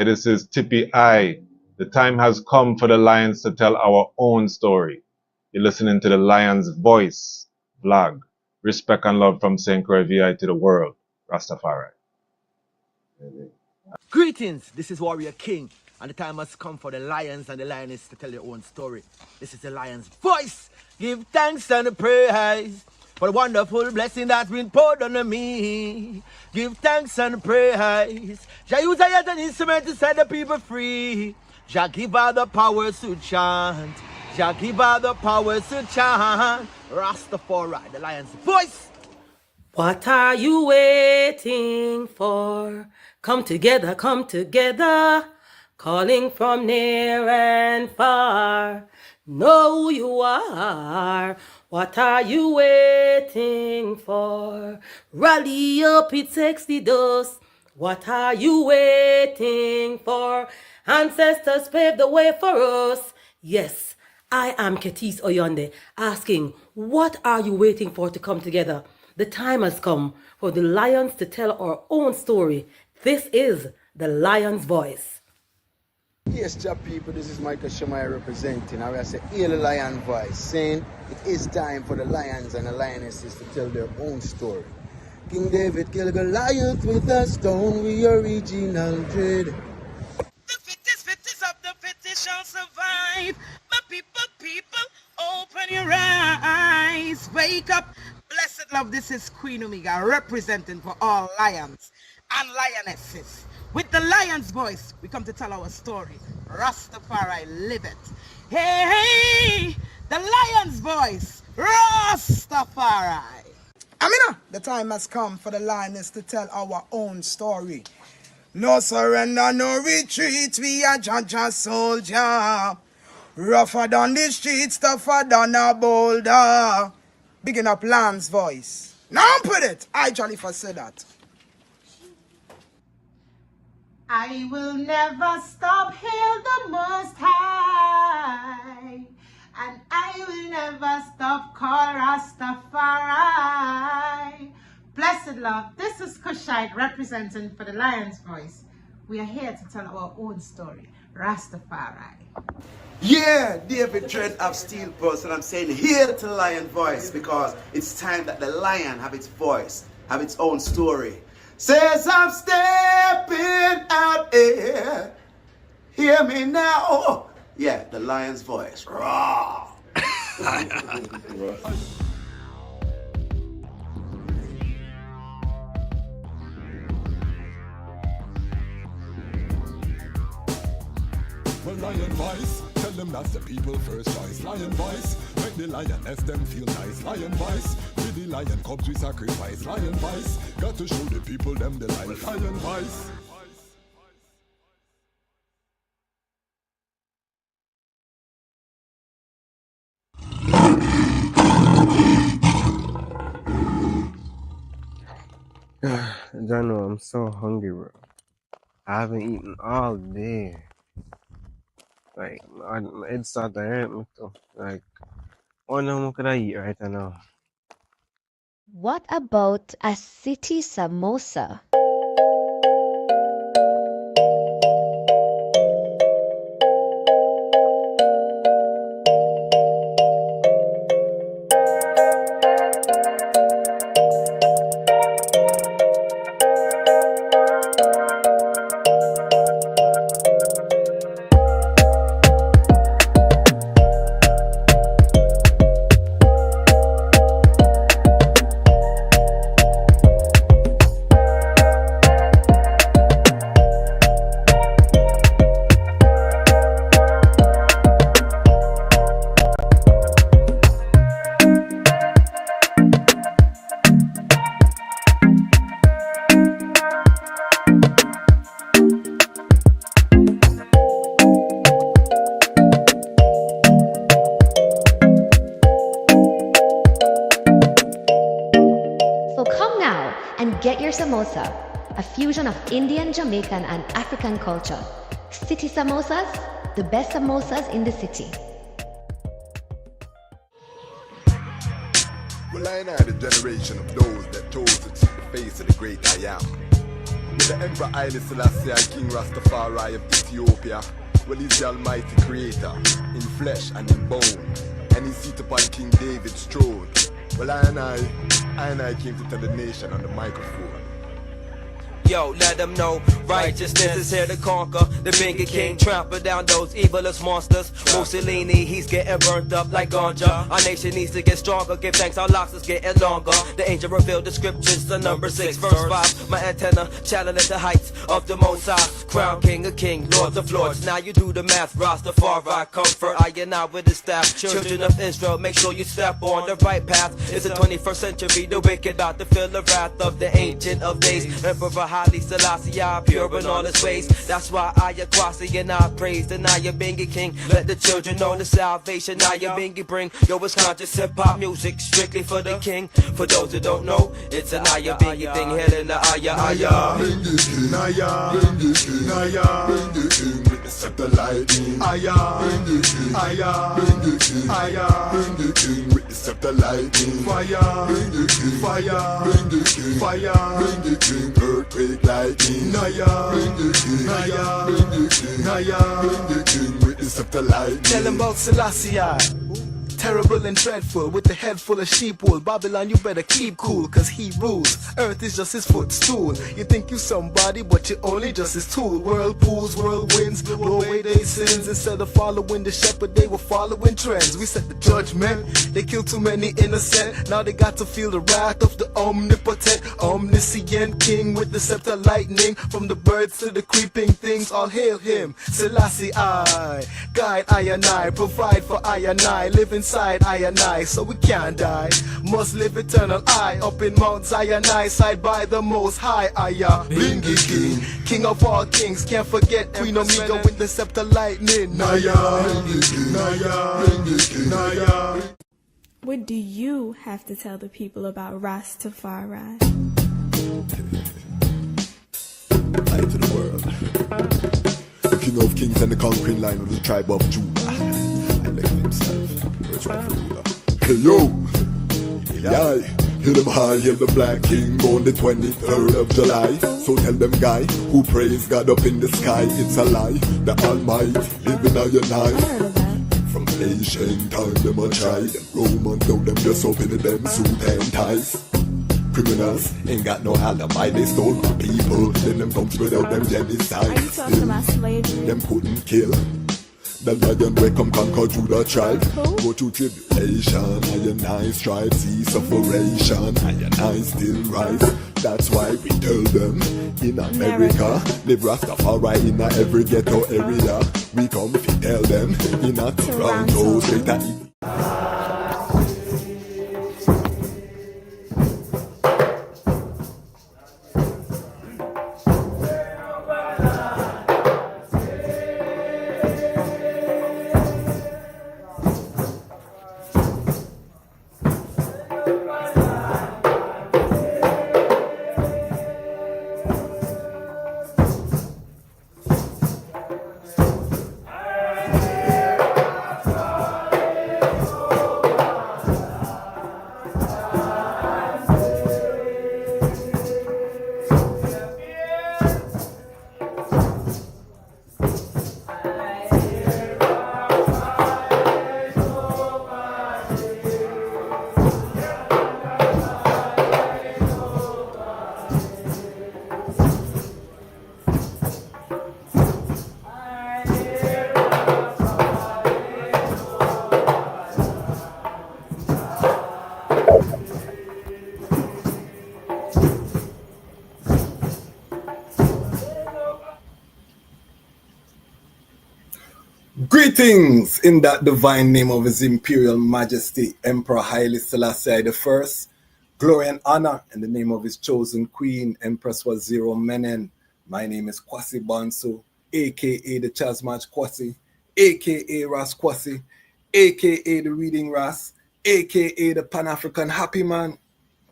This is Tippy I. The time has come for the Lions to tell our own story. You're listening to the Lion's Voice vlog. Respect and love from St. Croix VI to the world. Rastafari. Greetings, this is Warrior King, and the time has come for the lions and the lioness to tell their own story. This is the Lion's Voice. Give thanks and praise for the wonderful blessing that's been poured on me. Give thanks and praise. Jah use I as an instrument to set the people free. Jah give her the powers to chant. Jah give her the powers to chant. Rastafari, the Lion's Voice. What are you waiting for? Come together, calling from near and far. Know who you are. What are you waiting for? Rally up, it takes the dust. What are you waiting for? Ancestors paved the way for us. Yes, I am Ketis Oyonde, asking, what are you waiting for to come together? The time has come for the lions to tell our own story. This is the Lion's Voice. Yes, Jap people, this is Michael Shamai representing. I will say, hear the Lion Voice, saying it is time for the lions and the lionesses to tell their own story. King David killed Goliath with a stone, we original dread. The fittest of the fittest shall survive. But people, open your eyes, wake up. Blessed love, this is Queen Omega representing for all lions and lionesses. With the Lion's Voice, we come to tell our story. Rastafari, live it. Hey, the Lion's Voice, Rastafari. Amina, the time has come for the lioness to tell our own story. No surrender, no retreat, we are Jaja soldier. Rougher than the streets, tougher than a boulder. Bigging up Lion's Voice. Now put it. I Jalifa said that. I will never stop, hail the Most High, and I will never stop, call Rastafari. Blessed love, this is Kushite representing for the Lion's Voice. We are here to tell our own story, Rastafari. Yeah, David Dread of Steel Pulse, and I'm saying here to Lion Voice because it's time that the lion have its voice, have its own story. Says I'm stepping out here. Hear me now. Oh, yeah, the Lion's Voice. Raw. Well, Lion Voice, tell them that's the people first choice. Lion Voice, make the lioness them feel nice. Lion Voice, with the lion cubs we sacrifice. Lion Voice, got to show the people them the light. Lion Voice. Jano, I'm so hungry, bro. I haven't eaten all day. Like, my head started to hurt me too. Like, what could I eat right now? What about a city samosa? Get your samosa, a fusion of Indian, Jamaican, and African culture. City samosas, the best samosas in the city. Well, I am the generation of those that chose to see the face of the great I am. With the Emperor Haile Selassie I, King Ras Tafari of Ethiopia. Well, he's the almighty creator, in flesh and in bone. And he's seated upon King David's throne. Well, I came to tell the nation on the microphone. Yo, let them know righteousness is here to conquer. The bigger king trample down those evilest monsters. Mussolini, he's getting burnt up like ganja. Our nation needs to get stronger. Give thanks, our locks is getting longer. The angel revealed the scriptures, the number 6, verse 5. My antenna channeling the heights of the Most High. Crown king of king, lords of lords. Now you do the math, Rastafari comfort. I and I with the staff. Children of Israel, make sure you step on the right path. It's the 21st century, the wicked about to feel the wrath of the ancient of days. Emperor Haile Selassie I, pure in all his ways. That's why I am Kwasi and I praise the Naya Bingy King. Let the children know the salvation Naya Bingy bring. Yo, it's conscious hip-hop music, strictly for the king. For those who don't know, it's a Naya Bingy thing, hailing the Aya Aya. Bingy King, Naya, Bingy King, Naya, Bingy King, with the scepter lightning. Aya, Bingy King, Aya, Bingy King, Aya, Bingy King, with the scepter lightning. Fire, Bingy King, fire, Bingy King, fire, Bingy King, earthquake lightning. Naya, Bingy King, Naya, Bingy King, Naya, Bingy King, with the scepter lightning. Tell him about Selassie I. Terrible and dreadful, with a head full of sheep wool. Babylon, you better keep cool, cause he rules. Earth is just his footstool. You think you somebody, but you're only just his tool. Whirlpools, whirlwinds, blow away their sins. Instead of following the shepherd, they were following trends. We set the judgment, they killed too many innocent. Now they got to feel the wrath of the omnipotent, omniscient king with the scepter lightning. From the birds to the creeping things, all hail him. Selassie I, guide I and I, provide for I and I, live inside I and I, so we can't die. Must live eternal I, up in Mount Zion I, side by the Most High. Aya, Bingy King, king of all kings. Can't forget Queen Omega with the scepter lightning. Naya, Bingy King, Naya, Bingy King, Naya. What do you have to tell the people about Ras Tafari? Light to the world. The king of kings and the conquering line of the tribe of Judah. I like himself. Hey yo, yeah, hear them high, hear the black king on the 23rd of July. So tell them guy who praise God up in the sky, it's a lie. The Almighty living on your night. From ancient time them a try, them Romans know them just open them suit and ties. Criminals ain't got no alibi, they stole my people. Then them comes without them genocide. Are you talking about slavery? Them couldn't kill. The lion will come conquer Judah tribe. Go through tribulation, I and I strive, see sufferation, I and I still rise. That's why we tell them, in America, live Rastafari in every ghetto area. We come to tell them, in a Toronto, straight at Greetings in that divine name of His Imperial Majesty, Emperor Haile Selassie I. Glory and honor in the name of His chosen Queen, Empress Waziri Menen. My name is Kwasi Bonsu, aka the Dejazmatch Kwasi, aka Ras Kwasi, aka the Reading Ras, aka the Pan-African Happy Man,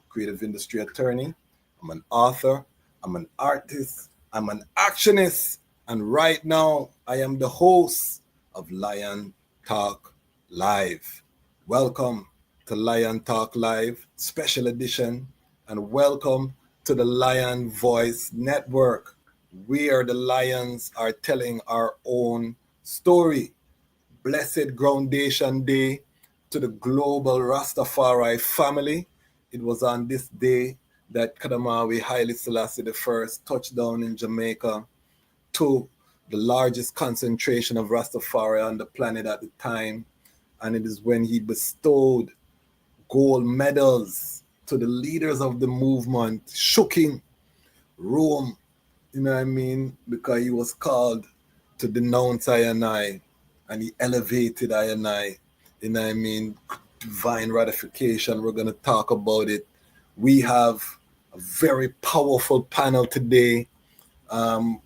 creative industry attorney. I'm an author, I'm an artist, I'm an actionist, and right now I am the host of Lion Talk Live. Welcome to Lion Talk Live special edition, and welcome to to the Lion Voice Network, where the lions are telling our own story. Blessed Groundation Day to the global Rastafari family. It was on this day that Kadamawi Haile Selassie I touched down in Jamaica to the largest concentration of Rastafari on the planet at the time. And it is when he bestowed gold medals to the leaders of the movement, shocking Rome, you know what I mean? Because he was called to denounce I and he elevated I, you know what I mean? Divine ratification, we're going to talk about it. We have a very powerful panel today.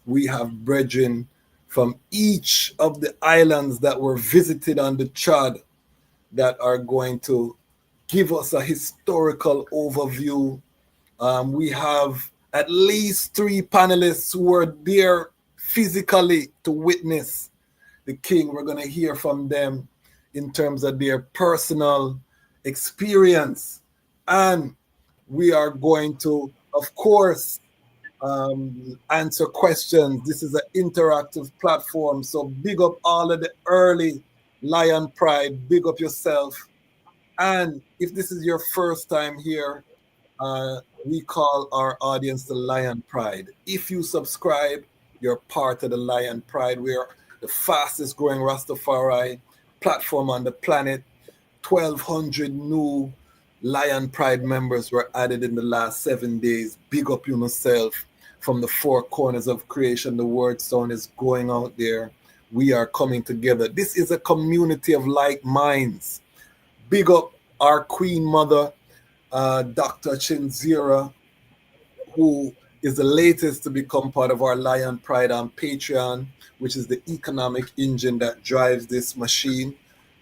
We have brethren from each of the islands that were visited on the Chad that are going to give us a historical overview. We have at least 3 panelists who were there physically to witness the king. We're going to hear from them in terms of their personal experience. And we are going to, of course, answer questions. This is an interactive platform. So big up all of the early Lion Pride. Big up yourself. And if this is your first time here, we call our audience the Lion Pride. If you subscribe, you're part of the Lion Pride. We are the fastest growing Rastafari platform on the planet. 1,200 new Lion Pride members were added in the last 7 days. Big up yourself from the 4 corners of creation. The word sound is going out there. We are coming together. This is a community of like minds. Big up our Queen Mother, Dr. Chinzira, who is the latest to become part of our Lion Pride on Patreon, which is the economic engine that drives this machine.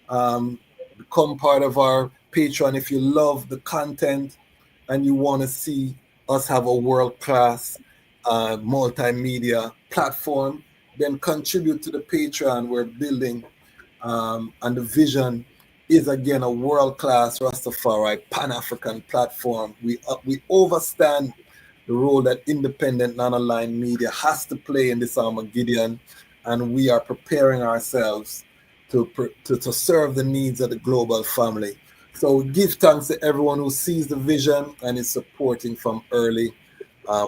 Become part of our Patreon if you love the content and you want to see us have a world-class multimedia platform, then contribute to the Patreon we're building. And the vision is, again, a world-class Rastafari Pan-African platform. We overstand the role that independent non-aligned media has to play in this Armageddon, and we are preparing ourselves to serve the needs of the global family. So give thanks to everyone who sees the vision and is supporting from early.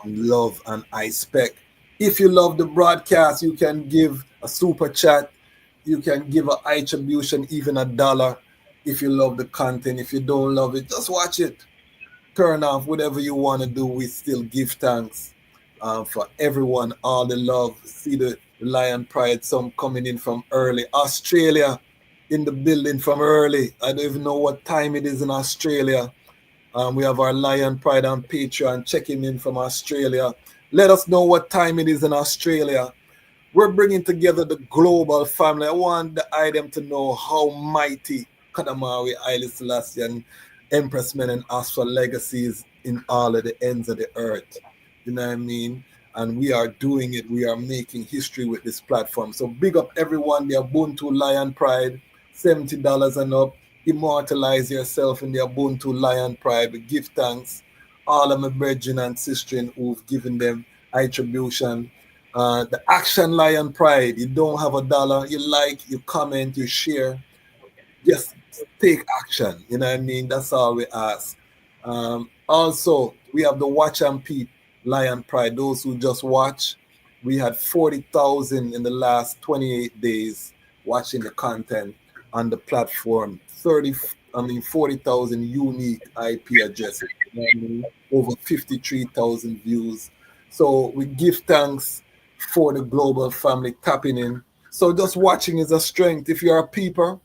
Love and I spec. If you love the broadcast, you can give a super chat. You can give an attribution, even $1. If you love the content, if you don't love it, just watch it. Turn off whatever you want to do. We still give thanks for everyone, all the love. See the Lion Pride, some coming in from early. Australia in the building from early. I don't even know what time it is in Australia. We have our Lion Pride on Patreon checking in from Australia. Let us know what time it is in Australia. We're bringing together the global family. I want the item to know how mighty Kadamawi, Haile Selassie, and Empress Men and Astra legacies in all of the ends of the earth. You know what I mean? And we are doing it. We are making history with this platform. So big up everyone. The Ubuntu Lion Pride, $70 and up. Immortalize yourself in the Ubuntu Lion Pride. We give thanks. All of my brethren and sisters who've given them attribution. The Action Lion Pride. You don't have $1. You like, you comment, you share. Just take action. You know what I mean? That's all we ask. Also, we have the Watch and Peep Lion Pride. Those who just watch. We had 40,000 in the last 28 days watching the content on the platform. 40,000 unique IP addresses. You know what I mean? Over 53,000 views. So we give thanks for the global family tapping in. So just watching is a strength. If you're a peeper,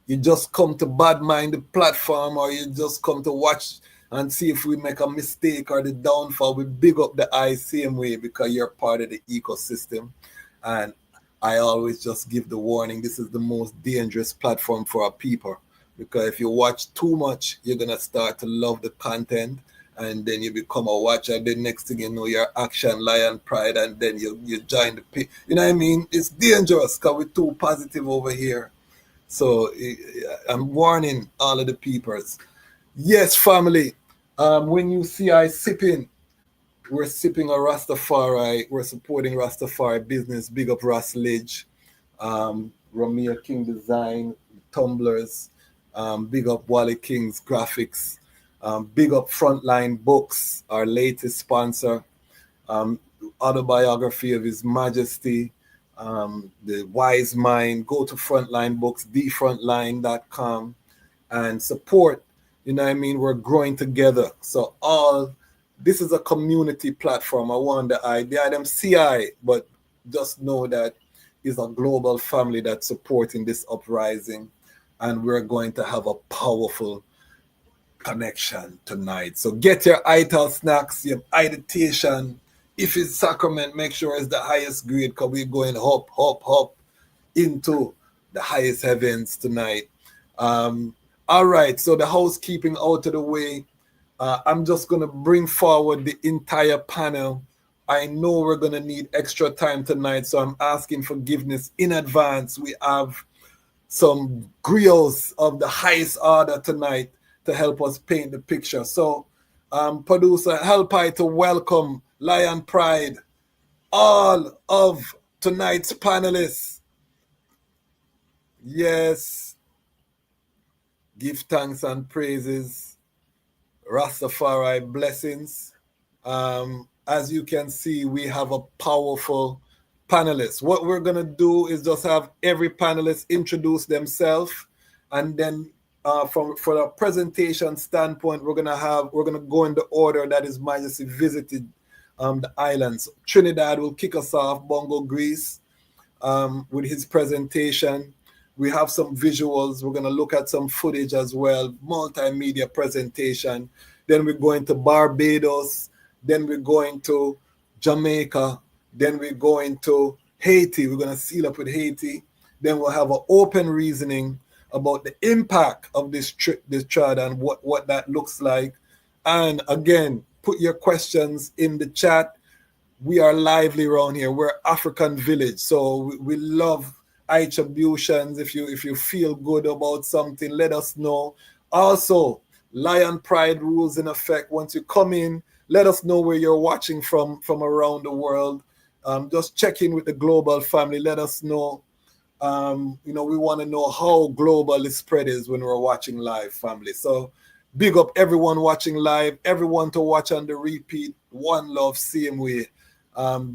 you just come to bad mind the platform, or you just come to watch and see if we make a mistake or the downfall. We big up the eye same way because you're part of the ecosystem. And I always just give the warning, this is the most dangerous platform for our people, because if you watch too much, you're going to start to love the content, and then you become a watcher. The next thing you know, you're Action Lion Pride, and then you join the you know what I mean? It's dangerous because we're too positive over here. So I'm warning all of the peepers. Yes, family. When you see I sipping, we're sipping a Rastafari. We're supporting Rastafari business. Big up Ras Lidge, Ramia King Design, Tumblers. Big up Wally King's Graphics. Big up Frontline Books, our latest sponsor. Autobiography of His Majesty, The Wise Mind. Go to Frontline Books, thefrontline.com, and support. You know what I mean? We're growing together. So this is a community platform. I want the them CI, but just know that it's a global family that's supporting this uprising, and we're going to have a powerful connection tonight. So get your ital snacks, your meditation. If it's sacrament, make sure it's the highest grade, because we're going up into the highest heavens tonight. All right, so the housekeeping out of the way. I'm just going to bring forward the entire panel. I know we're going to need extra time tonight, so I'm asking forgiveness in advance. We have some griots of the highest order tonight to help us paint the picture. So, producer, help I to welcome Lion Pride, all of tonight's panelists. Yes, give thanks and praises, Rastafari blessings. As you can see, we have a powerful panelist. What we're gonna do is just have every panelist introduce themselves, and then for a presentation standpoint, we're gonna go in the order that His Majesty visited the islands. Trinidad will kick us off, Bongo Grease, with his presentation. We have some visuals. We're going to look at some footage as well, multimedia presentation. Then we're going to Barbados. Then we're going to Jamaica. Then we're going to Haiti. We're going to seal up with Haiti. Then we'll have an open reasoning about the impact of this trip, this trad, and what that looks like. And again, put your questions in the chat. We are lively around here. We're African village, so we love attributions. If you feel good about something, let us know. Also, Lion Pride rules in effect. Once you come in, let us know where you're watching from around the world. Just check in with the global family. Let us know. We want to know how global the spread is when we're watching live, family. So big up everyone watching live, everyone to watch on the repeat. One love, same way.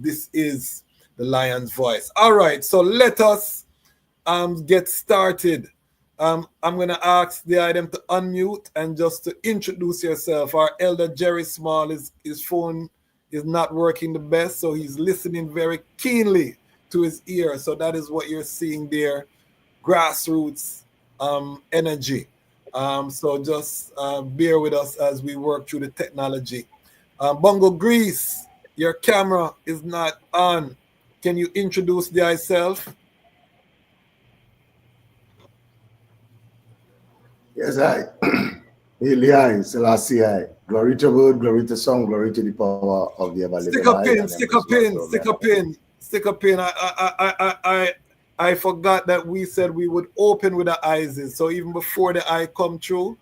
This is the Lion's Voice. All right, so let us get started. I'm going to ask the item to unmute and just to introduce yourself. Our elder Jerry Small, his phone is not working the best, so he's listening very keenly to his ear. So that is what you're seeing there, grassroots energy. So just bear with us as we work through the technology. Bongo Grease, your camera is not on. Can you introduce thyself? Yes, HaileSelassieI. Glory to God, glory to song, glory to the power of the ever living I. Stick a pin. I forgot that we said we would open with the eyes. So even before the eye come through,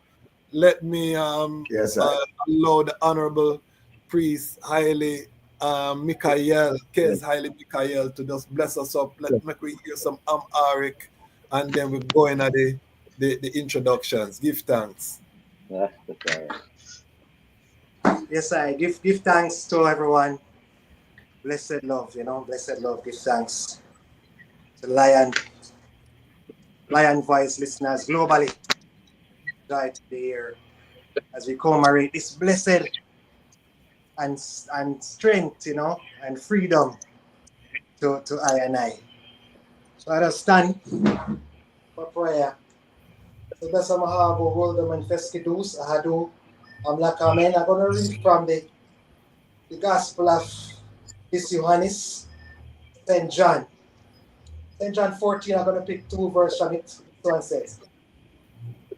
let me allow the honorable priest Haile Mikael, Kez Haile Mikael, to just bless us up. Make we hear some Amharic, and then we go in at the introductions. Give thanks. Yes, I give thanks to everyone. Blessed love, blessed love. Give thanks to Lion Voice listeners globally. Right there, as we commemorate this blessed and strength, and freedom to I and I. So I just stand for prayer. So that's how I have a world of manifestos. I do. I'm going to read from the Gospel of this Johannes, St. John. St. John 14, I'm going to pick 2 verses from it. So it says,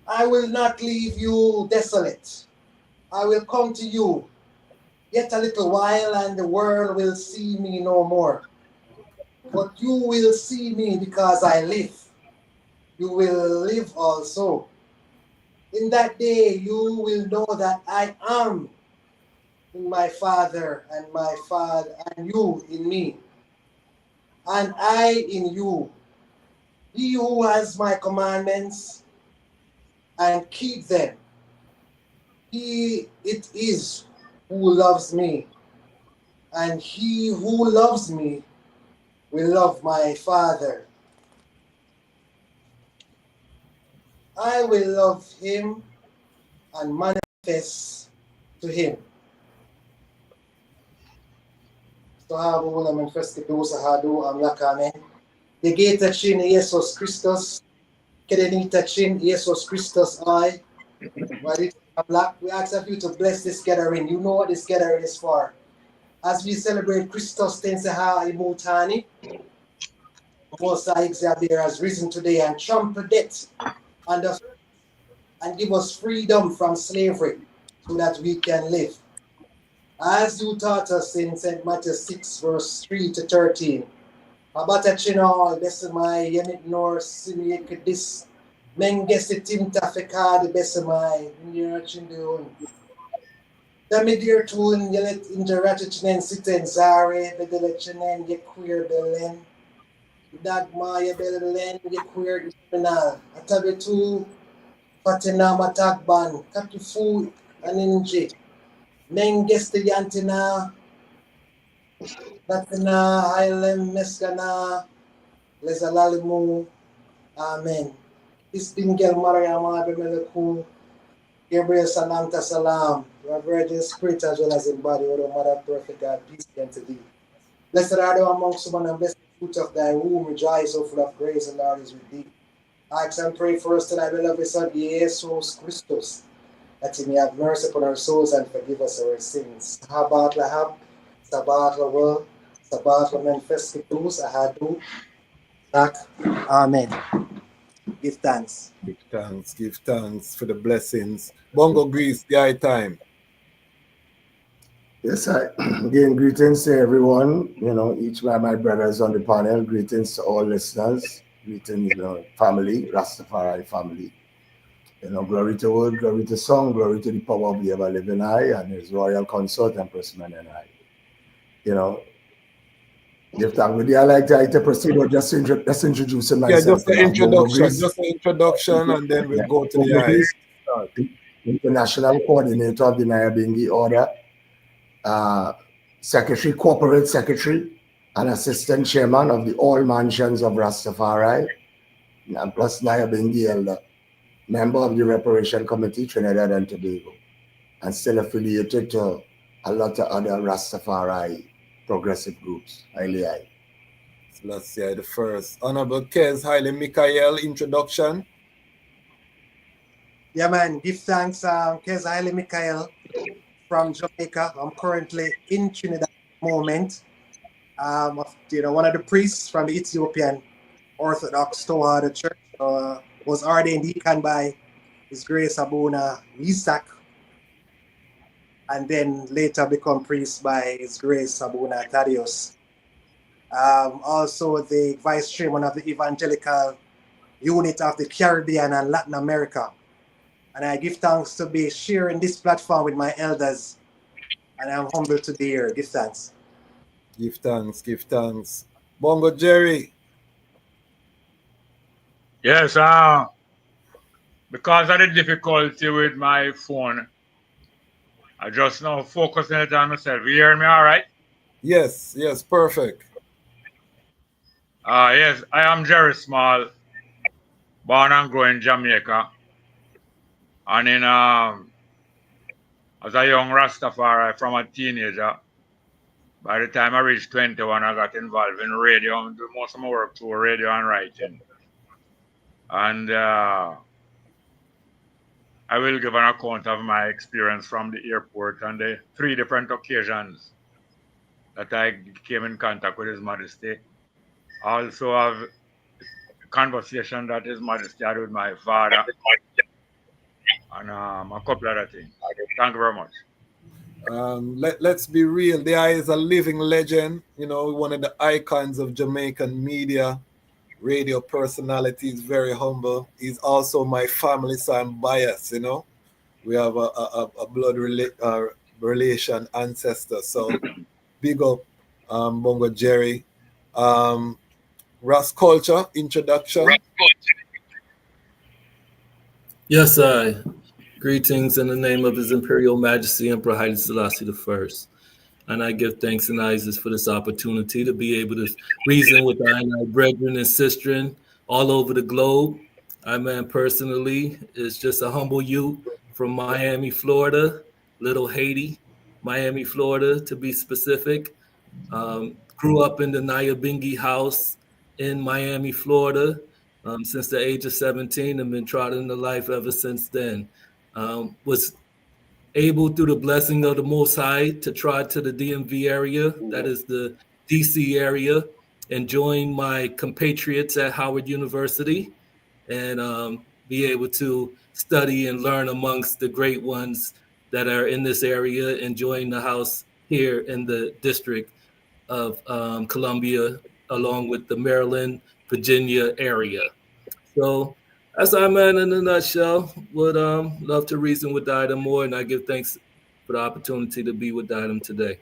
I will not leave you desolate. I will come to you yet a little while, and the world will see me no more. But you will see me because I live. You will live also. In that day, you will know that I am in my Father, and my Father, and you in me, and I in you. He who has my commandments and keep them, he it is who loves me, and he who loves me will love my Father. I will love him and manifest to him. So habu wala manifest do sa hadu ang lakame. Degeta chin Jesus Christus. Kedenita chin Jesus Christus I. Why black? We ask of you to bless this gathering. You know what this gathering is for. As we celebrate Christus Tensaha Imutani, Most High Xavier has risen today and trampled death and give us freedom from slavery so that we can live. As you taught us in St. Matthew 6, verse 3 to 13. Abata chino, besamai, yenit nor simi ekidis, mengesi tinta fekad besamai, nyerachindun. Dami dear tun, yelet injarachinen siten zare, bedelechinen ye queer belen. Dagma ye belen ye queer ipenal. Atabetu patina matakban, katufu aninji. Mengesti yantina, natina hailem meskana, lezalalimu, amen. Istingel Mariama Bemeleku, Gabriel Salanta Salam, your Virgin Spirit as well as in body, O the Mother Perfect God, peace be unto thee. Blessed art thou amongst women, and blessed the fruit of thy womb, rejoice, O full of grace, and the Lord is with thee. Ask and pray for us to thy beloved Son, Jesus Christus, that he may have mercy upon our souls and forgive us our sins. Sabat lahab, sabat lawal, sabat lamanifest kitus, ahadu, tak, amen. Give thanks. Give thanks for the blessings. Bongo Grease, the high time. Yes, again, greetings to everyone, each of my brothers on the panel, greetings to all listeners, greetings, family, Rastafari family. Glory to word, glory to song, glory to the power of the ever-living I and his royal consort, Empress Man and I. Give thanks. Would I like to proceed or just introducing myself? Yeah, just the introduction, and then we'll go to the high. International coordinator of the Nyabingi Order, Secretary, Corporate Secretary, and Assistant Chairman of the All Mansions of Rastafari, and plus Nyabingi Elder, member of the Reparation Committee, Trinidad and Tobago, and still affiliated to a lot of other Rastafari progressive groups, HaileSelassieI. Let's see the first. Honorable Kez Haile Mikael, introduction. Yeah, man, give thanks, Kez Haile Mikael from Jamaica. I'm currently in Trinidad at the moment. One of the priests from the Ethiopian Orthodox Tobago Church was ordained deacon by His Grace Abuna Yisak, and then later become priest by His Grace Abuna Thaddeus. Also the vice chairman of the evangelical unit of the Caribbean and Latin America. And I give thanks to be sharing this platform with my elders. And I'm humbled to be here. Give thanks. Give thanks. Bongo Jerry. Yes, because of the difficulty with my phone, I just now focusing it on myself. You hear me all right? Yes, perfect. Yes, I am Jerry Small, born and grown in Jamaica. And as a young Rastafari from a teenager, by the time I reached 21, I got involved in radio. I do most of my work through radio and writing. And I will give an account of my experience from the airport and the 3 different occasions that I came in contact with His Majesty. I also have a conversation that His Majesty had with my father and a couple other things. Thank you very much. Let's be real. The Eye is a living legend, one of the icons of Jamaican media. radio personality. He's very humble. He's also my family, so I'm biased, you know. We have a relation ancestor. So big up Bongo Jerry. Ras Kulcha, introduction. Yes, I. Greetings in the name of His Imperial Majesty Emperor Haile Selassie I. And I give thanks and Isis for this opportunity to be able to reason with our brethren and sistren all over the globe. I, man, personally, is just a humble youth from Miami, Florida, Little Haiti, Miami, Florida, to be specific. Grew up in the Nyabingi house in Miami, Florida, since the age of 17 and been trotting the life ever since then. Was able through the blessing of the Most High to trot to the DMV area, that is the DC area, and join my compatriots at Howard University and be able to study and learn amongst the great ones that are in this area and join the house here in the District of Columbia, along with the Maryland, Virginia area. So that's our man in a nutshell. Would love to reason with Diadem more, and I give thanks for the opportunity to be with Diadem today.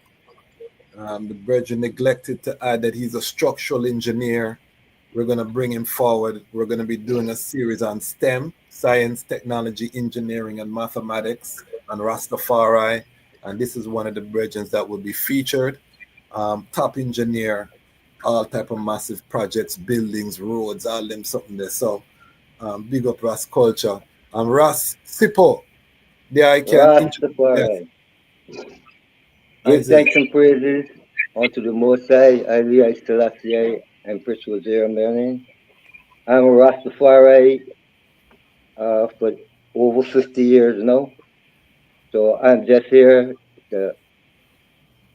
The brethren neglected to add that he's a structural engineer. We're going to bring him forward. We're going to be doing a series on STEM, science, technology, engineering, and mathematics, on Rastafari. And this is one of the brethren that will be featured. Top engineer, all type of massive projects, buildings, roads, all them something there. So big up Ras Kulcha. Ras Sipho, there I can Ras Tafari. Yes. Thanks and praises unto the Most High, HaileSelassieI, Empress Wazir Merlin. I'm a Rastafari for over 50 years now. So I'm just here to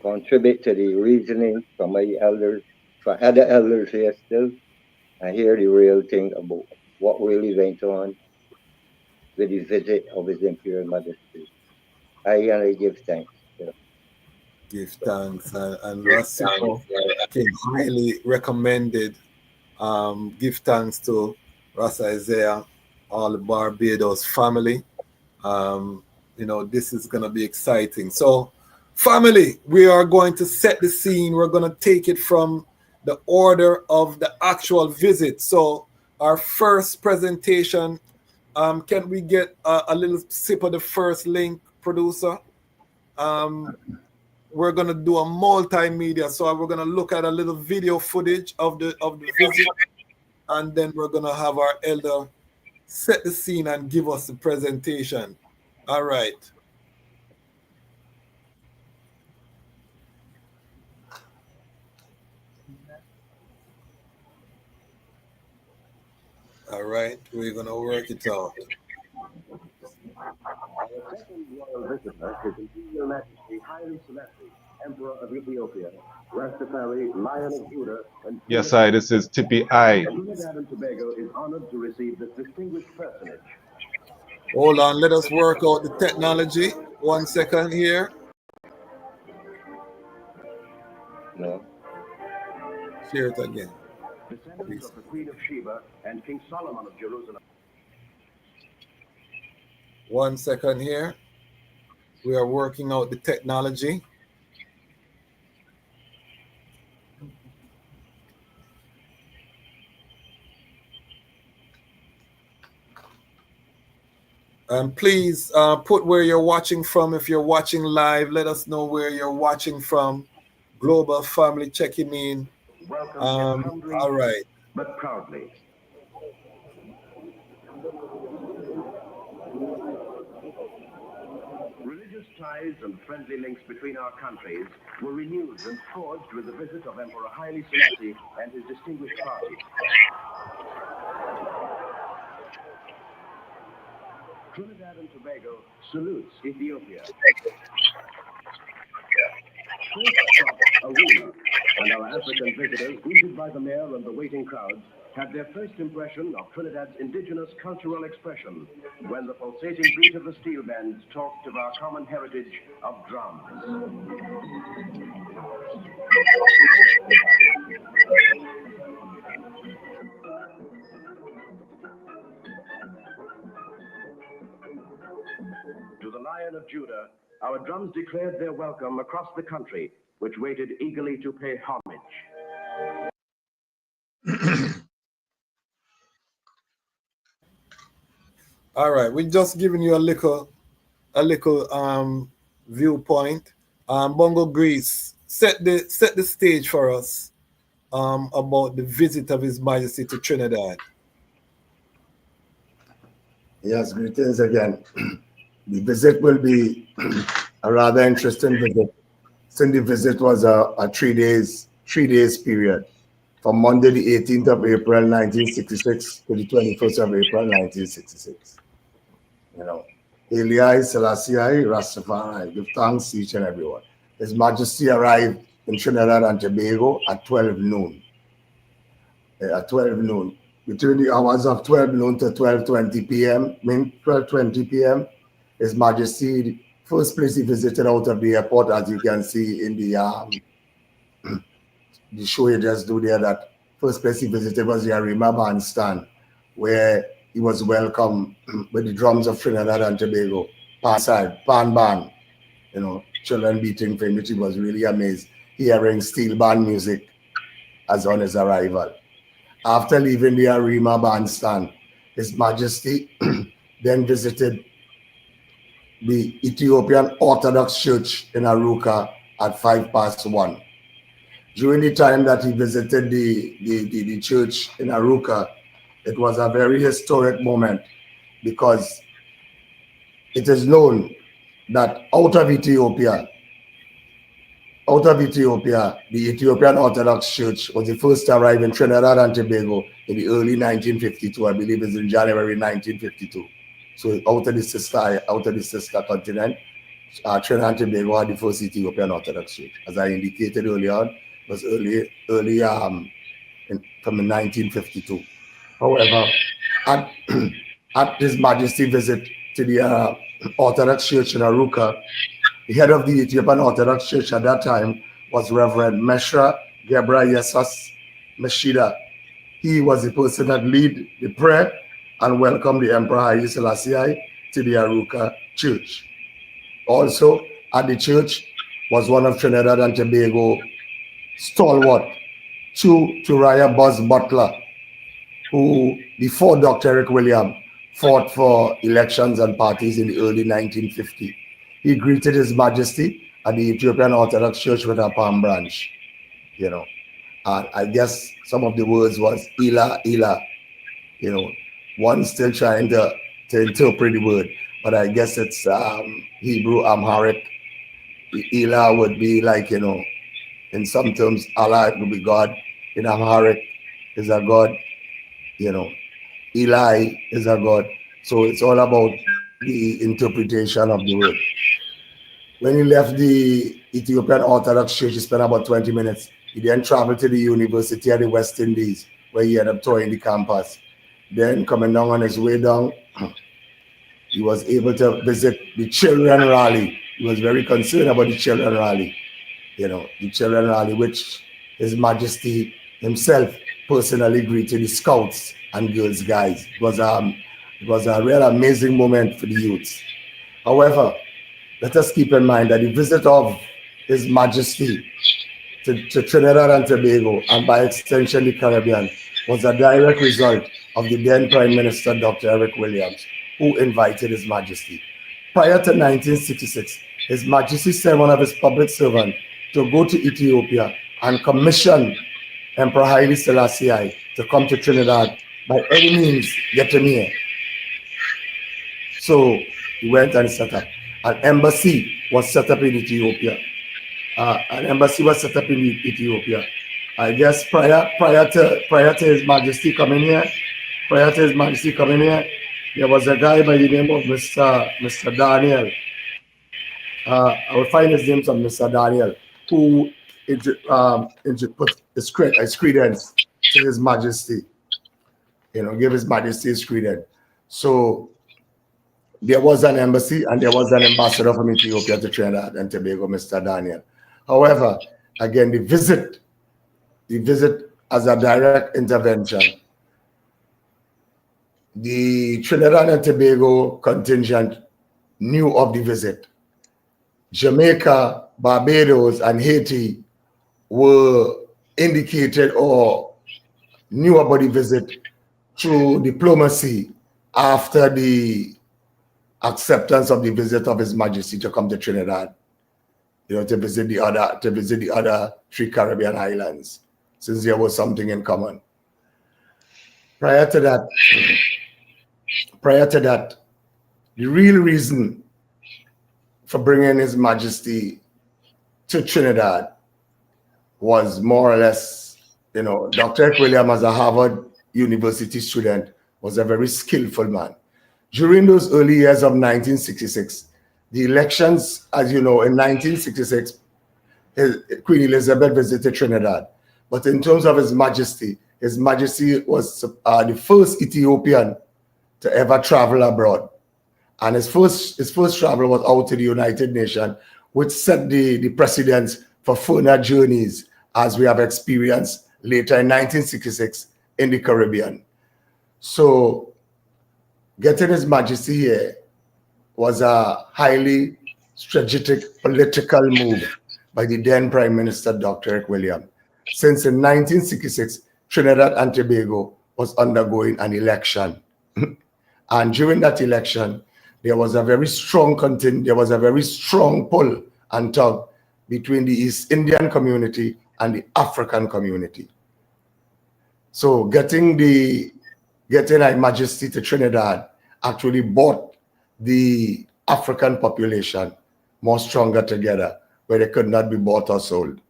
contribute to the reasoning from my elders, from other elders here still, and hear the real thing about what really went on with the visit of His Imperial Majesty. I give thanks. Give thanks. And Ras Sipho came highly recommended. Give thanks to Ras Isaiah, all the Barbados family. This is going to be exciting. So, family, we are going to set the scene. We're going to take it from the order of the actual visit. So, our first presentation, can we get a little sip of the first link, producer? We're going to do a multimedia. So, we're going to look at a little video footage of the visit. And then we're going to have our elder set the scene and give us the presentation. All right. All right, we're going to work it out. Our second royal visitor is Imperial Majesty Haile Selassie, Emperor of Ethiopia, Ras Tafari, Lion of Judah, and Yes, I. This is Tippy I. Trinidad and Tobago is honored to receive this distinguished personage. Hold on, let us work out the technology. 1 second here. No. Share it again. Descendants of the Queen of Sheba and King Solomon of Jerusalem. 1 second here. We are working out the technology. Please put where you're watching from. If you're watching live, let us know where you're watching from. Global family checking in. Welcome humbly, all right. But proudly. Religious ties and friendly links between our countries were renewed and forged with the visit of Emperor Haile Selassie and his distinguished party. Trinidad and Tobago salutes Ethiopia. First stop, Aruna, and our African visitors, greeted by the mayor and the waiting crowds, had their first impression of Trinidad's indigenous cultural expression when the pulsating beat of the steel bands talked of our common heritage of drums. Lion of Judah, our drums declared their welcome across the country, which waited eagerly to pay homage. All right, we're just giving you a little viewpoint. Bongo Grease, set the stage for us about the visit of His Majesty to Trinidad. Yes, greetings again. The visit will be a rather interesting visit. Since the visit was a 3 days period, from Monday the 18th of April 1966 to the 21st of April 1966. You know, HaileSelassieI, Ras Tafari, give thanks to each and everyone. His Majesty arrived in Trinidad and Tobago at 12 noon. At 12 noon. Between the hours of 12 noon to 12:20 p.m., 12:20 p.m., His Majesty, the first place he visited out of the airport, as you can see in the show you just do there, that first place he visited was the Arima Bandstand, where he was welcomed with the drums of Trinidad and Tobago, pan band, you know, children beating for him, which he was really amazed hearing steel band music as on his arrival. After leaving the Arima Bandstand, His Majesty then visited the Ethiopian Orthodox Church in Aruka at 1:05. During the time that he visited the church in Aruka, it was a very historic moment because it is known that out of Ethiopia, the Ethiopian Orthodox Church was the first to arrive in Trinidad and Tobago in the early 1952. I believe it's in January 1952. So out of the sister continent, Trinidad and Tobago had the first Ethiopian Orthodox Church. As I indicated earlier on, it was from 1952. However, at His Majesty visit to the Orthodox Church in Aruka, the head of the Ethiopian Orthodox Church at that time was Reverend Meshra Gebra Yesus Meshida. He was the person that led the prayer and welcomed the Emperor Haile Selassie I to the Aruka Church. Also at the church was one of Trinidad and Tobago stalwart, Turaya Buzz Butler, who before Dr. Eric William fought for elections and parties in the early 1950s. He greeted His Majesty at the Ethiopian Orthodox Church with a palm branch, you know. And I guess some of the words was Ila, Ila, you know. One still trying to interpret the word, but I guess it's Hebrew, Amharic. Ila would be like, you know, in some terms, Allah would be God. In Amharic is a God, you know. Eli is a God. So it's all about the interpretation of the word. When he left the Ethiopian Orthodox Church, he spent about 20 minutes. He then traveled to the University of the West Indies, where he ended up touring the campus. Then coming down on his way down, he was able to visit the children rally. He was very concerned about the children rally, you know, the children rally, which His Majesty himself personally greeted the Scouts and Girls guys. It was a real amazing moment for the youths. However, let us keep in mind that the visit of His Majesty to Trinidad and Tobago, and by extension the Caribbean, was a direct result of the then Prime Minister, Dr. Eric Williams, who invited His Majesty. Prior to 1966, His Majesty sent one of his public servants to go to Ethiopia and commission Emperor Haile Selassie I to come to Trinidad by any means get him here. So he went and set up. An embassy was set up in Ethiopia. I guess prior to His Majesty coming here, there was a guy by the name of Mr. Daniel. I will find his name from Mr. Daniel, who put his credence to His Majesty. You know, give His Majesty his credence. So there was an embassy and there was an ambassador from Ethiopia to Trinidad and Tobago, Mr. Daniel. However, again, the visit as a direct intervention. The Trinidad and Tobago contingent knew of the visit. Jamaica, Barbados, and Haiti were indicated or knew about the visit through diplomacy after the acceptance of the visit of His Majesty to come to Trinidad, to visit the other 3 Caribbean islands, since there was something in common. Prior to that, the real reason for bringing His Majesty to Trinidad was more or less, Dr. William, as a Harvard University student, was a very skillful man. During those early years of 1966, the elections, as you know, in 1966, Queen Elizabeth visited Trinidad. But in terms of His Majesty was the first Ethiopian to ever travel abroad. And his first travel was out to the United Nations, which set the precedence for further journeys, as we have experienced later in 1966 in the Caribbean. So getting His Majesty here was a highly strategic political move by the then Prime Minister, Dr. Eric William, since in 1966, Trinidad and Tobago was undergoing an election. And during that election, there was a very strong pull and tug between the East Indian community and the African community. So getting Her Majesty to Trinidad actually brought the African population more stronger together, where they could not be bought or sold.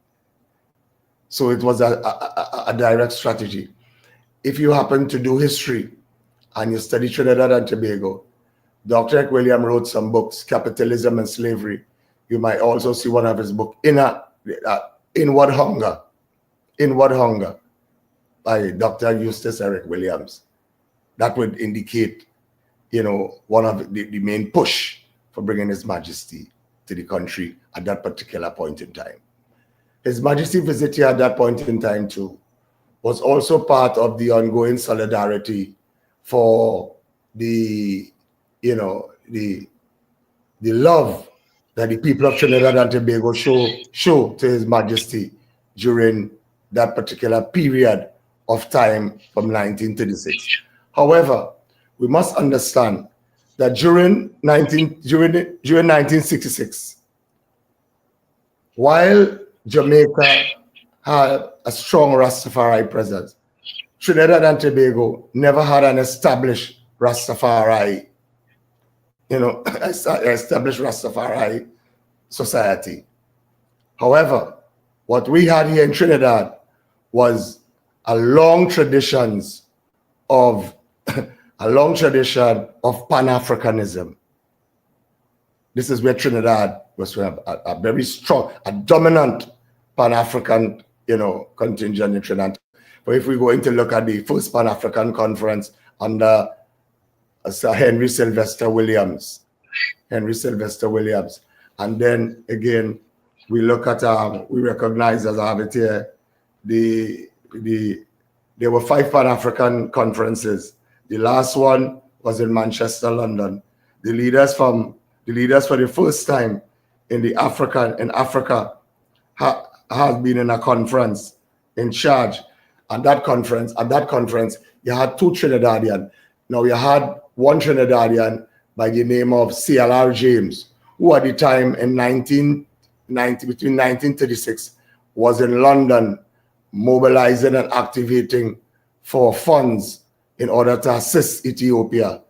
So it was a direct strategy. If you happen to do history and you study Trinidad and Tobago, Dr. Eric William wrote some books, Capitalism and Slavery. You might also see one of his books, Inward Hunger, by Dr. Eustace Eric Williams. That would indicate, one of the main push for bringing His Majesty to the country at that particular point in time. His Majesty visit here at that point in time too was also part of the ongoing solidarity for the love that the people of Trinidad and Tobago show to His Majesty during that particular period of time from 1936. However, we must understand that during 1966, while Jamaica had a strong Rastafari presence, Trinidad and Tobago never had an established Rastafari, established Rastafari society. However, what we had here in Trinidad was a long tradition of Pan-Africanism. This is where Trinidad was a very strong, a dominant Pan-African, contingent in Trinidad. But if we're going to look at the first Pan-African conference under Sir Henry Sylvester Williams, and then again we look at we recognize, as I have it here, there were 5 Pan-African conferences. The last one was in Manchester, London. The leaders for the first time in Africa have been in a conference in charge. At that conference, you had 2 Trinidadian. Now you had one Trinidadian by the name of CLR James, who at the time in between 1936 was in London mobilizing and activating for funds in order to assist Ethiopia.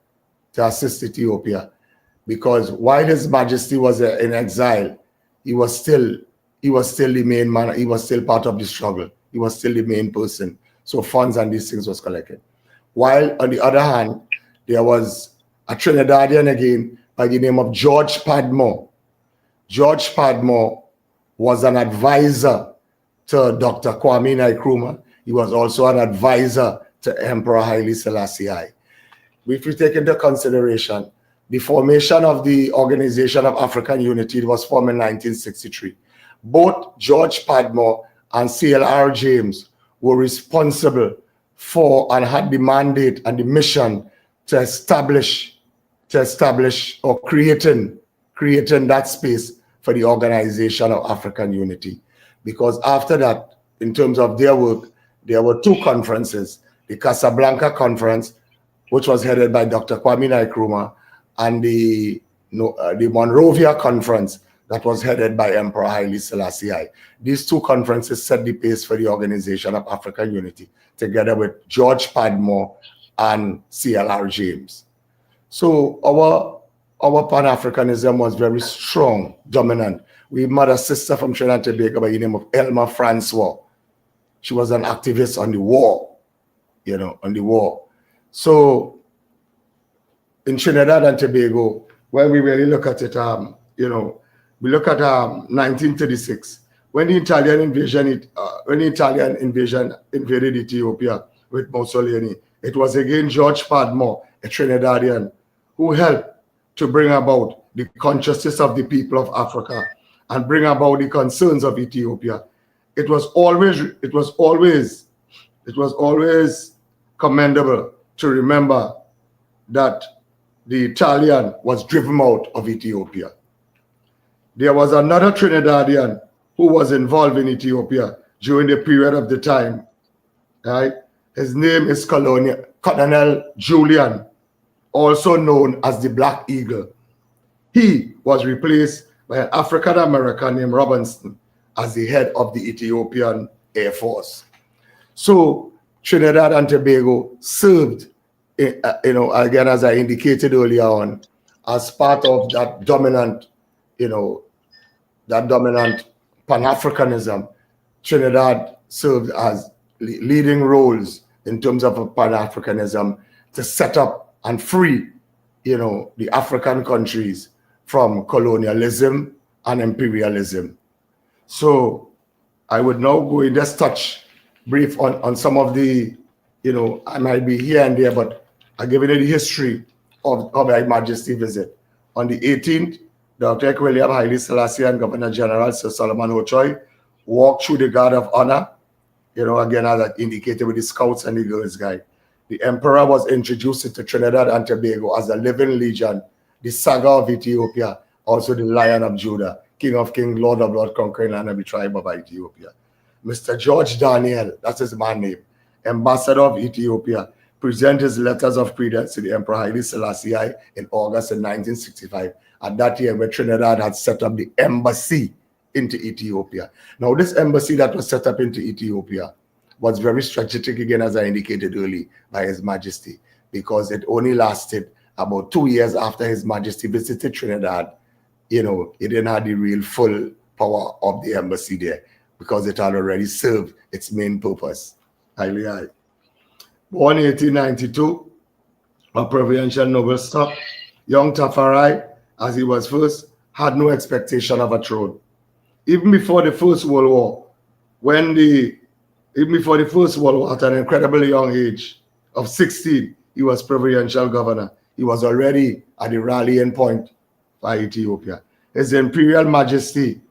Because while His Majesty was in exile, he was still the main man. He was still part of the struggle. He was still the main person. So funds and these things was collected. While on the other hand, there was a Trinidadian again by the name of George Padmore. George Padmore was an advisor to Dr. Kwame Nkrumah. He was also an advisor to Emperor Haile Selassie I. If we take into consideration the formation of the Organization of African Unity, it was formed in 1963. Both George Padmore and CLR James were responsible for and had the mandate and the mission to establish to establish or creating that space for the Organization of African Unity. Because after that, in terms of their work, there were two conferences, the Casablanca Conference, which was headed by Dr. Kwame Nkrumah, and the Monrovia Conference that was headed by Emperor Haile Selassie I. These two conferences set the pace for the Organization of African Unity, together with George Padmore and C.L.R. James. So our Pan-Africanism was very strong, dominant. We met a sister from Trinidad and Tobago by the name of Elma Francois. She was an activist on the war, on the war. So in Trinidad and Tobago, when we really look at it, we look at 1936, when the Italian invasion invaded Ethiopia with Mussolini. It was again George Padmore, a Trinidadian, who helped to bring about the consciousness of the people of Africa and bring about the concerns of Ethiopia. It was always commendable to remember that the Italian was driven out of Ethiopia. There was another Trinidadian who was involved in Ethiopia during the period of the time, right? His name is Colonel Julian, also known as the Black Eagle. He was replaced by an African American named Robinson as the head of the Ethiopian Air Force. So Trinidad and Tobago served, again, as I indicated earlier on, as part of that dominant, Pan-Africanism. Trinidad served as leading roles in terms of Pan-Africanism to set up and free, the African countries from colonialism and imperialism. So I would now go and just touch brief on some of the, I might be here and there, but I'll give you the history of Her Majesty's visit. On the 18th, Dr. William Haile Selassie and Governor General Sir Solomon Ochoy walked through the Guard of Honor, again, as I indicated with the Scouts and the Girls Guide. The Emperor was introduced into Trinidad and Tobago as the living legion, the Saga of Ethiopia, also the Lion of Judah, King of Kings, Lord of Lords, conquering land of the tribe of Ethiopia. Mr. George Daniel, that's his man name, Ambassador of Ethiopia, present his letters of credence to the Emperor Haile Selassie I in August of 1965. At that year, where Trinidad had set up the embassy into Ethiopia. Now, this embassy that was set up into Ethiopia was very strategic, again, as I indicated earlier, by His Majesty, because it only lasted about 2 years after His Majesty visited Trinidad. It didn't have the real full power of the embassy there, because it had already served its main purpose. Born in 1892, a provincial noble stock, young Tafari, as he was first, had no expectation of a throne. Even before the First World War, at an incredibly young age of 16, he was provincial governor. He was already at the rallying point for Ethiopia. His Imperial Majesty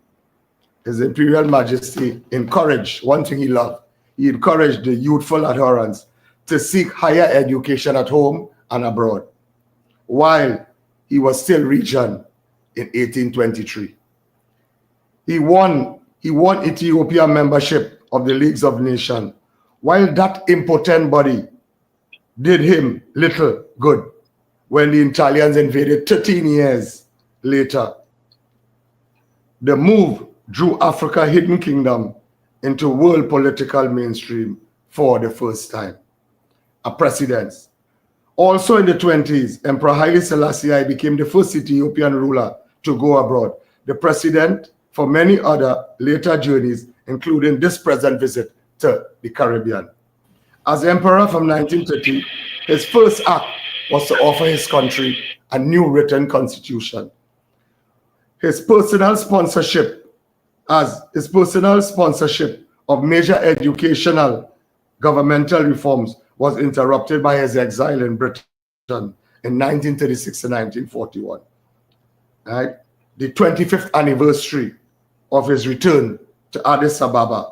encouraged, one thing he loved, he encouraged the youthful adherents to seek higher education at home and abroad, while he was still regent in 1823. He won Ethiopia membership of the Leagues of Nations, while that impotent body did him little good when the Italians invaded 13 years later. The move drew Africa Hidden Kingdom into world political mainstream for the first time. A precedence. Also in the 20s, Emperor Haile Selassie I became the first Ethiopian ruler to go abroad, the precedent for many other later journeys, including this present visit to the Caribbean. As emperor from 1930, his first act was to offer his country a new written constitution. His personal sponsorship of major educational governmental reforms was interrupted by his exile in Britain in 1936 to 1941. Right? The 25th anniversary of his return to Addis Ababa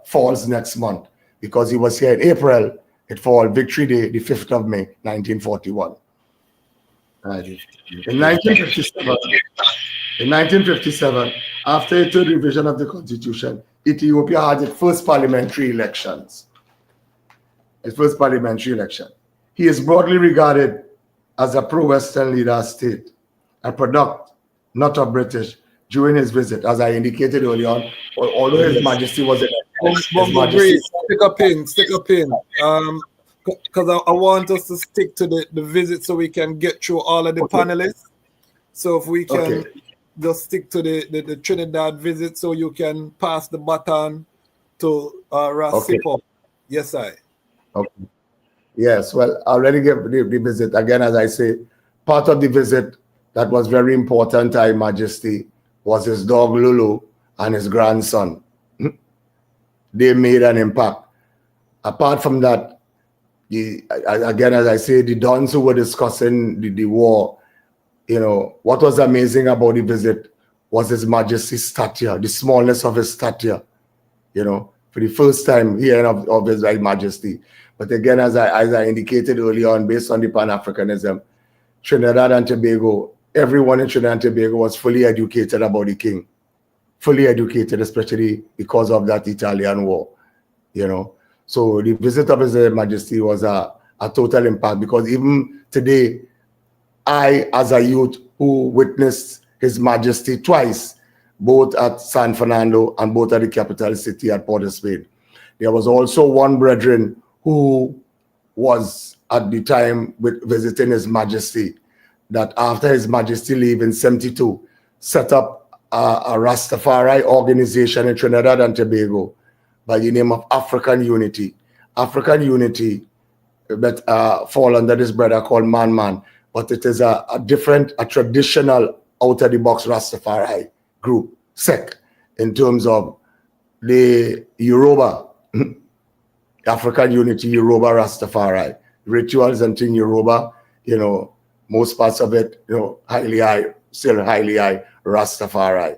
falls next month, because he was here in April It fall Victory Day, the 5th of May, 1941. Right. In 1957, after the third revision of the Constitution, Ethiopia had its first parliamentary elections. Its first parliamentary election. He is broadly regarded as a pro-Western leader of state, a product not of British, during his visit, as I indicated earlier on, although His Majesty was in Bongo Grease, stick a pin. Because I want us to stick to the visit so we can get through all of the panelists. So if we can just stick to the Trinidad visit so you can pass the baton to Ras Sipho. Yes, I. Okay. Yes, well, I already gave the visit. Again, as I say, part of the visit that was very important to His Majesty was his dog Lulu and his grandson. They made an impact. Apart from that, again, as I say, the dons who were discussing the war, what was amazing about the visit was His Majesty's stature, the smallness of his stature, for the first time hearing of His Majesty. But again, as I indicated earlier on, based on the Pan-Africanism, Trinidad and Tobago, everyone in Trinidad and Tobago was fully educated about the king. Fully educated, especially because of that Italian war, So the visit of His Majesty was a total impact, because even today, I, as a youth who witnessed His Majesty twice, both at San Fernando and both at the capital city at Port of Spain. There was also one brethren who was at the time visiting His Majesty, that after His Majesty leave in 1972, set up a Rastafari organization in Trinidad and Tobago by the name of African Unity. African Unity that fall under this brother called Man, but it is a traditional out-of-the-box Rastafari group, sect, in terms of the Yoruba, African Unity, Yoruba Rastafari, rituals and thing Yoruba, most parts of it, still HaileSelassieI, Rastafari.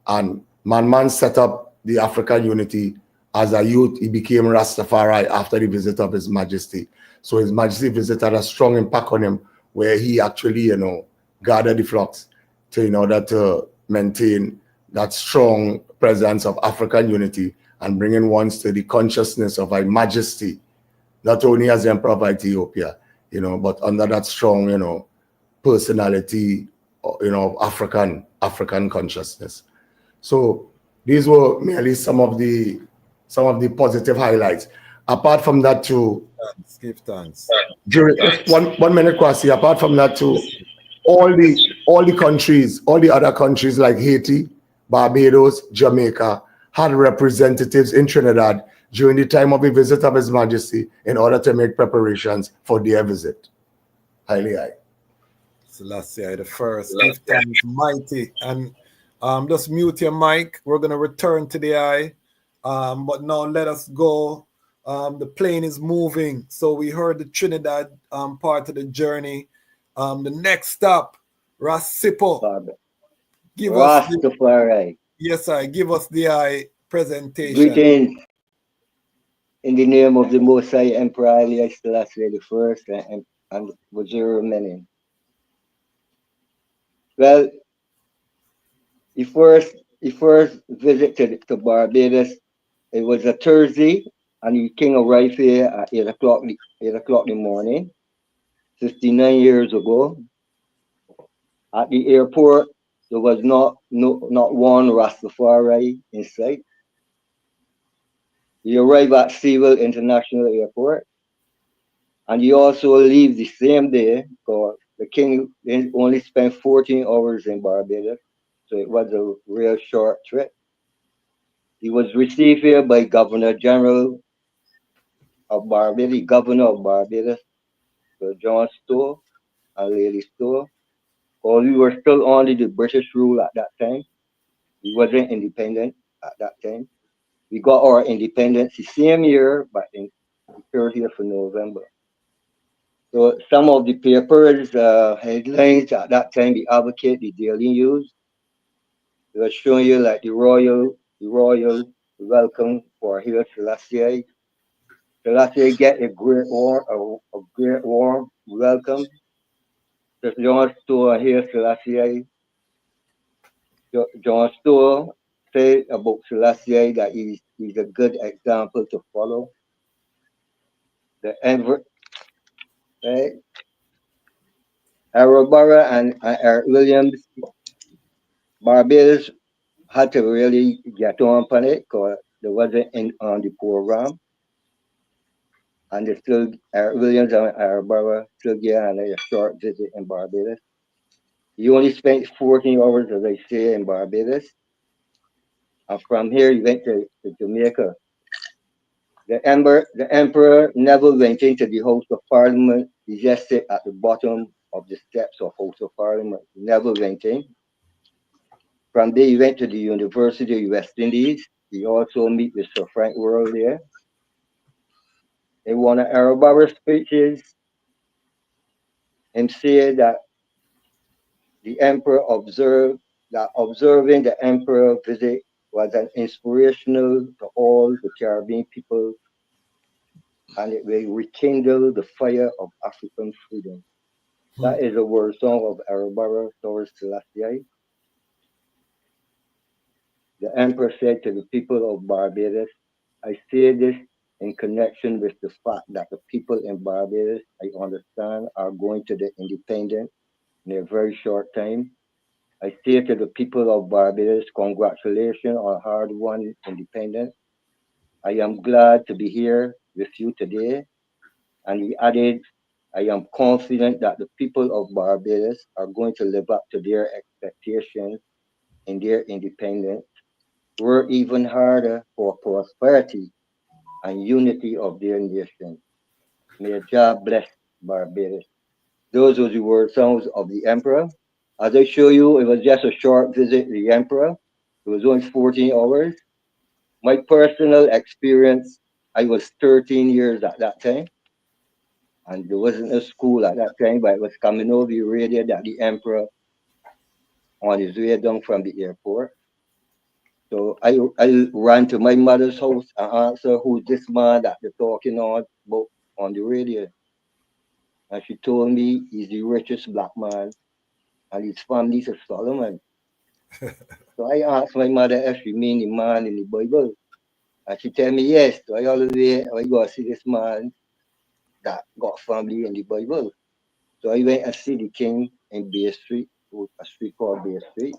And Man set up the African Unity as a youth. He became Rastafari after the visit of His Majesty. So His Majesty visit had a strong impact on him, where he actually, gathered the flocks in order to maintain that strong presence of African unity and bringing ones to the consciousness of His Majesty, not only as Emperor of Ethiopia, but under that strong, personality, of African consciousness. So these were merely some of the positive highlights. Apart from that, too, give thanks. During one minute, Kwasi. Apart from that, too, all the countries, all the other countries like Haiti, Barbados, Jamaica, had representatives in Trinidad during the time of the visit of His Majesty in order to make preparations for their visit. HaileSelassieI. Selassie the first. Give thanks, mighty. And just mute your mic. We're going to return to the eye. But now let us go. The plane is moving. So we heard the Trinidad part of the journey. The next stop, Ras Sipho. Ras Tafari. Yes, I give us the presentation. Greetings in the name of the Most High Emperor Haile Selassie I and Wazir Menin. Well, the first visit to Barbados, it was a Thursday, and the king arrived here at 8 o'clock in the morning, 59 years ago. At the airport, there was not one Rastafari in sight. He arrived at Seville International Airport, and he also leaves the same day, because the king only spent 14 hours in Barbados, so it was a real short trip. He was received here by Governor General of Barbados, Governor of Barbados, Sir John Stowe and Lady Stowe. Because we were still under the British rule at that time. We wasn't independent at that time. We got our independence the same year, but in the 30th of November. So some of the papers, headlines at that time, the Advocate, the Daily News, they were showing you like the royal welcome for HaileSelassieI Selassie get a great warm welcome. The John Store here, Selassie. John Store said about Selassie that he's a good example to follow. The Enver, right? Arabara and Eric Williams, Barbados had to really get on it because they wasn't on the program. And they still, Eric Williams and Arabara still get on a short visit in Barbados. He only spent 14 hours, as I say, in Barbados. And from here, he went to Jamaica. The emperor never went into the House of Parliament. He just sat at the bottom of the steps of House of Parliament. He never went in. From there, he went to the University of West Indies. He also met with Sir Frank Worrell there. In one of Arabara's speeches, he said that the emperor observed that observing the emperor visit was an inspirational to all the Caribbean people, and it will rekindle the fire of African freedom. That is a word song of Arabara towards Selassie. The emperor said to the people of Barbados, I say this in connection with the fact that the people in Barbados, I understand, are going to the independence in a very short time. I say to the people of Barbados, congratulations on hard-won independence. I am glad to be here with you today. And he added, I am confident that the people of Barbados are going to live up to their expectations in their independence, work even harder for prosperity and unity of their nation. May God bless Barbados. Those were the word sounds of the emperor. As I show you, it was just a short visit to the emperor. It was only 14 hours. My personal experience, I was 13 years at that time. And there wasn't a school at that time, but it was coming over the radio that the emperor on his way down from the airport. So I ran to my mother's house and asked her who's this man that they're talking on about on the radio. And she told me he's the richest black man and his family's a Solomon. So I asked my mother if she mean the man in the Bible. And she tell me yes. So I always I go see this man that got family in the Bible. So I went and see the king in Bay Street, a street called Bay Street.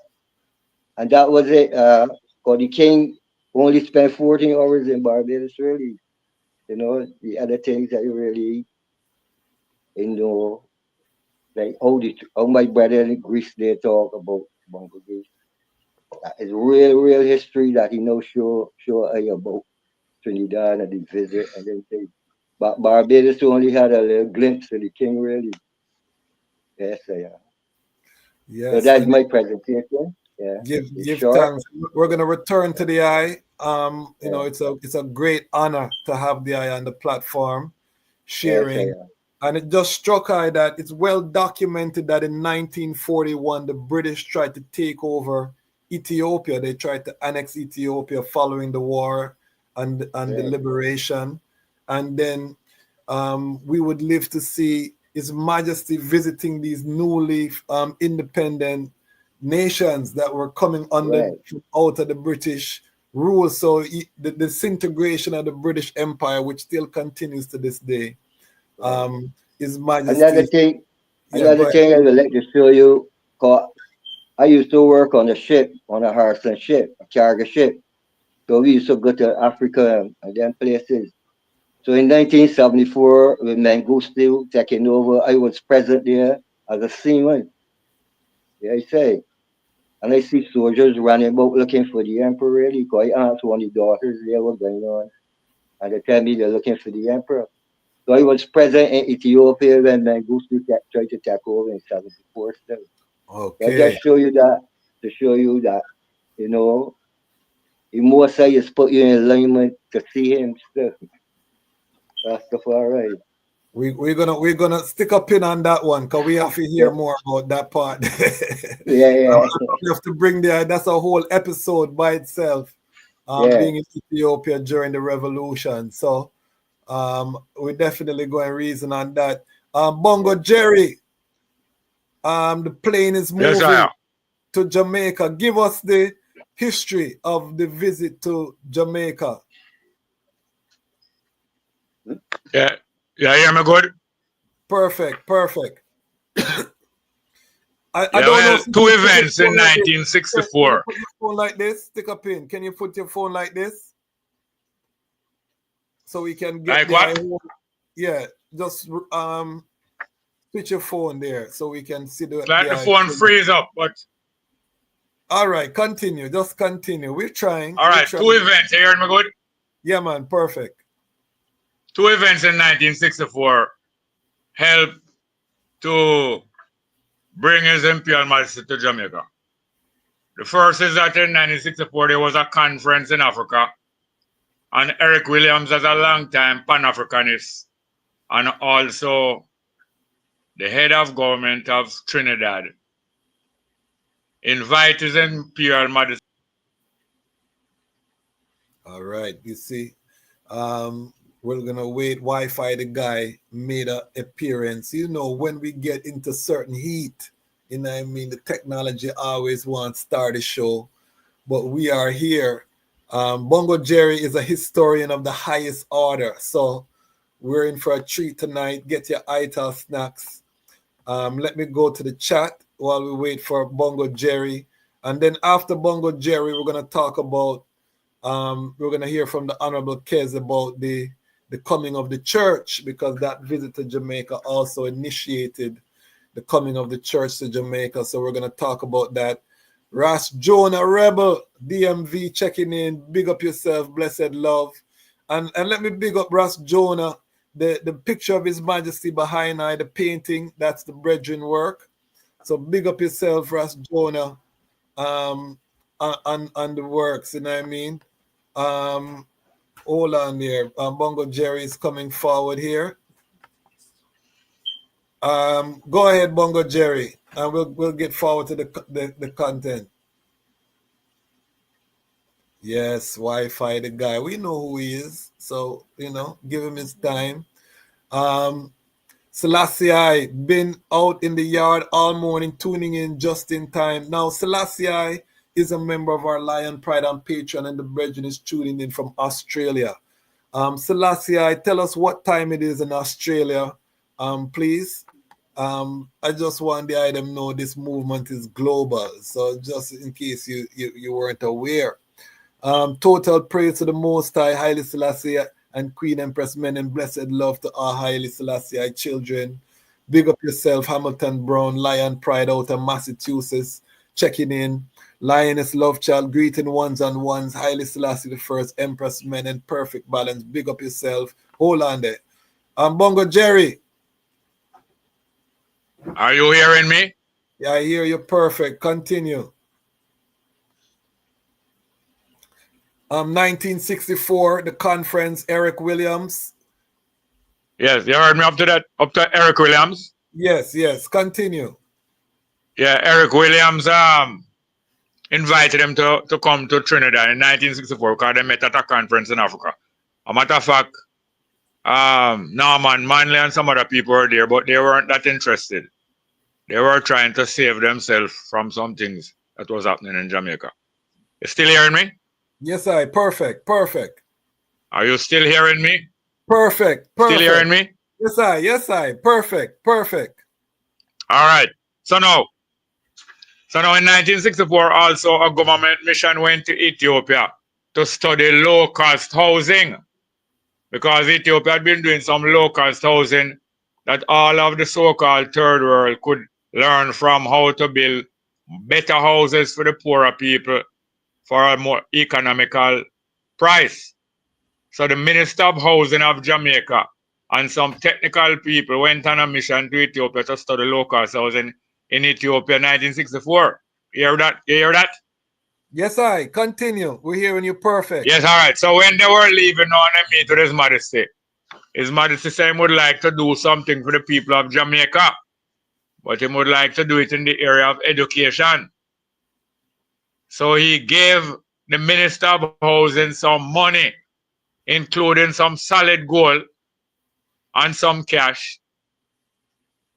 And that was it. Because the king only spent 14 hours in Barbados, really. You know, the other things that you really, like how my brother in Greece, they talk about Bongo Grease. That is real history that he knows show about Trinidad and the visit and then say. But Barbados only had a little glimpse of the king, really. Yes, I am. Yes, So that's my presentation. Yeah, give it's give short. thanks. We're gonna return to the eye. You know, it's a great honor to have the eye on the platform, sharing. Yes, And it just struck I that it's well documented that in 1941 the British tried to take over Ethiopia. They tried to annex Ethiopia following the war and the liberation. And then we would live to see His Majesty visiting these newly independent nations that were coming under out of the British rule. So the disintegration of the British Empire, which still continues to this day. His Majesty. Another thing I would like to show you, cause I used to work on a ship, on a Harrison ship, a cargo ship. So we used to go to Africa and them places. So in 1974, with Mengistu taking over, I was present there as a seaman. Yeah, I say. And I see soldiers running about looking for the emperor, really, because I asked one of the daughters there what's going on. And they tell me they're looking for the emperor. So I was present in Ethiopia when Mengistu tried to take over in 74 still. Okay. I just show you that, to show you that, you know, the more say is put you in alignment to see him still. Rastafari. We're gonna stick a pin on that one because we have to hear more about that part. Yeah. We have to bring that's a whole episode by itself. Being in Ethiopia during the revolution. So We definitely go and reason on that. Bongo Jerry, the plane is Yes, moving sir. to Jamaica. Give us the history of the visit to Jamaica. Yeah, yeah, hear me good? Perfect, perfect. I Yeah, don't know well, if you two can put your events in phone like this. Can you 1964. put your phone like this? Stick a pin. Can you put your phone like this? So we can get Like the what? yeah, just switch your phone there so we can see It's like the phone the freeze up, but all right, continue. Just continue. We're trying. all We're right, two trying. events. You heard me good? Yeah, man, perfect. Two events in 1964 helped to bring His Imperial Majesty to Jamaica. The first is that in 1964 there was a conference in Africa, and Eric Williams, as a long-time Pan-Africanist, and also the head of government of Trinidad, invited His Imperial Majesty. All right, you see, we're gonna wait. Wi-Fi, the guy made an appearance. You know, when we get into certain heat, you know what I mean, the technology always wants to start a show, but we are here. Bongo Jerry is a historian of the highest order, so we're in for a treat tonight. Get your ITAL snacks. Let me go to the chat while we wait for Bongo Jerry, and then after Bongo Jerry, we're gonna talk about. We're going to hear from the Honorable Kez about the coming of the church, because that visit to Jamaica also initiated the coming of the church to Jamaica. So we're going to talk about that. Ras Jonah Rebel, DMV checking in. Big up yourself, blessed love. And let me big up Ras Jonah. The picture of His Majesty behind the painting, that's the Brethren work. So big up yourself, Ras Jonah, on the works, you know what I mean? Hold on there. Bongo Jerry is coming forward here. Go ahead, Bongo Jerry, and we'll get forward to the content. Yes, Wi-Fi, the guy. We know who he is, so you know, give him his time. Selassie I been out in the yard all morning, tuning in just in time. Now, Selassie I is a member of our Lion Pride and Patreon, and the brethren is tuning in from Australia. Selassie I, tell us what time it is in Australia, please. I just want the item know this movement is global, so just in case you weren't aware. Total praise to the Most High, Haile Selassie and Queen Empress Men, and blessed love to our HaileSelassieI children. Big up yourself, Hamilton Brown, Lion Pride out of Massachusetts, checking in. Lioness Love Child, greeting ones and ones, Haile Selassie the First, Empress Men, and perfect balance. Big up yourself. Hold on there. Bongo Jerry. Are you hearing me? Yeah, I hear you perfect. Continue. 1964, the conference, Eric Williams. Yes, you heard me up to Eric Williams? Yes, continue. Yeah, Eric Williams invited him to come to Trinidad in 1964 because they met at a conference in Africa. A matter of fact, Norman Manley and some other people were there, but they weren't that interested. They were trying to save themselves from some things that was happening in Jamaica. You still hearing me? Yes, I. Perfect. Are you still hearing me? Perfect. Still hearing me? Yes, I. Perfect. All right. So now in 1964, also a government mission went to Ethiopia to study low-cost housing, because Ethiopia had been doing some low-cost housing that all of the so-called third world could learn from, how to build better houses for the poorer people for a more economical price. So the Minister of Housing of Jamaica and some technical people went on a mission to Ethiopia to study low-cost housing in Ethiopia in 1964. You hear that? Yes, I. Continue. We're hearing you perfect. Yes, all right. So when they were leaving on a meet with His Majesty said he would like to do something for the people of Jamaica, but he would like to do it in the area of education. So he gave the Minister of Housing some money, including some solid gold, and some cash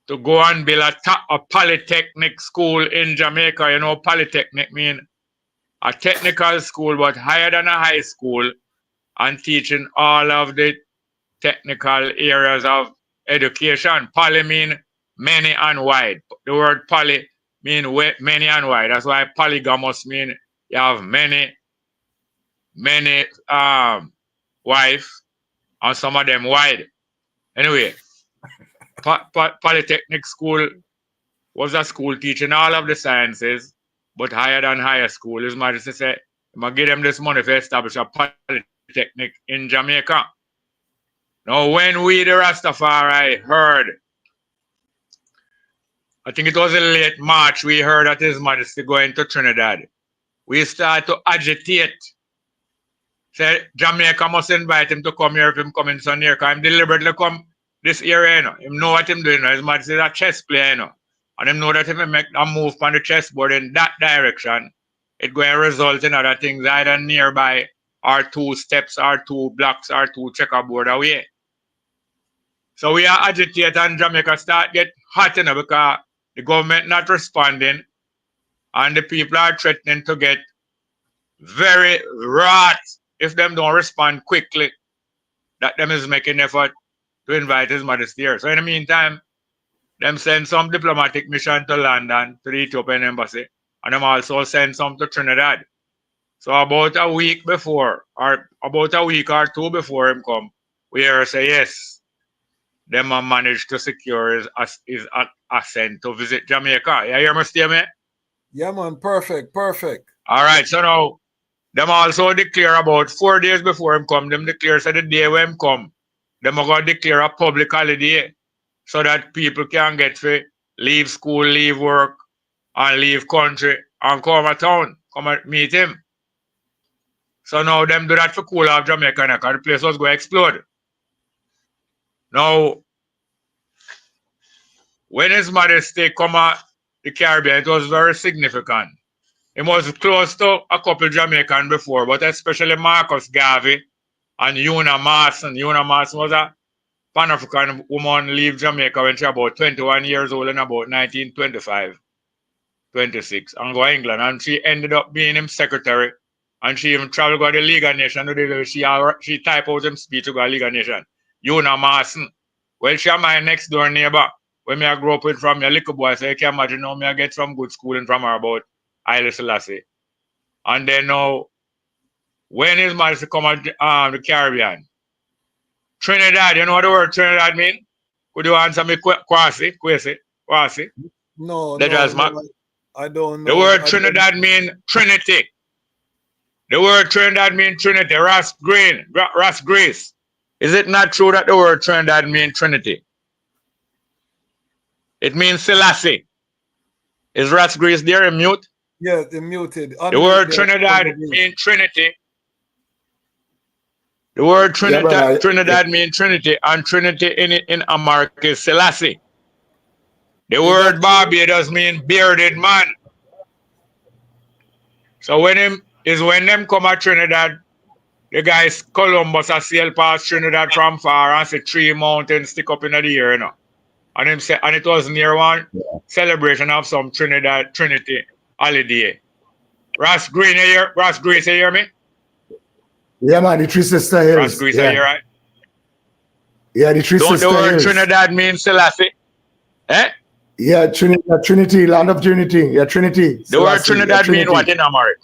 to go and build a polytechnic school in Jamaica. You know, polytechnic mean a technical school, but higher than a high school, and teaching all of the technical areas of education. Poly mean many and wide. The word poly mean many and wide. That's why polygamous mean you have many wife, and some of them wide. Anyway, polytechnic school was a school teaching all of the sciences, but higher than higher school. His Majesty said, I'm going to give them this money to establish a polytechnic in Jamaica. Now, when we, the Rastafari, heard, I think it was in late March, we heard that His Majesty going to Trinidad. We started to agitate. Say, Jamaica must invite him to come here if him coming so near, because him deliberately come this area, you know. Him know what him doing, you know. His Majesty is a chess player, you know. And him know that if he make a move on the chessboard in that direction, it going to result in other things either nearby or 2 steps or 2 blocks or 2 checkerboard away. So we are agitated and Jamaica start get hot, you know, because the government not responding and the people are threatening to get very wrath if them don't respond quickly, that them is making effort to invite His Majesty here. So in the meantime, them send some diplomatic mission to London, to the Ethiopian embassy, and them also send some to Trinidad. So about a week before, or about a week or 2 before him come, we hear say yes, them managed to secure his assent to visit Jamaica. You hear me, stay, man? Yeah, man, perfect. All right, so now, them also declare about 4 days before him come, them declare so the day when him come, them are going to declare a public holiday so that people can get to leave school, leave work, and leave country and come to town, come and meet him. So now them do that for cool off Jamaica, because the place was going to explode. Now, when His Majesty come at the Caribbean, it was very significant. He was close to a couple Jamaican before, but especially Marcus Garvey and Una Marston. Una Marston was a Pan-African woman leave Jamaica when she was about 21 years old in about 1925, 26, and go to England. And she ended up being his secretary. And she even traveled to the League of Nations. She typed out him speech to go to the League of Nations. Una Marston. Well, she my next door neighbor. When I grew up with from a little boy, so you can imagine how I get some good schooling from her about Haile Selassie. And then now, when His Majesty come at the Caribbean, Trinidad, you know what the word Trinidad mean? Could you answer me, Kwasi? No, Dejazmatch? I don't know. The word Trinidad mean Trinity. The word Trinidad mean Trinity. Ras Grease. Is it not true that the word Trinidad mean Trinity? It means Selassie. Is Ras Grease there in mute? Yeah, they're muted. The word Trinidad mean Trinity. The word Trinidad means Trinity, and Trinity in America is Selassie. The word Barbados mean bearded man. So when them come at Trinidad, the guys Columbus a sail past Trinidad from far and see 3 mountains stick up in the air, you know. And him say, and it was near one celebration of some Trinity holiday. Ras Grease, you hear me? Yeah, man, the 3 sister hills. Ras Grease, you hear right? Yeah, the 3 sister hills. Don't the word Trinidad mean Selassie? Eh? Yeah, Trinity, land of Trinity. Yeah, Trinity. The word Trinidad mean what in America?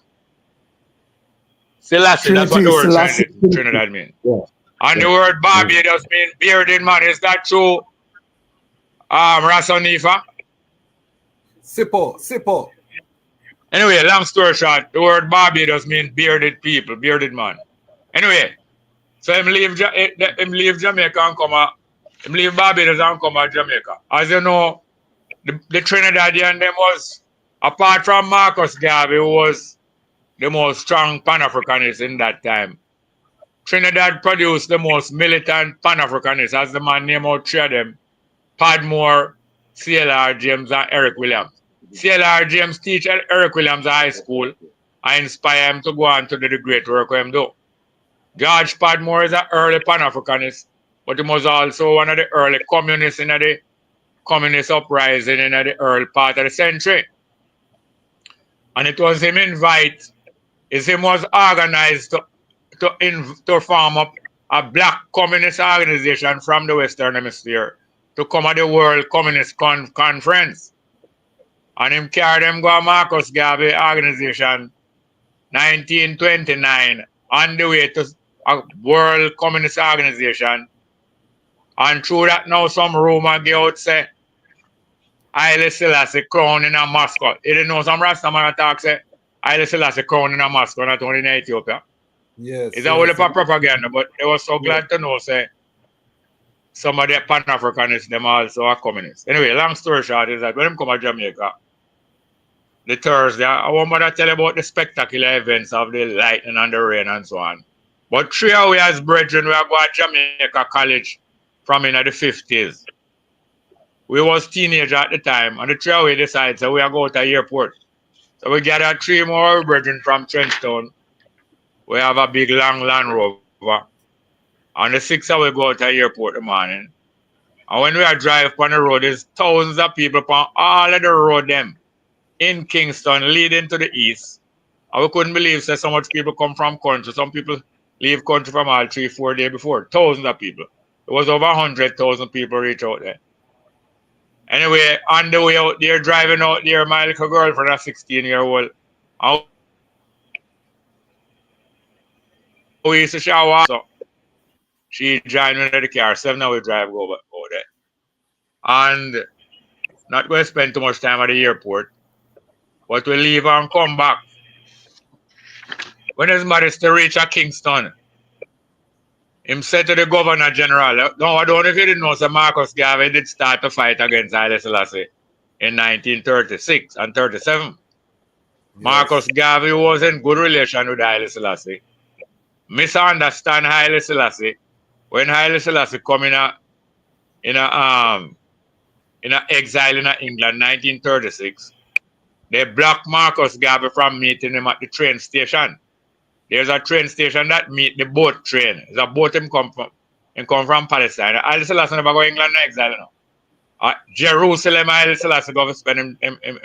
Selassie, that's what the word Trinidad mean. Yeah. And the word Barbados mean bearded man. Is that true? Ras Sipho. Anyway, long story short, the word Barbados means bearded people, bearded man. Anyway, so him leave Jamaica and him leave Barbados and come to Jamaica. As you know, the Trinidadian them was, apart from Marcus Garvey, who was the most strong Pan-Africanist in that time. Trinidad produced the most militant Pan-Africanists, as the man named out 3 of them: Padmore, CLR James, and Eric Williams. CLR James teach Eric Williams at high school. I inspire him to go on to do the great work him do. George Padmore is an early Pan-Africanist. but he was also one of the early communists in the communist uprising in the early part of the century. And it was him him was organized to form up a black communist organization from the Western Hemisphere to come at the World Communist Conference. And him carried them go Marcus Garvey organization 1929 on the way to a World Communist Organization. And through that now some rumor go out say Haile Selassie crown in a Moscow. You didn't know some Rastaman talk say Haile Selassie crown in a Moscow, not only in Ethiopia. Yes. It's a whole lot of propaganda, but they were so glad to know say some of the Pan-Africanists, them also are communists. Anyway, long story short is that when them come to Jamaica, the Thursday, I want to tell you about the spectacular events of the lightning and the rain and so on. But three of we as brethren, we are going to Jamaica College from in the 50s. We was teenagers at the time, and the three of we decided so we are going to the airport. So we gathered three more brethren from Trenchtown. We have a big long Land Rover. And the six of we go to the airport in the morning. And when we are driving on the road, there's thousands of people on all of the road them in Kingston leading to the east. And we couldn't believe that so much people come from country. Some people leave country from all 3-4 days before. Thousands of people. It was over 100,000 people reach out there. Anyway, on the way out there, driving out there, my little girlfriend, a 16-year-old, and we used to shower. So she joined me in the car. 7 hours drive over there. And not going to spend too much time at the airport, but we leave and come back. When his Majesty reached Kingston, him said to the Governor General, no, I don't know if you didn't know, so Marcus Garvey did start to fight against Haile Selassie in 1936 and 37. Yes. Marcus Garvey was in good relation with Haile Selassie. Misunderstand Haile Selassie. When Haile Selassie come in a exile in England 1936, they blocked Marcus Garvey from meeting him at the train station. There's a train station that meet the boat train. There's a boat him come from Palestine. Haile Selassie never go to England in exile now. Jerusalem, Haile Selassie go to spend him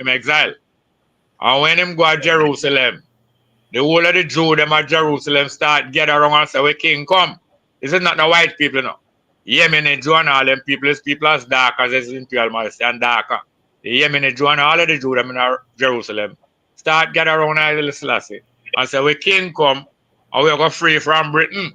exile. And when him go to Jerusalem, the whole of the Jew them at Jerusalem start gather around and say, we king come. This is not the white people now. Yemeni Jew and all them people is people as dark as his Imperial Majesty and darker. The Yemeni Jew and all of the Jew them in Jerusalem start gather around Haile Selassie and say, we king come and we go free from Britain.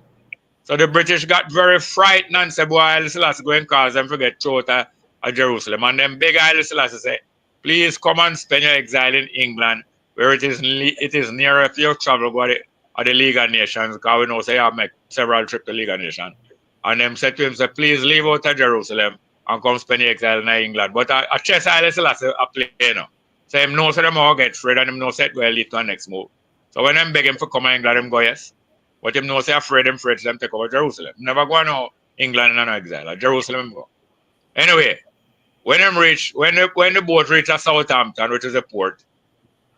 So the British got very frightened and said, boy, Haile Selassie go and cause them to get thrown to Jerusalem. And then big Haile Selassie say, please come and spend your exile in England, where it is nearer if you travel go to the League of Nations, because we know say you have make several trips to the League of Nations. And them said to him, say, please leave out of Jerusalem and come spend your exile in England. But I chess Haile Selassie a play now. So him knows that them all get afraid and him knows that will lead to the next move. So when them beg him for come to England, him go yes. But him knows say afraid them take over Jerusalem. Never go to England in an exile. At Jerusalem him go. Anyway, when the boat reach Southampton, which is a port,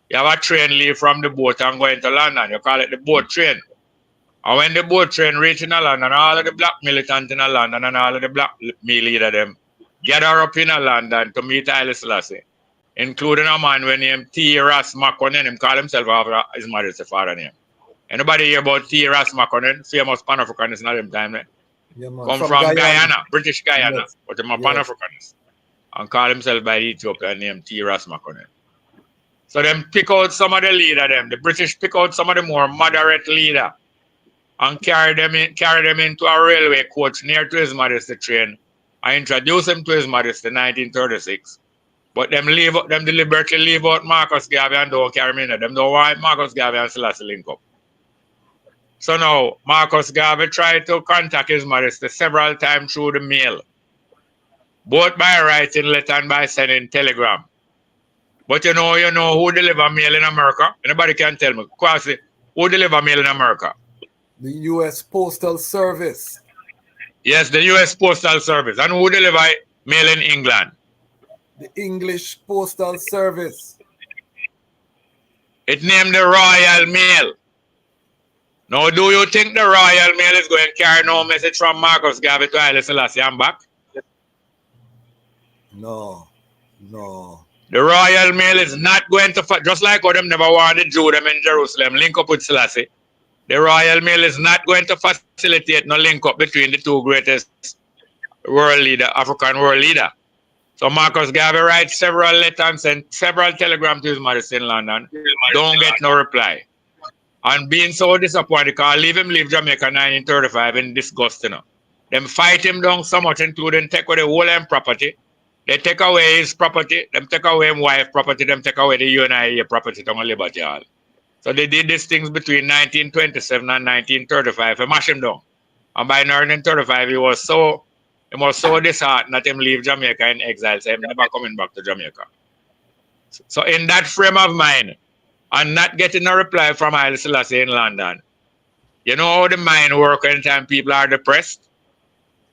you have a train leave from the boat and go into London. You call it the boat train. And when the boat train reach in London, all of the black militants in London and all of the black me leader them gather up in London to meet Haile Selassie, including a man named T. Ras Makonnen. Him call himself after his mother's father name. Anybody hear about T. Ras Makonnen, famous Pan-Africanist in them time? Yeah, man. Come from Guyana, British Guyana, yes. But him a Pan-Africanist. And call himself by the Ethiopian named T. Ras Makonnen. So them pick out some of the leader them. The British pick out some of the more moderate leader and carry them into a railway coach near to His Majesty train and introduce him to His Majesty in 1936. But them deliberately leave out Marcus Garvey and don't carry him in. Them don't want Marcus Garvey and Selassie link up. So now Marcus Garvey tried to contact His Majesty several times through the mail, both by writing letter and by sending telegram. But you know who deliver mail in America? Anybody can tell me. Kwasi, who deliver mail in America? The U.S. Postal Service. Yes, the U.S. Postal Service. And who deliver mail in England? The English Postal Service. It named the Royal Mail. Now, do you think the Royal Mail is going to carry no message from Marcus Garvey to Haile Selassie and back? No. No. The Royal Mail is not going to, just like how them never wanted Jew them in Jerusalem, link up with Selassie. The Royal Mail is not going to facilitate no link up between the two greatest world leader, African world leader. So Marcus Garvey writes several letters and sent several telegrams to his Majesty in London. Don't get no reply. And being so disappointed, because leave him leave Jamaica 1935 in disgust, you know. Them fight him down so much, including take away the whole of property. They take away his property, them take away his wife property, them take away the UNIA property down Liberty Hall. So they did these things between 1927 and 1935 to mash him down. And by 1935, he was so disheartened that him leave Jamaica in exile, so him never coming back to Jamaica. So in that frame of mind, and not getting a reply from Haile Selassie in London, you know how the mind works anytime people are depressed?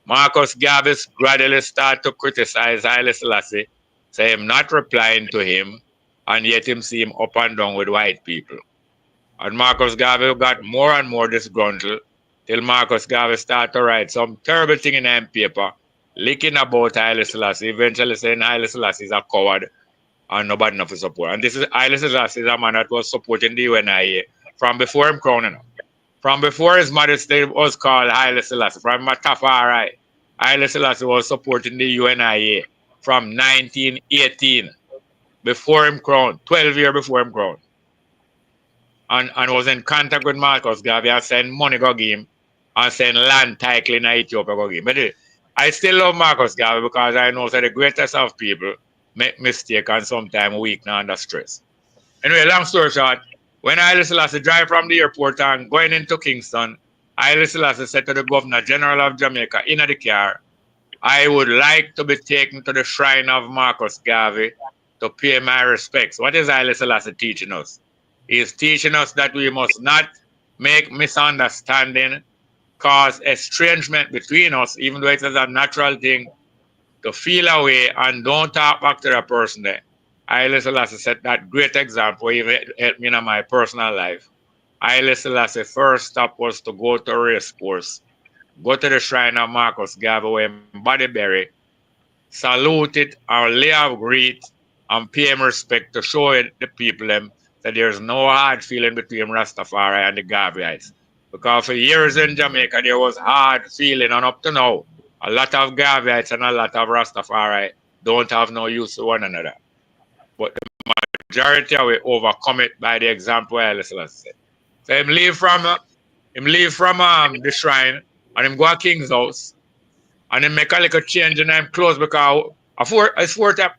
Marcus Garvey gradually start to criticize Haile Selassie, say him not replying to him, and yet him see him up and down with white people. And Marcus Garvey got more and more disgruntled till Marcus Garvey started to write some terrible thing in his paper, licking about Haile Selassie, eventually saying Haile Selassie is a coward and nobody enough to support. And this is Haile Selassie is a man that was supporting the UNIA from before him crowning up. From before his majesty was called Haile Selassie, from Tafari, Haile Selassie was supporting the UNIA from 1918, before him crowned, 12 years before him crowned. And was in contact with Marcus Garvey and send money go give him and send land title in Ethiopia go give him. But I still love Marcus Garvey because I know that the greatest of people make mistake and sometimes weak and under stress. Anyway, long story short, when Haile Selassie drive from the airport and going into Kingston, Haile Selassie said to the Governor General of Jamaica in the car, I would like to be taken to the shrine of Marcus Garvey to pay my respects. What is Haile Selassie teaching us? He is teaching us that we must not make misunderstanding, cause estrangement between us, even though it is a natural thing to feel away and don't talk back to that person there. Haile Selassie set that great example, even helped me in my personal life. Haile Selassie first stop was to go to a race course, go to the shrine of Marcus Garvey where body bury, salute it or lay a greet and pay him respect to show it the people them that there's no hard feeling between Rastafari and the Garveyites. Because for years in Jamaica there was hard feeling, and up to now, a lot of Garveyites and a lot of Rastafari don't have no use to one another. But the majority of it overcome it by the example Haile Selassie. So him leave from the shrine and him go to King's house and him make a little change in him clothes because it's 4 times.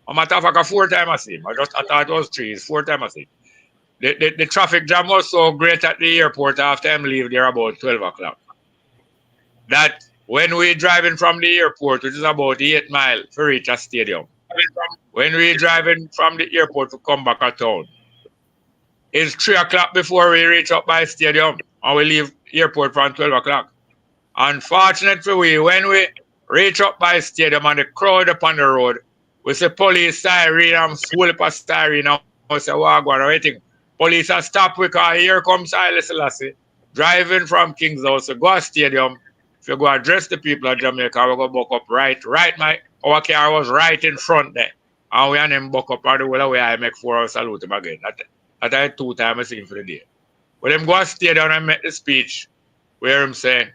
A matter of fact, 4 times I see him. I thought it was 3. It's 4 times I see him. The traffic jam was so great at the airport after him leave there about 12 o'clock. That when we driving from the airport, which is about 8 miles to reach a stadium, when we driving from the airport to come back to town, it's 3 o'clock before we reach up by stadium and we leave airport from 12 o'clock. Unfortunately, when we reach up by stadium and the crowd upon the road, we see police siren and full of siren and we say, wagwan, waiting. Police are stopped because here comes Haile Selassie driving from King's House to go to stadium. If you go address the people of Jamaica, we go buck up right. Our car was right in front there. And we and him buck up all the way I make 4 hours salute him again. That I 2 times I see him for the day. But him go to stadium and make the speech where him say,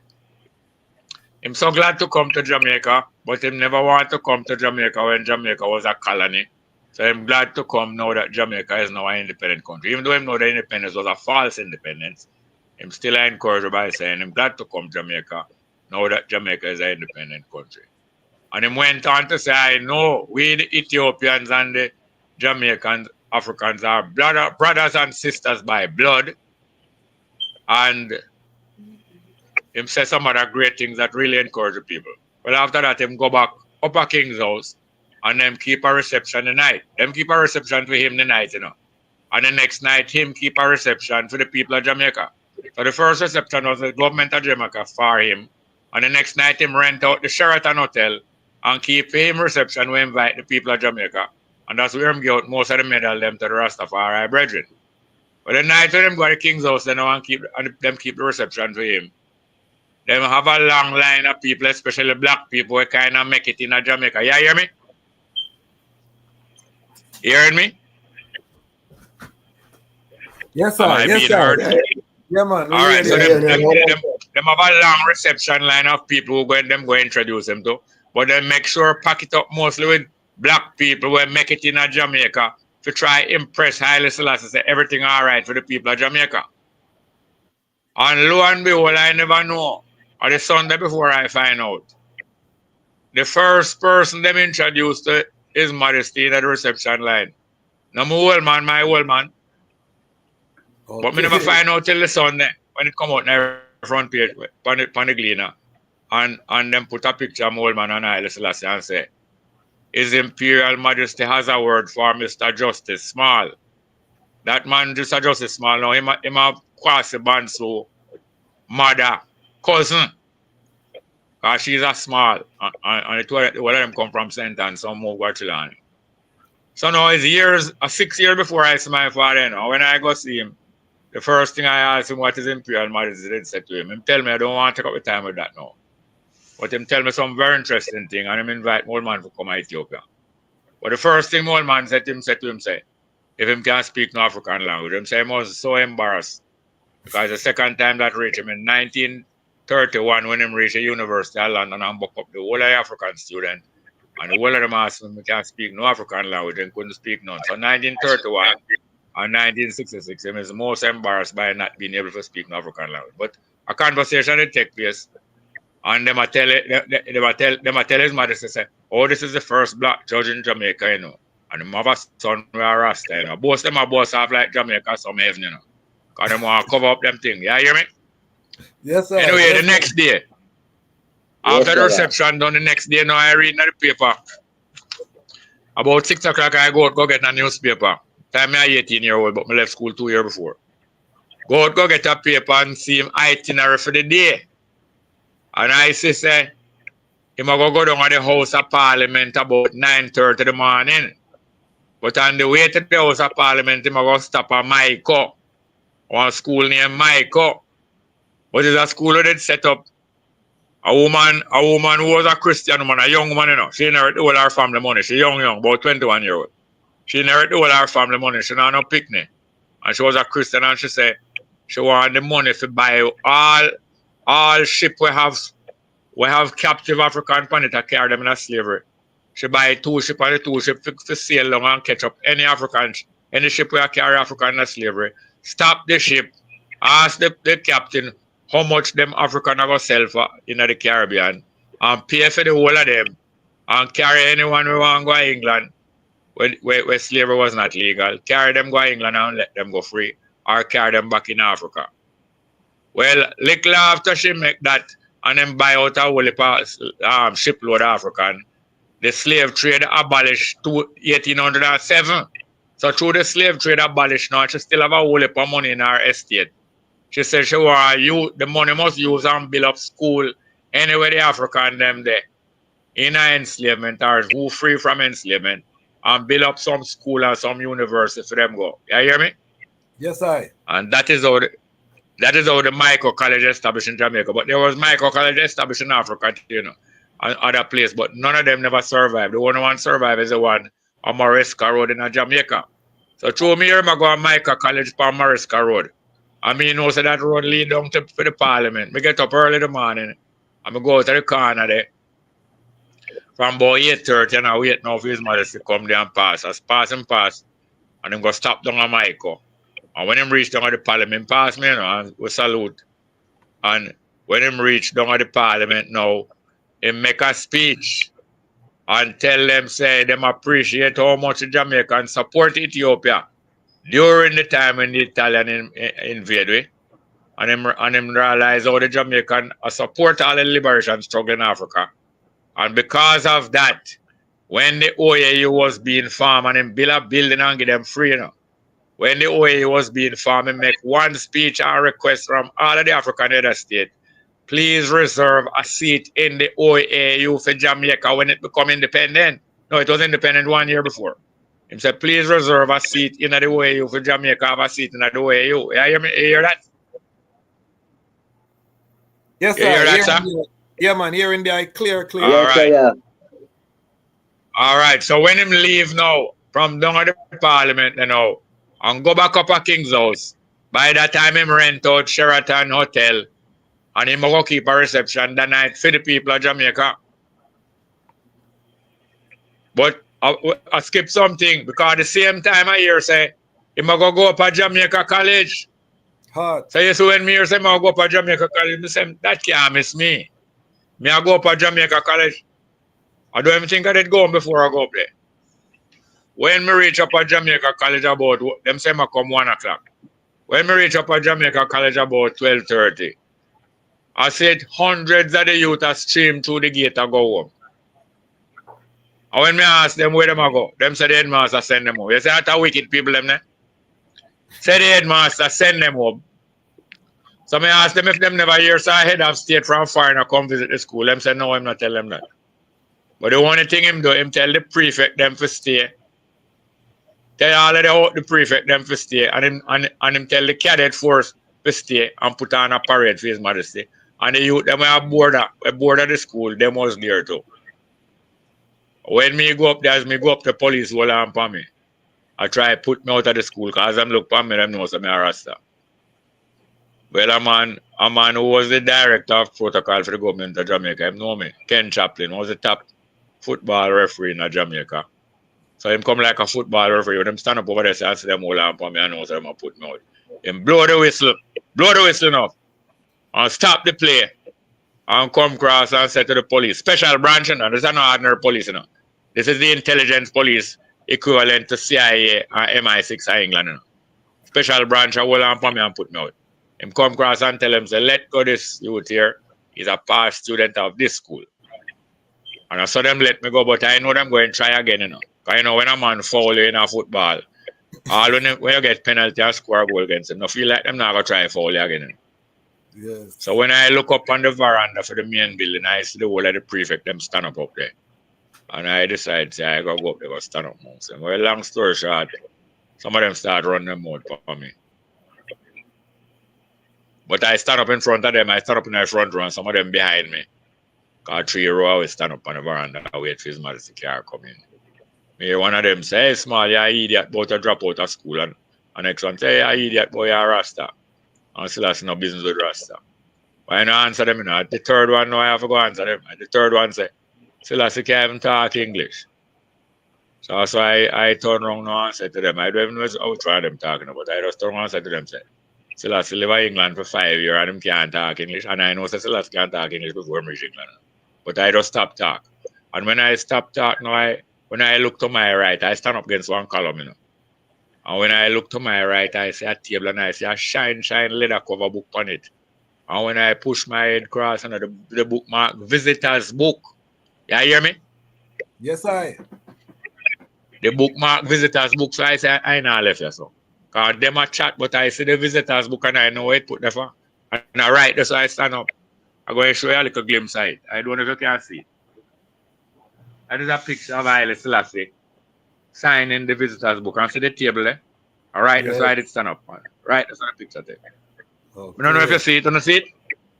I'm so glad to come to Jamaica, but him never want to come to Jamaica when Jamaica was a colony. So I'm glad to come now that Jamaica is now an independent country. Even though him know the independence was a false independence, I'm still encouraged by saying I'm glad to come to Jamaica now that Jamaica is an independent country. And him went on to say, I know we the Ethiopians and the Jamaicans, Africans are brothers and sisters by blood. And him say some other great things that really encourage the people. Well, after that, him go back up at King's house and them keep a reception the night. Them keep a reception for him the night, you know. And the next night, him keep a reception for the people of Jamaica. So the first reception was the government of Jamaica for him. And the next night, him rent out the Sheraton Hotel and keep for him reception we invite the people of Jamaica. And that's where him give out most of the medal them to the Ras Tafari Brethren. But the night when them go to the king's house, they don't keep the reception for him. Them have a long line of people, especially black people, who kind of make it in Jamaica. You hear me? You hearing me? Yes, Am sir. I Yes, being sir. heard? Yeah, man. All right, so Yeah, them yeah, yeah. have a long reception line of people who go introduce them to. But they make sure pack it up mostly with black people who make it in Jamaica to try impress Haile Selassie, say everything all right for the people of Jamaica. And lo and behold, I never know. Or the Sunday before I find out. The first person them introduced to His Majesty in the reception line. Now my old man. But me never Okay. find out till the Sunday when it come out in the front page on the Gleaner. And them put a picture of my old man and Haile Selassie and say, His Imperial Majesty has a word for Mr. Justice Small. That man, Mr. Justice Small, now him a Kwasi Bonsu mother, cousin. Because she's a small. And it one of them come from St. Anne, some more Guachilan. So now it's 6 years before I see my father. When I go see him, the first thing I ask him what his Imperial Majesty did say to him. Him tell me I don't want to take up the time with that now. But him tell me some very interesting thing and him invite my old man to come to Ethiopia. But the first thing my old man said to him, if him can't speak no African language, him say he was so embarrassed. Because the second time that reached him in 1931 when him reached the University of London and book up the whole of the African student. And the whole of them asked him he can't speak no African language and couldn't speak none. So 1931 and 1966, he was most embarrassed by not being able to speak no African language. But a conversation did take place. And them a tell his mother, say, oh, this is the first black judge in Jamaica, you know. And the mother son were Rasta, you know. Both them are both have like Jamaica some heaven, you know. Because them want to cover up them things. You hear me? Yes, sir. Anyway, Yes, the next day, Yes, after the sir. reception done, the next day, now I read in the paper. About 6 o'clock, I go get a newspaper. Time I 18-year-old, but I left school 2 years before. Go get a paper and see him itinerary for the day. And I say, him a go down to the House of Parliament about 9:30 in the morning. But on the way to the House of Parliament, him a go stop at Maiko. One school named Maiko. But it's a school that they set up. A woman who was a Christian woman, a young woman, you know. She inherited all her family money. She young, about 21 years old. She inherited all her family money. She not no picnic. And she was a Christian and she said she want the money to buy all ship we have captive African planet to carry them in slavery. She buy 2 ship and the 2 ship to sail along and catch up any ship we carry African in slavery. Stop the ship. Ask the captain how much them African are going to sell for in the Caribbean and pay for the whole of them and carry anyone who want to go to England where slavery was not legal. Carry them go to England and let them go free or carry them back in Africa. Well, little after she make that and then buy out a whole shipload of African, the slave trade abolished to 1807. So through the slave trade abolished now, she still have a whole heap of money in her estate. She said she want the money must use and build up school anywhere the African them there in enslavement or who free from enslavement and build up some school and some university for them go. You hear me? Yes, I. And that is how the micro college established in Jamaica. But there was micro college established in Africa, you know, and other places. But none of them never survived. The only one survived is the one on Maresca Road in Jamaica. So through me here, I go to micro college on Maresca Road. I mean, you know, so that road lead down to the parliament. I get up early in the morning. And I go to the corner there. From about 8:30 and I wait now for his mother to come there and pass. As pass and pass. And I'm going to stop down on Michael. And when him reach down at the parliament, pass me, you know, and we salute. And when him reach down at the parliament now, he make a speech and tell them, say, them appreciate how much the Jamaicans support Ethiopia during the time when the Italian invade we. And him realize how the Jamaican support all the liberation struggle in Africa. And because of that, when the OAU was being formed and him build a building and get them free, you know, when the OAU was being formed, he make one speech and request from all of the African head of state, please reserve a seat in the OAU for Jamaica when it become independent. No, it was independent 1 year before. Him say, please reserve a seat in the way you for Jamaica have a seat in the way you. Yeah, you hear that? Yes, You sir. hear that, Here sir? in the, yeah, man. Here in the clear. All right. All right. So when him leave now from down at the parliament, you know, and go back up at King's house, by that time him rent out Sheraton Hotel and him go keep a reception that night for the people of Jamaica. But I skip something because the same time I hear say him go up at Jamaica College. Hot. So you see when me hear say I go up at Jamaica College, me say that can't miss me. Me I go up at Jamaica College. I don't even think I did go before I go up there. When me reach up at Jamaica College about, them say I come 1 o'clock. When me reach up at Jamaica College about 12:30, I said hundreds of the youth are streamed through the gate and go home. And when me ask them where them a go, them say the headmaster send them home. You say that's a wicked people them there? Say the headmaster send them home. So me ask them if them never hear say head of state from foreign and come visit the school. Them say no, I'm not tell them that. But the only thing him do, him tell the prefect them to stay. Tell all of the prefect them to stay, and him tell the cadet force to stay and put on a parade for His Majesty. And the youth them are board of the school, them was there too. When me go up there, as me go up the police hold on for me. I try put me out of the school because them look for me, them know some Rasta. Well, a man who was the director of protocol for the government of Jamaica, him know me. Ken Chaplin was the top football referee in Jamaica. So him come like a football referee. When them stand up over there, so I see them hold on for me, I know so them put me out. Him blow the whistle now, and stop the play, and come across and say to the police, special branch, and this is not ordinary police, you know. This is the intelligence police equivalent to CIA and MI6 in England, you know. Special branch, hold on for me and put me out. Him come across and tell him, say, let go this youth here. He's a past student of this school. And I saw them let me go, but I know them going to try again, you know. Because you know, when a man foul you in a football, all when you get penalty and score a goal against him, no feel like them not going to try foul you again. You know? Yes. So when I look up on the veranda for the main building, I see the whole of the prefect, them stand up there. And I decide, say, I go up there, go stand up. So, well, long story short, some of them start running them out for me. But I stand up in front of them, I stand up in the front row, and some of them behind me. Because 3 row, I always stand up on the veranda and wait for His Majesty car come in. Me hear one of them say, hey, small, you're an idiot, but to drop out of school. And next one say, hey, you're an idiot, boy, you're a Rasta. And still has no business with Rasta. But I don't answer them, you know. The third one, no, I have to go answer them. The third one say, Selassie can't even talk English. So I turn around now and say to them, I don't even know which one of them talking about. I just turn around and say to them, say, Selassie live in England for 5 years and him can't talk English. And I know Selassie can't talk English before I reach England. But I just stop talk. And when I stop talk now, when I look to my right, I stand up against one column, you know. And when I look to my right, I see a table and I see a shine leather cover book on it. And when I push my head across under the bookmark, visitors book. You hear me? Yes, I. The bookmark visitors book, so I say I not left you so. Because them a chat, but I see the visitors book and I know where it put there for. And I write this, so I stand up. I'm going to show you a little glimpse of it. I don't know if you can see it. That is a picture of Haile Selassie signing the visitors book. And see the table there? All right, that's why I did stand up. Right, that's the picture there. Okay. I don't know if you see it. You don't see it?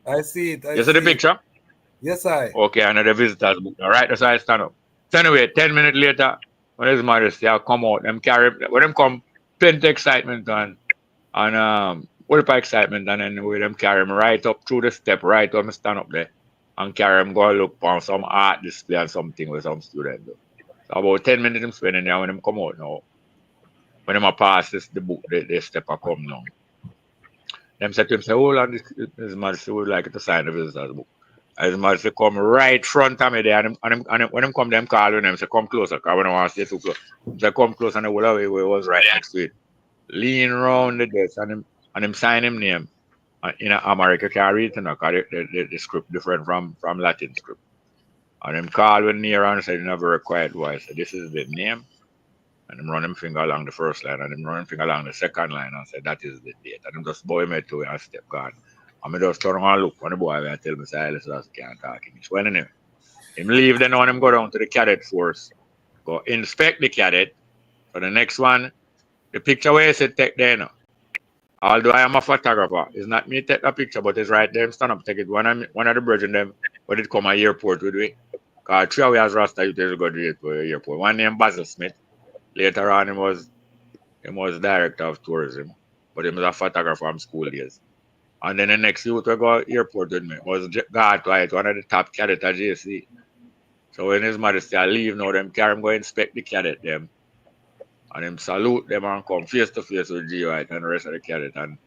I see it. You see the picture? Yes, I. Okay, and the visitors book. All right, that's why I stand up. So anyway, 10 minutes later, when His Majesty I come out, them carry, when them come, plenty excitement and whole excitement, and then we them carry him right up through the step, right when I stand up there, and carry him go look for some art display and something with some student. So about 10 minutes I'm spending there when them come out now. When them pass this the book, the step I come now. Them said to him, say, hold on, His Majesty would like to sign the visitors book. His Majesty come right front of me there, and when them come, them call them say, come closer, because we don't want to stay too close. They come close, and the whole way was right next to it. Lean round the desk, and him sign him name. In America, can read it, because the script different from Latin script. And him call when near and say, never required voice. So this is the name. And him run him finger along the first line, and him run him finger along the second line, and say, that is the date. And him just boy me to it and step gone. And I just turn around and look when the boy and tell me, say, HaileSelassieI can't talk English. Well, anyway, him leave then when him go down to the cadet force, go inspect the cadet, So the next one, the picture where you said take there now. Although I am a photographer, it's not me take the picture, but it's right there. Stand up, take it. One of the brethren them when it come at airport with me. Cause 3 hours Rasta youth to go to the airport. One named Basil Smith. Later on he was director of tourism. But he was a photographer from school days. And then the next youth to go airport with me was God White, one of the top cadet at JC. So when his mother say I leave now, them carry him go inspect the cadet them. And him salute them and come face to face with G White and the rest of the cadet and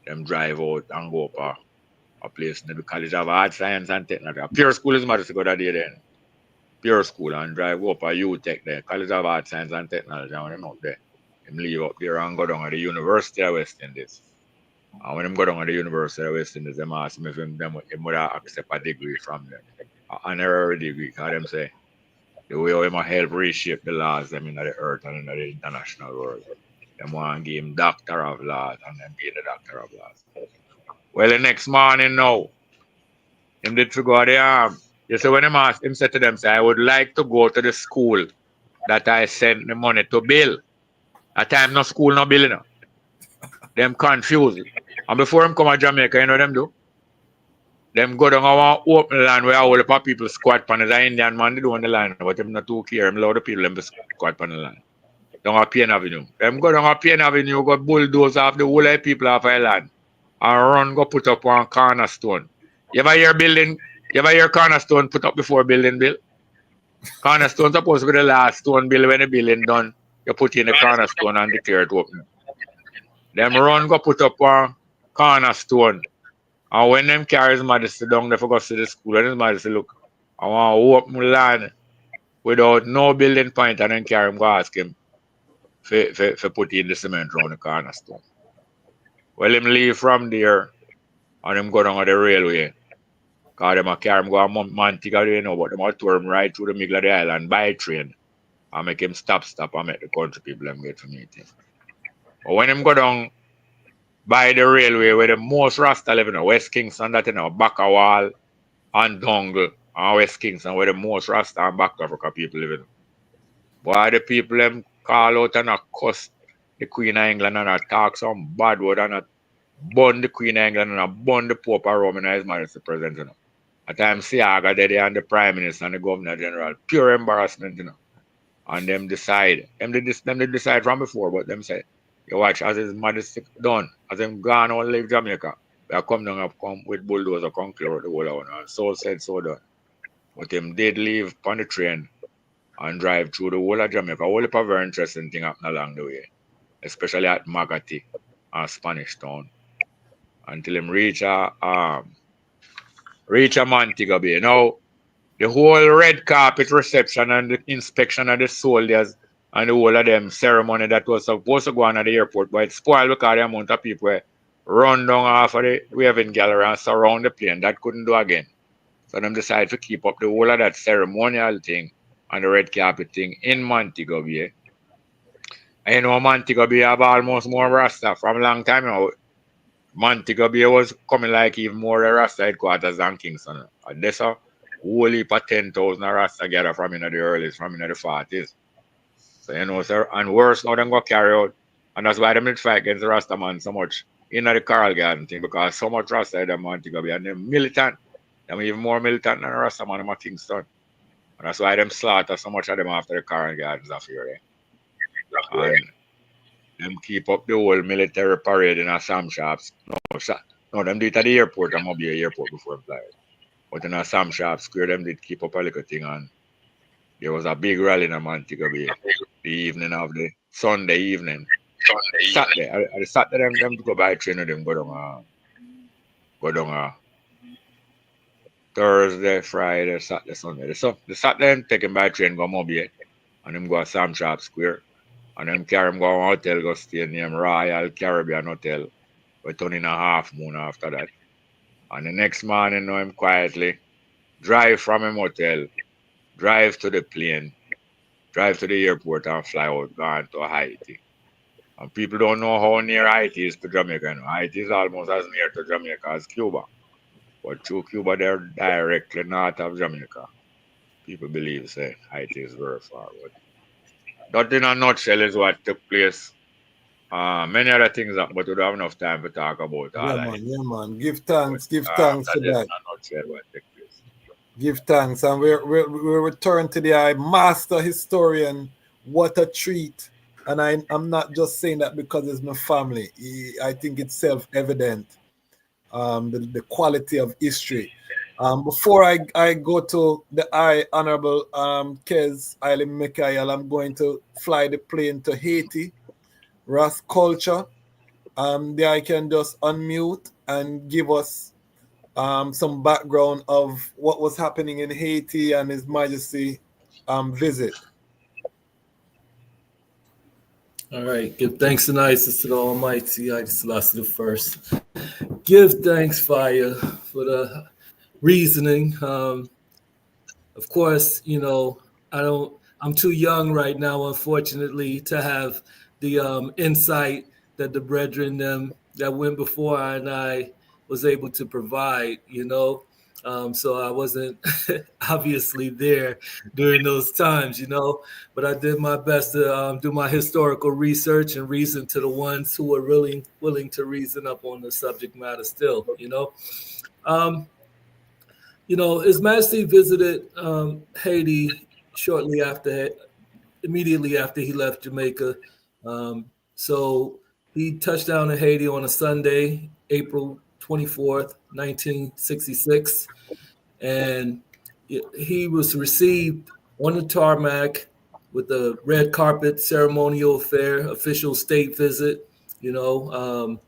them drive out and go up a place in the College of Art, Science and Technology. A pure school is matter to go that day then. Pure school and drive up a UTech there, College of Art, Science and Technology, and when him up there, him leave up there and go down to the University of West Indies. And when him go down to the University of West Indies, them ask him if him would accept a degree from them. An honorary degree, because them say the way how him help reshape the laws them in the earth and in the international world. Them want to give him Doctor of Laws and then be the Doctor of Laws. Well, the next morning now, him did to go there. You see, when him asked, him said to them, say, I would like to go to the school that I sent the money to build. At time, no school, no building. Them confused. And before him come to Jamaica, you know them do? Them go down our open land where all the people squat on the Indian man, they do on the land, but them not too care. Him allow the people them to squat on the land. Down a Pain Avenue. Them go down a Pain Avenue, go bulldoze off the whole of the people off the land. And run, go put up one cornerstone. You ever hear cornerstone put up before building bill? Cornerstone supposed to be the last stone bill when the building done. You put in the cornerstone and declare it open. Them run go put up one cornerstone. And when them carries Majesty down, they forgot to see the school. And his Majesty look, I want to open land without no building point and then carry him go ask him for put in the cement around the cornerstone. Well, him leave from there and him go down on the railway. Because them a carry him go a Montego, you know, but them a tour him right through the middle of the island by train and make him stop and make the country people them get to meet him. But when him go down by the railway where the most Rasta live in West Kingston, that you know, Bakawal and Dongle and West Kingston where the most Rasta and Back Africa people live in. Why the people them call out and cuss the Queen of England and talk some bad word and burn the Queen of England and burn the Pope of Rome and his Majesty President, you know. At times Siaga there and the Prime Minister and the Governor General. Pure embarrassment, you know. And them decide. Them they decide from before, but them say, you watch as his Majesty done, as him gone and leave Jamaica, they come down and come with bulldozer, come clear out the whole one. And so said, so done. But him did leave on the train and drive through the whole of Jamaica. A whole heap of very interesting thing happened along the way. Especially at Magati and Spanish Town. Until him reach a Montego Bay. Now, the whole red carpet reception and the inspection of the soldiers and the whole of them ceremony that was supposed to go on at the airport, but it spoiled because the amount of people run down off of the waving gallery and surround the plane. That couldn't do again. So them decided to keep up the whole of that ceremonial thing and the red carpet thing in Montego Bay. And you know, Montego Bay have almost more Rasta from a long time now. Montego Bay was coming like even more Rasta headquarters than Kingston. And that's a whole heap of 10,000 Rasta gather from in the earlies, from in the 40s. So, you know, sir, and worse now, them go carry out. And that's why them did fight against the Rasta man so much in the Coral Garden thing, because so much Rasta in Montego Bay, and them militant. Them even more militant than the Rasta man in Kingston. And that's why them slaughter so much of them after the Coral Gardens affair. Eh? And them keep up the whole military parade in a Sam Shops. No, them did it at the airport, I'm going to be at the airport before flight. But in a Sam Shops Square, them did keep up a little thing, and there was a big rally in Montego Bay the evening of the Sunday evening. Saturday. I Saturday them to go by train with them go down Thursday, Friday, Saturday, Sunday. The Saturday them take him by train go Mobile and them go to Sam Sharp Square. And them carry him go to a hotel, go stay near Royal Caribbean Hotel. We turn in a half moon after that. And the next morning, him quietly drive from him hotel, drive to the plane, drive to the airport and fly out, gone to Haiti. And people don't know how near Haiti is to Jamaica. You know. Haiti is almost as near to Jamaica as Cuba. But through Cuba, they're directly north of Jamaica. People believe, say, Haiti is very far. But That in a nutshell is what took place. Many other things, but we don't have enough time to talk about all of it. Yeah, man. Give But thanks that for is in that. a nutshell what took place. Give thanks. And we return to the master historian. What a treat. And I'm not just saying that because it's my family. I think it's self-evident, the quality of history. Before I go to the Honorable Kez Haile Mikael, I'm going to fly the plane to Haiti, Ras Kulcha. There I can just unmute and give us some background of what was happening in Haiti and His Majesty visit. All right. Give thanks and praises to the Almighty Haile Selassie I. Give thanks, Fire, for the reasoning. Of course, I'm too young right now, unfortunately, to have the insight that the brethren that went before I was able to provide, so I wasn't obviously there during those times, but I did my best to do my historical research and reason to the ones who were really willing to reason up on the subject matter still, Um, His Majesty visited Haiti immediately after he left Jamaica. So he touched down in Haiti on a Sunday, April 24th, 1966. And he was received on the tarmac with a red carpet ceremonial affair, official state visit, and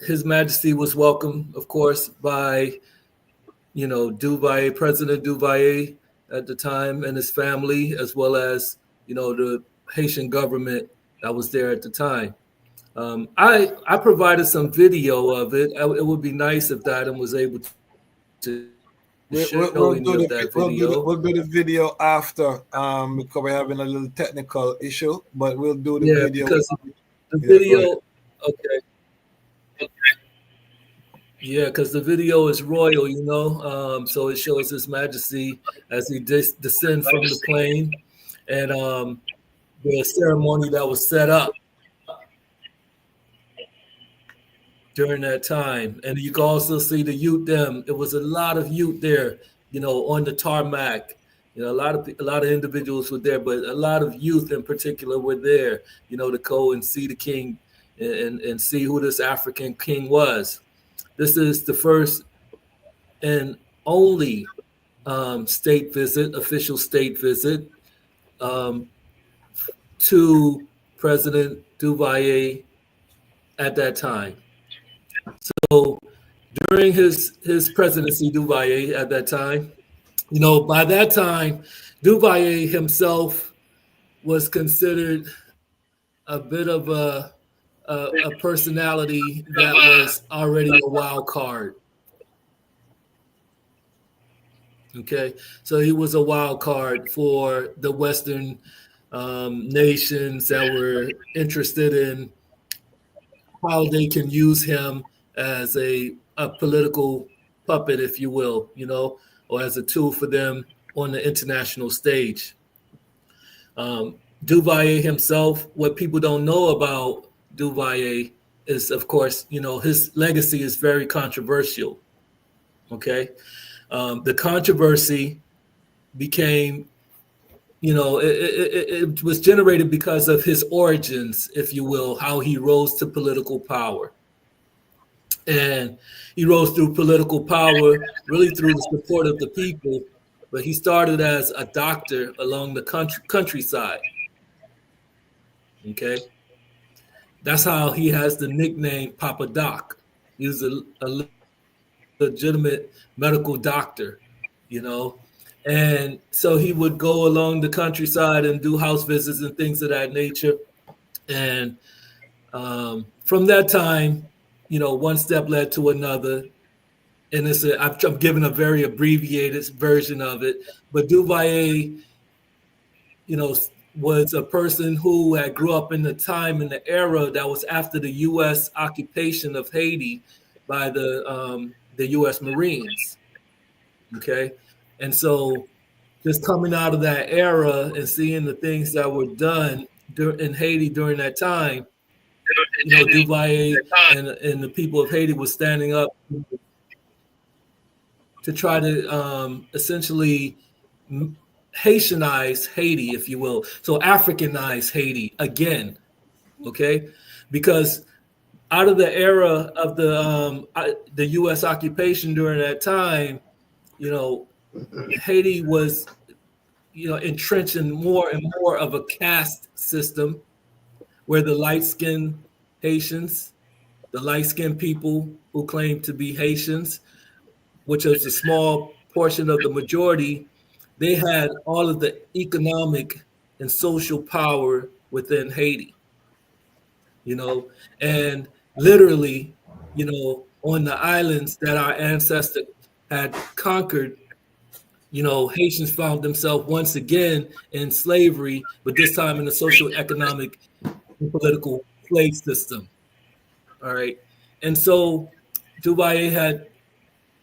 His Majesty was welcomed, of course, by President Duvalier at the time and his family, as well as, the Haitian government that was there at the time. I provided some video of it. It would be nice if Diadem was able to show any of that video. We'll do the video after because we're having a little technical issue, but we'll do the video. Because the video, okay. Yeah, because the video is royal, so it shows His Majesty as he descend from the plane, and the ceremony that was set up during that time. And you can also see the youth them. It was a lot of youth there, on the tarmac. A lot of individuals were there, but a lot of youth in particular were there, to go and see the king and see who this African king was. This is the first and only official state visit to President Duvalier at that time. So during his presidency, Duvalier at that time, by that time, Duvalier himself was considered a bit of a personality that was already a wild card. Okay, so he was a wild card for the Western nations that were interested in how they can use him as a political puppet, if you will, or as a tool for them on the international stage. Duvalier himself, what people don't know about Duvalier is, of course, his legacy is very controversial. Okay. The controversy became, it was generated because of his origins, if you will, how he rose to political power. And he rose through political power really through the support of the people, but he started as a doctor along the countryside. Okay. That's how he has the nickname Papa Doc. He was a legitimate medical doctor, and so he would go along the countryside and do house visits and things of that nature. And from that time, one step led to another. And I'm giving a very abbreviated version of it, but Duvalier, was a person who had grew up in the time in the era that was after the U.S. occupation of Haiti by the U.S. Marines. Okay, and so just coming out of that era and seeing the things that were done in Haiti during that time, Duvalier and the people of Haiti were standing up to try to essentially Haitianize Haiti, if you will. So Africanize Haiti again, okay? Because out of the era of the U.S. occupation during that time, Haiti was, entrenched in more and more of a caste system where the light-skinned Haitians, the light-skinned people who claim to be Haitians, which is a small portion of the majority, they had all of the economic and social power within Haiti, and literally, on the islands that our ancestors had conquered, Haitians found themselves once again in slavery, but this time in a social, economic, and political slave system. All right. And so Duvalier had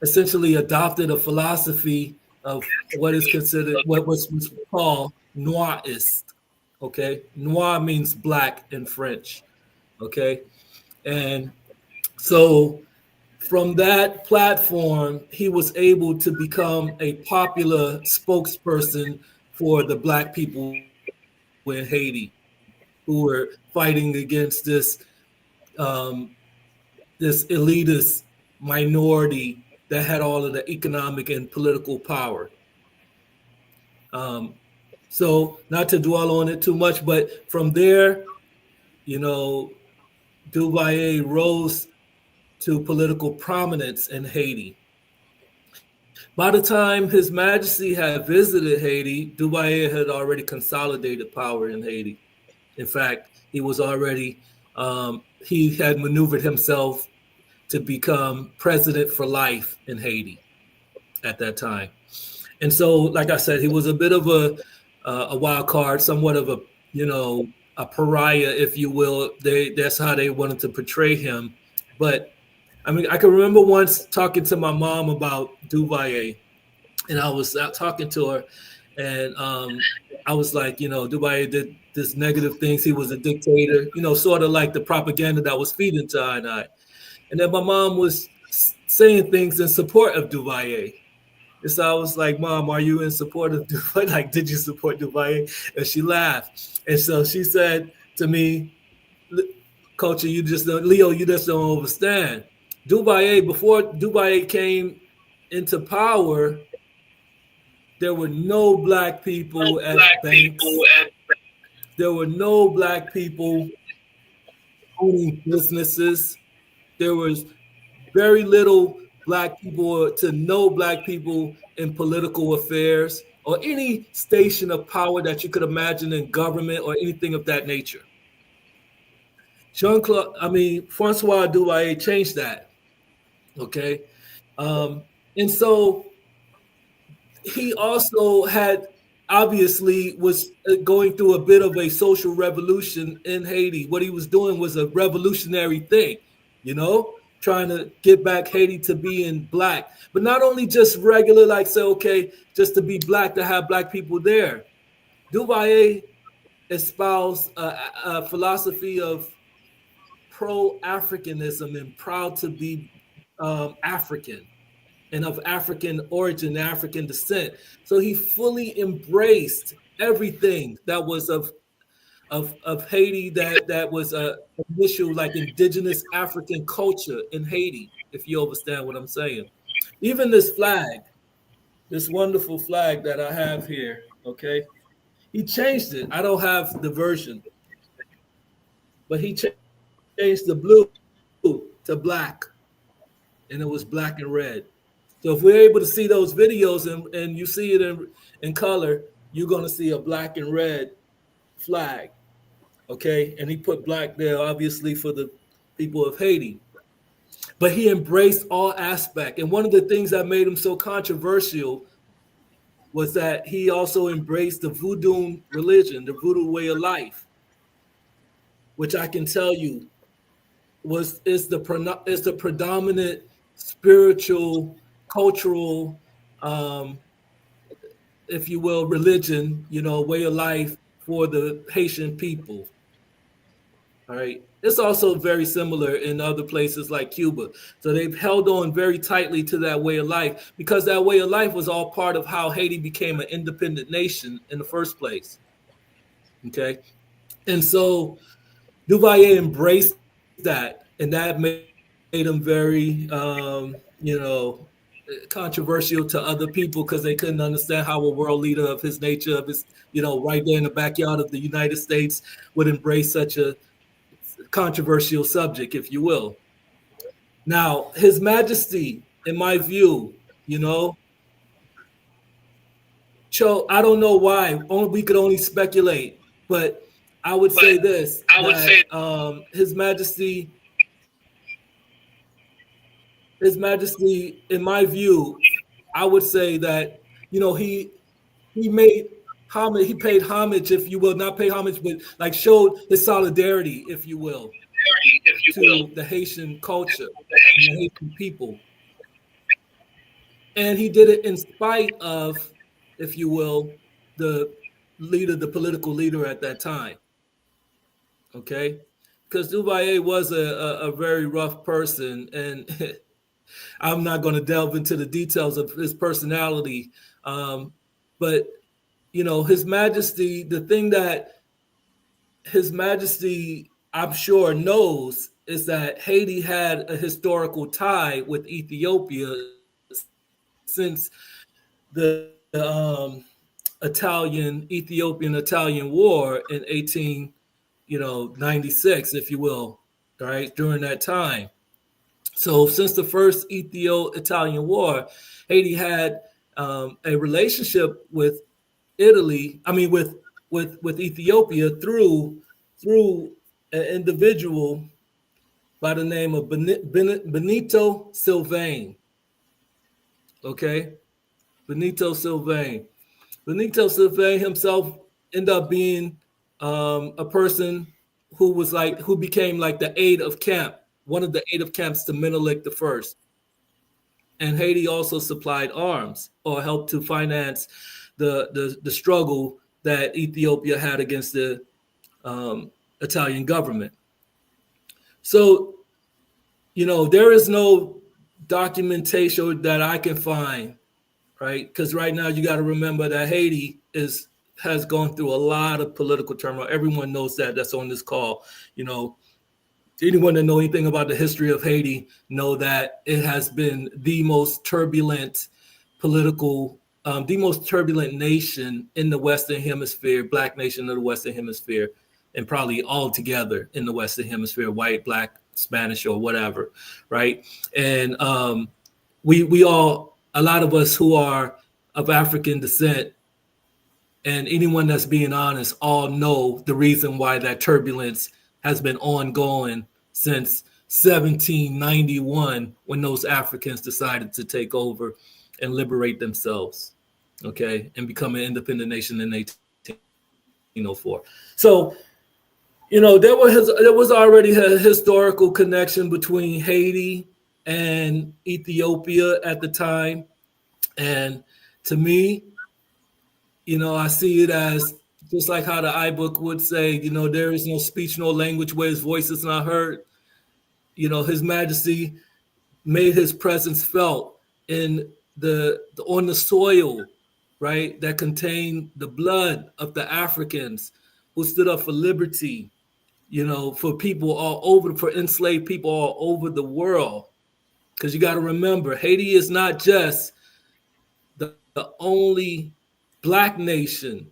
essentially adopted a philosophy of what is considered, what was called noirist. Okay. Noir means black in French. Okay. And so from that platform, he was able to become a popular spokesperson for the black people in Haiti who were fighting against this elitist minority that had all of the economic and political power. So not to dwell on it too much, but from there, Duvalier rose to political prominence in Haiti. By the time His Majesty had visited Haiti, Duvalier had already consolidated power in Haiti. In fact, he was already, he had maneuvered himself to become president for life in Haiti at that time. And so, like I said, he was a bit of a wild card, somewhat of a pariah, if you will. That's how they wanted to portray him. But I mean, I can remember once talking to my mom about Duvalier, and I was out talking to her, and I was like, Duvalier did this negative things. He was a dictator, sort of like the propaganda that was feeding to I and I. And then my mom was saying things in support of Duvalier. And so I was like, Mom, are you in support of Duvalier? Like, did you support Duvalier? And she laughed. And so she said to me, Culture, Leo, you just don't understand. Duvalier, before Duvalier came into power, there were no black people at banks. There were no black people owning businesses. There was very little black people to no black people in political affairs or any station of power that you could imagine in government or anything of that nature. Francois Duvalier changed that. Okay. And so he also had obviously was going through a bit of a social revolution in Haiti. What he was doing was a revolutionary thing, trying to get back Haiti to being black, but not only just regular, like say, okay, just to be black, to have black people there. Duvalier espoused a philosophy of pro-Africanism and proud to be African and of African origin, African descent. So he fully embraced everything that was of Haiti that was a initial like indigenous African culture in Haiti, if you understand what I'm saying. Even this flag, this wonderful flag that I have here, okay? He changed it. I don't have the version, but he changed the blue to black, and it was black and red. So if we're able to see those videos and you see it in color, you're going to see a black and red flag. Okay. And he put black there, obviously, for the people of Haiti. But he embraced all aspects. And one of the things that made him so controversial was that he also embraced the voodoo religion, the voodoo way of life, which I can tell you is the predominant spiritual, cultural if you will, religion, way of life for the Haitian people. All right. It's also very similar in other places like Cuba. So they've held on very tightly to that way of life because that way of life was all part of how Haiti became an independent nation in the first place. Okay. And so Duvalier embraced that, and that made him very, controversial to other people because they couldn't understand how a world leader of his nature, of his, right there in the backyard of the United States, would embrace such a controversial subject, if you will. Now, His Majesty, in my view, I don't know why. We could only speculate, but I would say this: that His Majesty, in my view, I would say that he made homage, he paid homage, if you will, not pay homage, but like showed his solidarity, if you will, to the Haitian culture and the Haitian people. And he did it in spite of, if you will, the political leader at that time. Okay? Because Duvalier was a very rough person, and I'm not going to delve into the details of his personality. But, His Majesty, the thing that His Majesty, I'm sure, knows is that Haiti had a historical tie with Ethiopia since the Ethiopian-Italian War in 96, if you will, right, during that time. So since the first Ethio-Italian War, Haiti had a relationship with with Ethiopia through an individual by the name of Benito Sylvain. Okay, Benito Sylvain. Benito Sylvain himself ended up being a person who became like the aide of camp, one of the aide of camps to Menelik I. And Haiti also supplied arms or helped to finance the struggle that Ethiopia had against the Italian government. So, there is no documentation that I can find, right? Because right now you got to remember that Haiti has gone through a lot of political turmoil. Everyone knows that's on this call. Anyone that know anything about the history of Haiti know that it has been the most turbulent the most turbulent nation in the Western Hemisphere, Black nation of the Western Hemisphere, and probably all together in the Western Hemisphere, white, Black, Spanish, or whatever, right? And we all, a lot of us who are of African descent, and anyone that's being honest, all know the reason why that turbulence has been ongoing since 1791, when those Africans decided to take over and liberate themselves, okay, and become an independent nation in 1804. So, there was already a historical connection between Haiti and Ethiopia at the time. And to me, I see it as just like how the iBook would say, there is no speech, no language where his voice is not heard. His Majesty made his presence felt in on the soil, right, that contained the blood of the Africans who stood up for liberty, for people all over, for enslaved people all over the world. Because you got to remember, Haiti is not just the only Black nation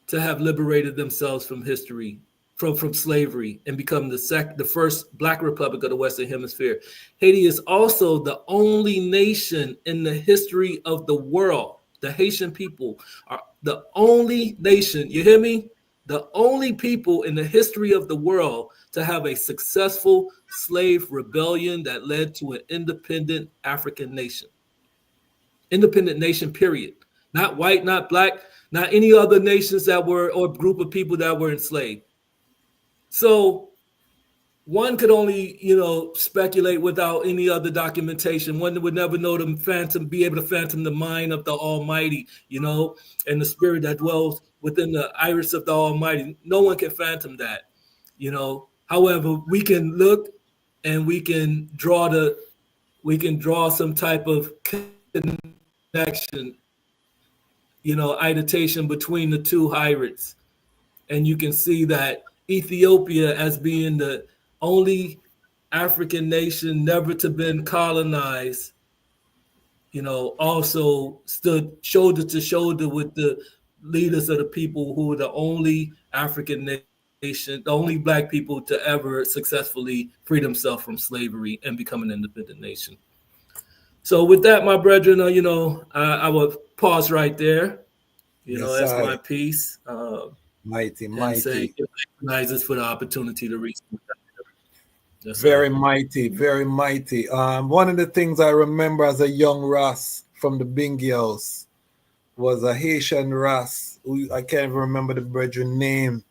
to have liberated themselves from history, from slavery, and become the first Black republic of the Western Hemisphere. Haiti is also the only nation in the history of the world. The Haitian people are the only nation, you hear me? The only people in the history of the world to have a successful slave rebellion that led to an independent African nation. Independent nation, period. Not white, not Black, not any other nations that were, or group of people that were enslaved. So one could only, speculate without any other documentation. One would never know be able to phantom the mind of the Almighty, and the spirit that dwells within the iris of the Almighty. No one can phantom that, However, we can look and we can draw some type of connection, identification between the two hybrids. And you can see that Ethiopia, as being the only African nation never to been colonized, also stood shoulder to shoulder with the leaders of the people who were the only African nation, the only black people to ever successfully free themselves from slavery and become an independent nation. So with that, my brethren, I will pause right there. Yes, That's my piece. Mighty, And say, mighty. recognizes for the opportunity to reach. Yes, Very sir. mighty, very mighty. One of the things I remember as a young Ras from the Bingy house was a Haitian Ras. I can't even remember the brethren name.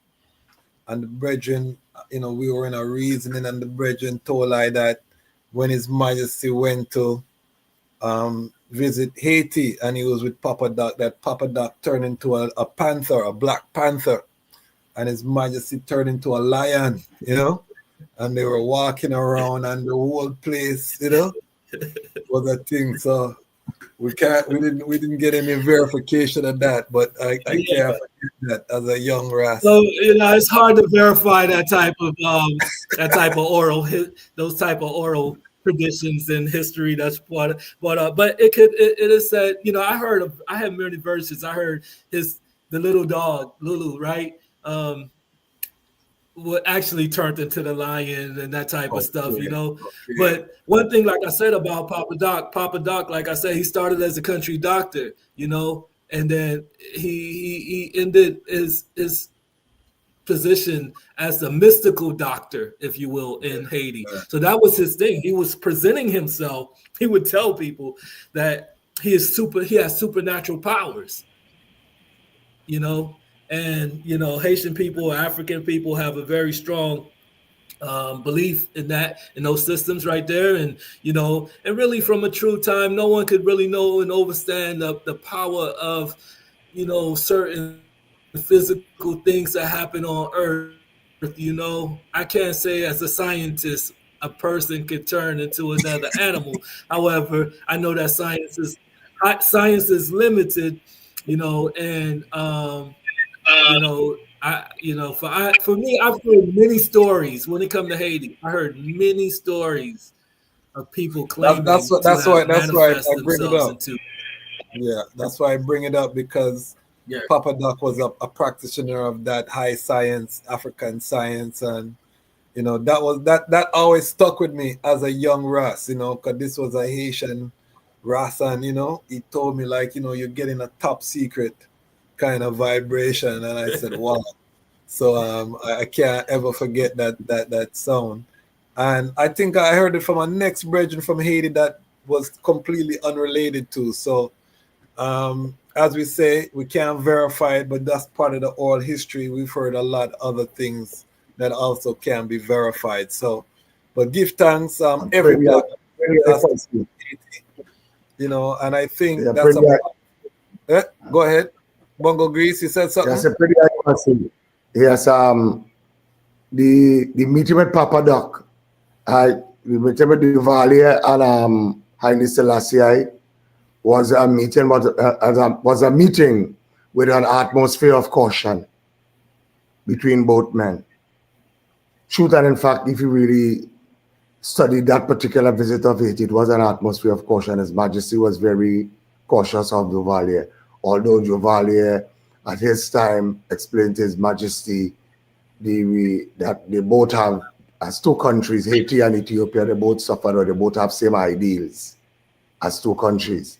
And the brethren, we were in a reasoning, and the brethren told I that when His Majesty went to visit Haiti and he was with Papa Doc, that Papa Doc turned into a panther, a black panther, and His Majesty turned into a lion, and they were walking around and the whole place, was a thing. So we didn't get any verification of that, but I can't forget that as a young Ras. So it's hard to verify that type of those type of oral traditions in history. That's part of, but it is said. I had many verses. I heard the little dog Lulu, right? What actually turned into the lion and that type of stuff, Okay. But one thing, like I said about Papa Doc, like I said, he started as a country doctor, and then he ended his position as the mystical doctor, if you will, in Haiti. So that was his thing. He was presenting himself. He would tell people that he has supernatural powers, and Haitian people, African people have a very strong belief in those systems right there. And and really from a true time, no one could really know and understand the power of certain physical things that happen on earth. I can't say as a scientist a person could turn into another animal. However, I know that science is limited, and for me, I've heard many stories when it comes to Haiti. I heard many stories of people claiming to have manifest I bring it themselves up. into. Yeah, that's why I bring it up, because Papa Doc was a practitioner of that high science, African science, and that always stuck with me as a young Ras, because this was a Haitian Ras, and he told me you're getting a top secret kind of vibration, and I said, wow. So I can't ever forget that sound. And I think I heard it from a next brethren from Haiti that was completely unrelated to. So as we say, we can't verify it, but that's part of the oral history. We've heard a lot of other things that also can be verified. So, but give thanks, every black person, and I think that's about. Go ahead, Bongo Grease. You said something. That's a pretty accuracy. Yes, the meeting with Papa Doc, the meeting with Duvalier and Haile Selassie was a meeting, was a meeting with an atmosphere of caution between both men. Truth and in fact, if you really study that particular visit of Haiti, it was an atmosphere of caution. His Majesty was very cautious of Duvalier, although Duvalier at his time explained to His Majesty that they both have, as two countries, Haiti and Ethiopia, they both suffer, or they both have same ideals as two countries.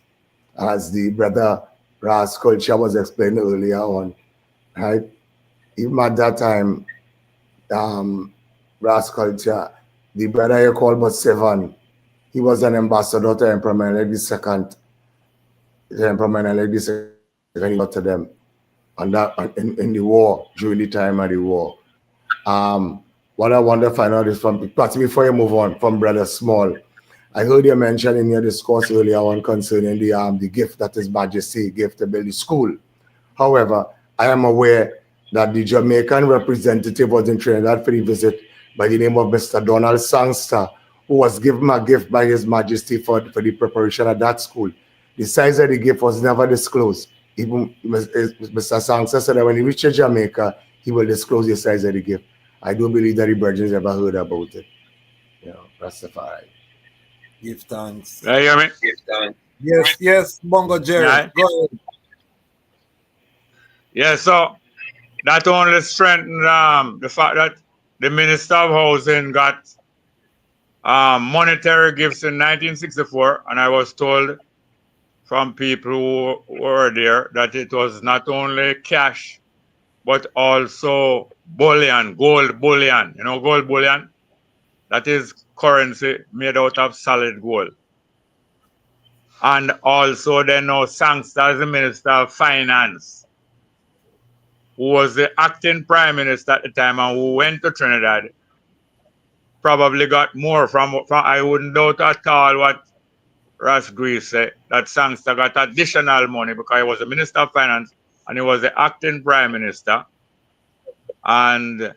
As the brother Ras Kulcha was explaining earlier on, right? Even at that time, Ras Kulcha, the brother you called but 7, he was an ambassador to Emperor Haile II. The Emperor Haile II, he got to them on that in the war, during the time of the war. what I want to find out is from, Patsy, before you move on, from Brother Small. I heard you mention in your discourse earlier on concerning the gift that His Majesty gave to build the school. However, I am aware that the Jamaican representative was in Trinidad for the visit by the name of Mr. Donald Sangster, who was given a gift by His Majesty for the preparation of that school. The size of the gift was never disclosed. Even Mr. Sangster said that when he reaches Jamaica, he will disclose the size of the gift. I do believe that the Brethren ever heard about it. You know, Rastafari. Give thanks. You hear me? Yes, yes, Bongo Jerry. Yeah. Go ahead. Yeah, so that only strengthened the fact that the Minister of Housing got monetary gifts in 1964, and I was told from people who were there that it was not only cash, but also bullion, gold bullion. You know, gold bullion? That is currency made out of solid gold. And also then now Sangster as the Minister of Finance, who was the acting Prime Minister at the time and who went to Trinidad, probably got more from I wouldn't doubt at all what Ras Grease said, that Sangster got additional money because he was the Minister of Finance and he was the acting Prime Minister. And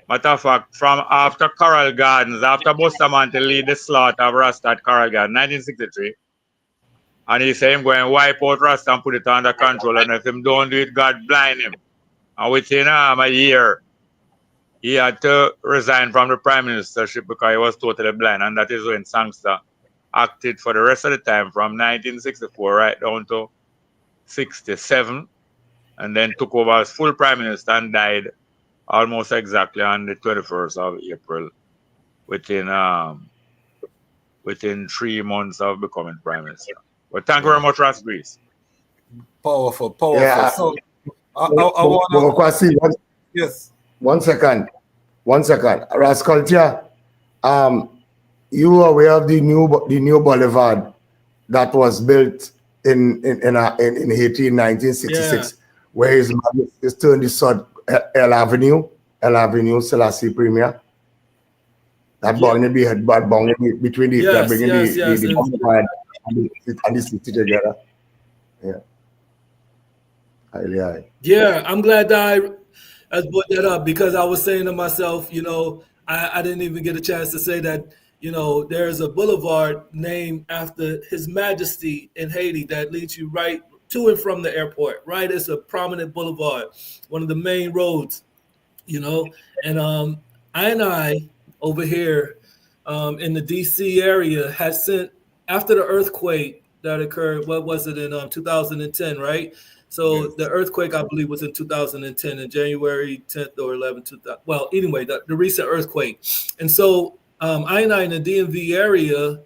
matter of fact, from after Coral Gardens, after Bustamante lead the slaughter of Rasta at Coral Gardens, 1963, and he said him go and wipe out Rasta and put it under control, and if him don't do it, God blind him. And within a year, he had to resign from the prime ministership because he was totally blind, and that is when Sangster acted for the rest of the time from 1964 right down to 67, and then took over as full prime minister and died almost exactly on the 21st of April, within 3 months of becoming prime minister. But thank you very much, Ras Grease. Powerful, powerful. Yeah. So I want to. Kwasi, Yes. One second. Ras Kulcha, you are aware of the new boulevard that was built in Haiti in 1966, where His Majesty turned the sod El Avenue, Selassie Premier. That boundary between the boulevard and the city together. Yeah. Yeah, I'm glad that I brought that up because I was saying to myself, you know, I didn't even get a chance to say that, you know, there's a boulevard named after His Majesty in Haiti that leads you right to and from the airport, right? It's a prominent boulevard, one of the main roads, you know, and I over here in the DC area had sent, after the earthquake that occurred, what was it, in 2010, right? So the earthquake, I believe, was in 2010, in January 10th or 11th. Well, anyway, the recent earthquake. And so I in the DMV area,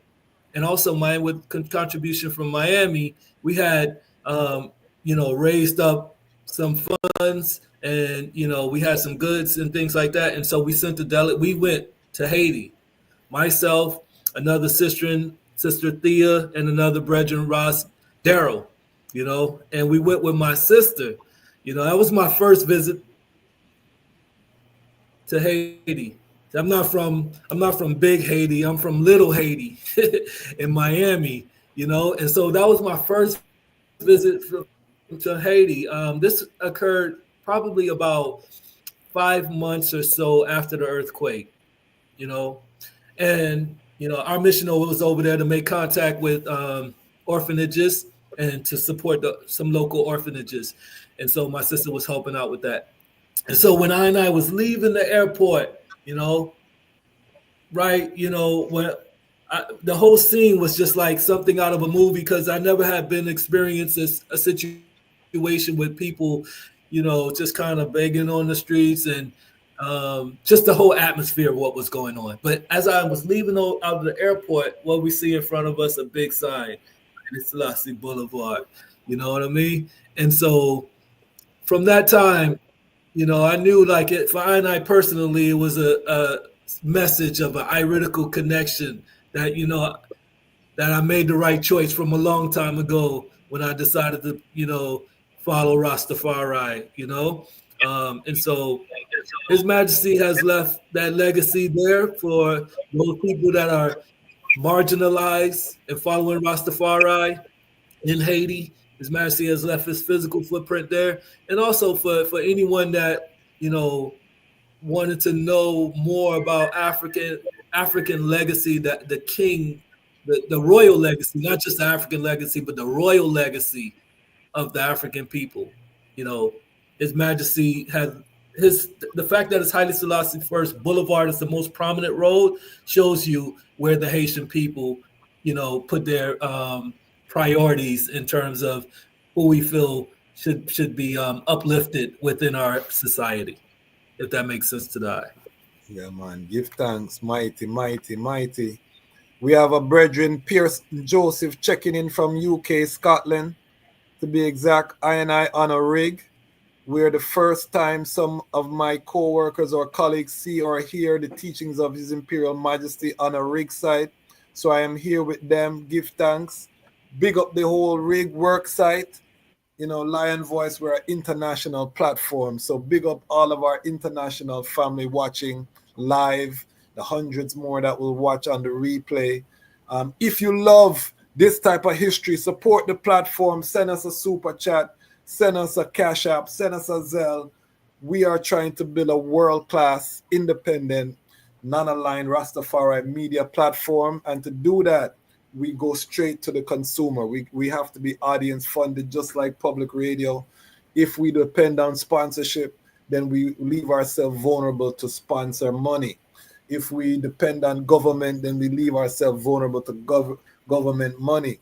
and also mine with contribution from Miami, we had, you know, raised up some funds and, you know, we had some goods and things like that. And so we sent the delegate, we went to Haiti, myself, another sister Thea, and another brethren, Ross Daryl, you know, and we went with my sister. You know, that was my first visit to Haiti. I'm not from big Haiti. I'm from little Haiti in Miami, you know, and so that was my first visit to Haiti. This occurred probably about 5 months or so after the earthquake, you know, and you know our missionary was over there to make contact with orphanages and to support some local orphanages, and so my sister was helping out with that. And so when I was leaving the airport, you know, right, you know, when the whole scene was just like something out of a movie because I never had been experiencing a situation with people, you know, just kind of begging on the streets and just the whole atmosphere of what was going on. But as I was leaving out of the airport, what we see in front of us, a big sign, HaileSelassieI Boulevard, you know what I mean? And so from that time, you know, I knew like it for I personally, it was a message of an ironical connection that, you know, that I made the right choice from a long time ago when I decided to, you know, follow Rastafari, you know? And so His Majesty has left that legacy there for those people that are marginalized and following Rastafari in Haiti. His Majesty has left his physical footprint there, and also for anyone that wanted to know more about African legacy, that the king, the royal legacy, not just the African legacy, but the royal legacy of the African people. His Majesty had the fact that it's Haile Selassie First Boulevard is the most prominent road shows you where the Haitian people, put their priorities in terms of who we feel should be uplifted within our society, if that makes sense to the eye. Yeah, man. Give thanks. Mighty, mighty, mighty. We have a brethren, Pierce Joseph, checking in from UK, Scotland. To be exact, I and I on a rig. We're the first time some of my co-workers or colleagues see or hear the teachings of His Imperial Majesty on a rig site. So I am here with them. Give thanks. Big up the whole rig work site. Lion Voice, we're an international platform. So big up all of our international family watching live, the hundreds more that will watch on the replay. If you love this type of history, support the platform. Send us a super chat. Send us a Cash App. Send us a Zelle. We are trying to build a world-class, independent, non-aligned Rastafari media platform. And to do that, we go straight to the consumer. We have to be audience funded, just like public radio. If we depend on sponsorship, then we leave ourselves vulnerable to sponsor money. If we depend on government, then we leave ourselves vulnerable to government money.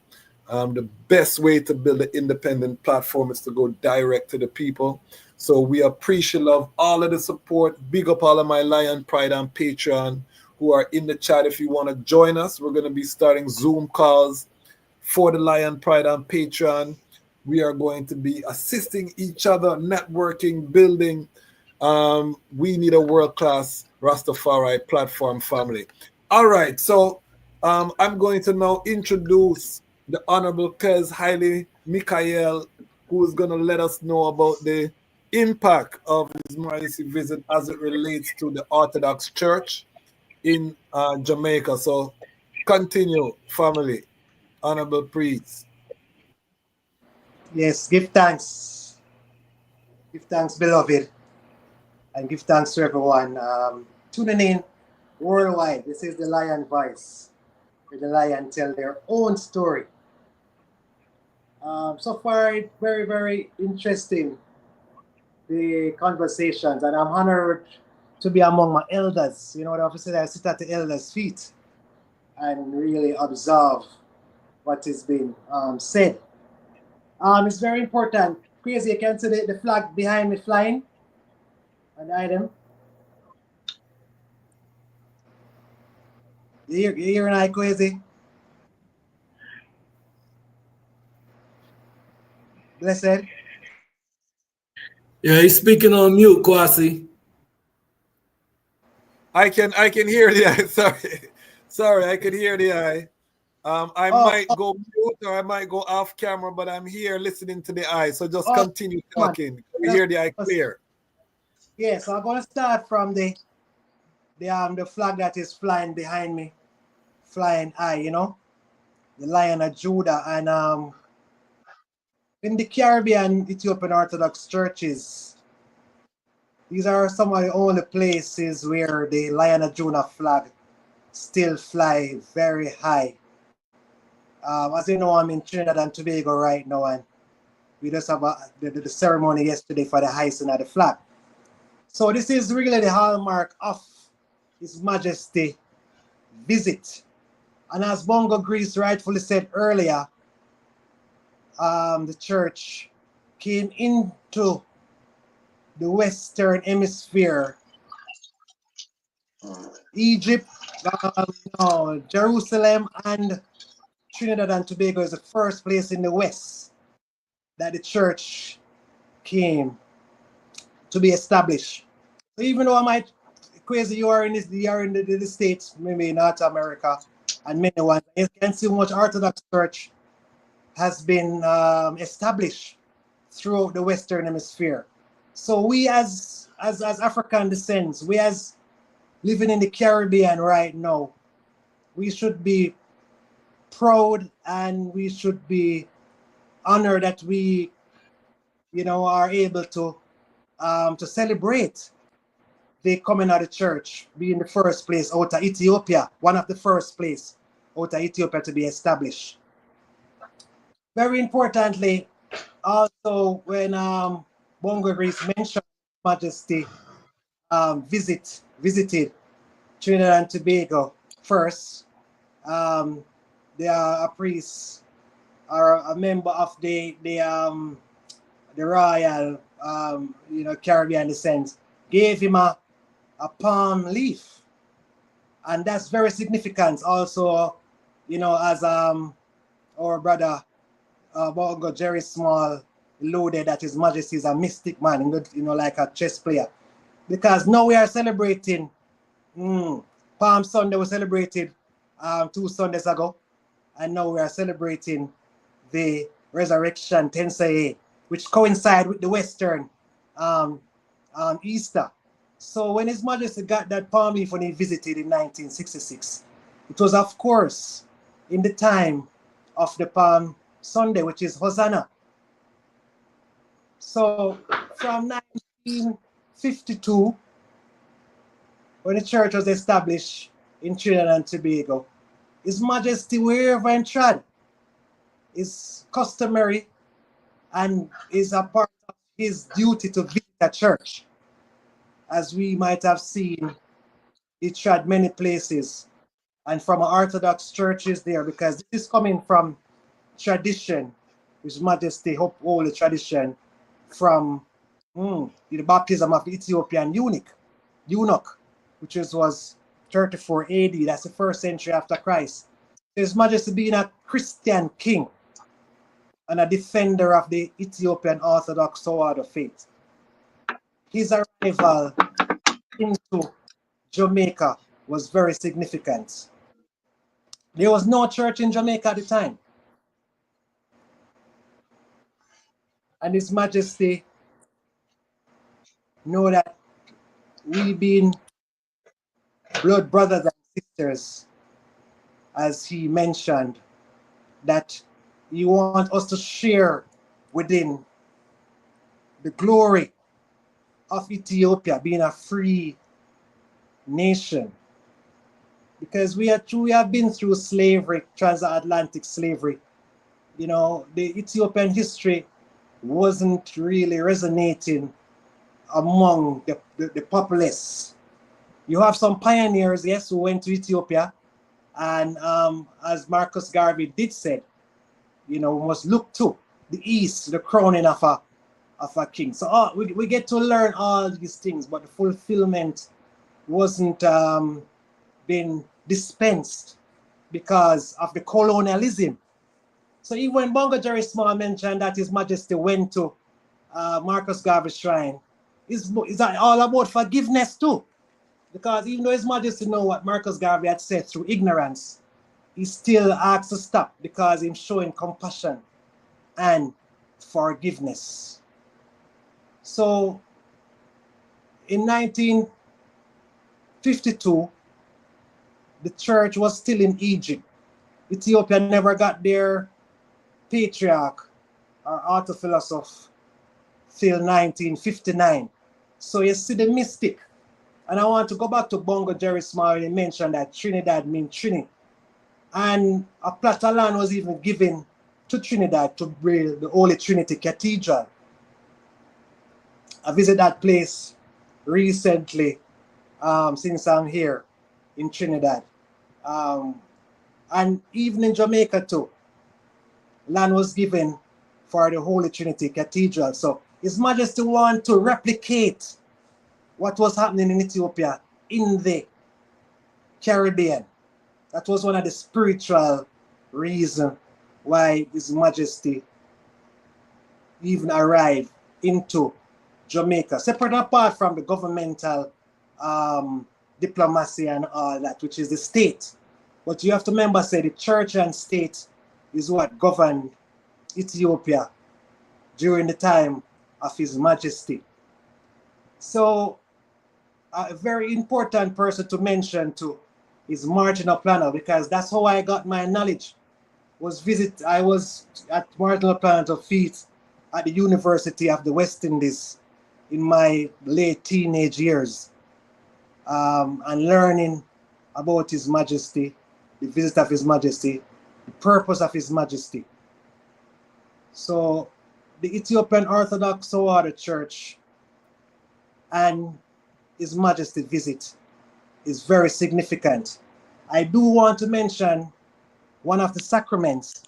The best way to build an independent platform is to go direct to the people. So we appreciate all of the support. Big up all of my Lion Pride and Patreon who are in the chat. If you want to join us, we're going to be starting Zoom calls for the Lion Pride and Patreon. We are going to be assisting each other, networking, building. We need a world-class Rastafari platform family. All right, so I'm going to now introduce the Honorable Kez Haile Mikael, who is going to let us know about the impact of His Majesty visit as it relates to the Orthodox Church in Jamaica. So continue, family. Honorable priest. Yes, give thanks. Give thanks, beloved. And give thanks to everyone tuning in worldwide. This is the Lion Voice, where the Lion tell their own story. So far, very, very interesting, the conversations, and I'm honored to be among my elders. You know what I often say, I sit at the elders' feet and really observe what is being said. It's very important. Crazy, you can see the flag behind me flying on the item. You hear an eye, Crazy? Blessed. Yeah, he's speaking on mute, Kwasi. I can hear the eye. Sorry, I can hear the eye. I might go mute or I might go off camera, but I'm here listening to the eye. So just continue talking. We hear the eye clear. Yeah, so I'm gonna start from the flag that is flying behind me, flying high, the Lion of Judah, and in the Caribbean, Ethiopian Orthodox churches, these are some of the only places where the Lion of Judah flag still fly very high. As you know, I'm in Trinidad and Tobago right now, and we just have the ceremony yesterday for the hoisting of the flag. So this is really the hallmark of His Majesty visit. And as Bongo Grease rightfully said earlier, the church came into the Western Hemisphere. Egypt, Jerusalem, and Trinidad and Tobago is the first place in the West that the church came to be established. So even though I might crazy, you are in the States, maybe in North America, and many ones, you can see much Orthodox church has been established throughout the Western Hemisphere. So we as African descents, we as living in the Caribbean right now, we should be proud and we should be honored that we, are able to celebrate the coming of the church, being the first place out of Ethiopia, one of the first place out of Ethiopia to be established. Very importantly, also when Bongo Grease mentioned Majesty visited Trinidad and Tobago first, they are a priest or a member of the royal Caribbean descent, gave him a palm leaf, and that's very significant. Also, as our brother Bongo Jerry Small alluded that His Majesty is a mystic man, like a chess player, because now we are celebrating Palm Sunday. We celebrated 2 Sundays ago, and now we are celebrating the resurrection Tensei, which coincide with the Western Easter. So when His Majesty got that palm leaf when he visited in 1966, it was of course in the time of the Palm Sunday, which is Hosanna. So from 1952, when the church was established in Trinidad and Tobago, His Majesty, wherever he trod, is customary and is a part of his duty to visit a church. As we might have seen, he tried many places, and from Orthodox churches there, because this is coming from tradition, His Majesty uphold the tradition from the baptism of the Ethiopian eunuch, which was 34 AD. That's the 1st century after Christ. His Majesty being a Christian king and a defender of the Ethiopian Orthodox order faith. His arrival into Jamaica was very significant. There was no church in Jamaica at the time. And His Majesty know that we being blood brothers and sisters, as he mentioned, that He wants us to share within the glory of Ethiopia being a free nation. Because we have been through slavery, transatlantic slavery. The Ethiopian history wasn't really resonating among the populace. You have some pioneers, yes, who went to Ethiopia, and as Marcus Garvey did say, we must look to the east, the crowning of a king. So we get to learn all these things, but the fulfillment wasn't been dispensed because of the colonialism. So even when Bongo Jerry Small mentioned that His Majesty went to Marcus Garvey's shrine, it's all about forgiveness too. Because even though His Majesty know what Marcus Garvey had said through ignorance, he still asked to stop because he's showing compassion and forgiveness. So in 1952, the church was still in Egypt. Ethiopia never got their patriarch or author-philosopher till 1959. So you see the mystic. And I want to go back to Bongo Jerry Small. He mentioned that Trinidad means Trini. And a plot of land was even given to Trinidad to build the Holy Trinity Cathedral. I visited that place recently since I'm here in Trinidad. And even in Jamaica too, land was given for the Holy Trinity Cathedral. So His Majesty wanted to replicate what was happening in Ethiopia in the Caribbean. That was one of the spiritual reasons why His Majesty even arrived into Jamaica, separate apart from the governmental diplomacy and all that, which is the state. But you have to remember, say, the church and state is what governed Ethiopia during the time of His Majesty. So a very important person to mention too is Marginal Planner, because that's how I got my knowledge. I was at Marginal Planner feet at the University of the West Indies in my late teenage years, and learning about His Majesty, the visit of His Majesty, the purpose of His Majesty. So the Ethiopian Orthodox Soada Church and His Majesty visit is very significant. I do want to mention one of the sacraments,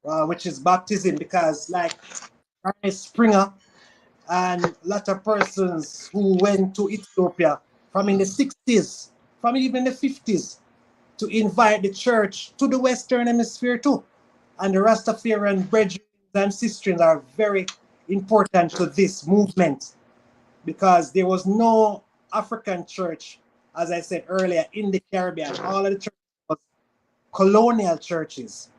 which is baptism, because like Springer and a lot of persons who went to Ethiopia from in the 60s, from even the 50s, to invite the church to the Western Hemisphere too. And the Rastafarian brethren and sisters are very important to this movement, because there was no African church, as I said earlier, in the Caribbean. All of the churches were colonial churches.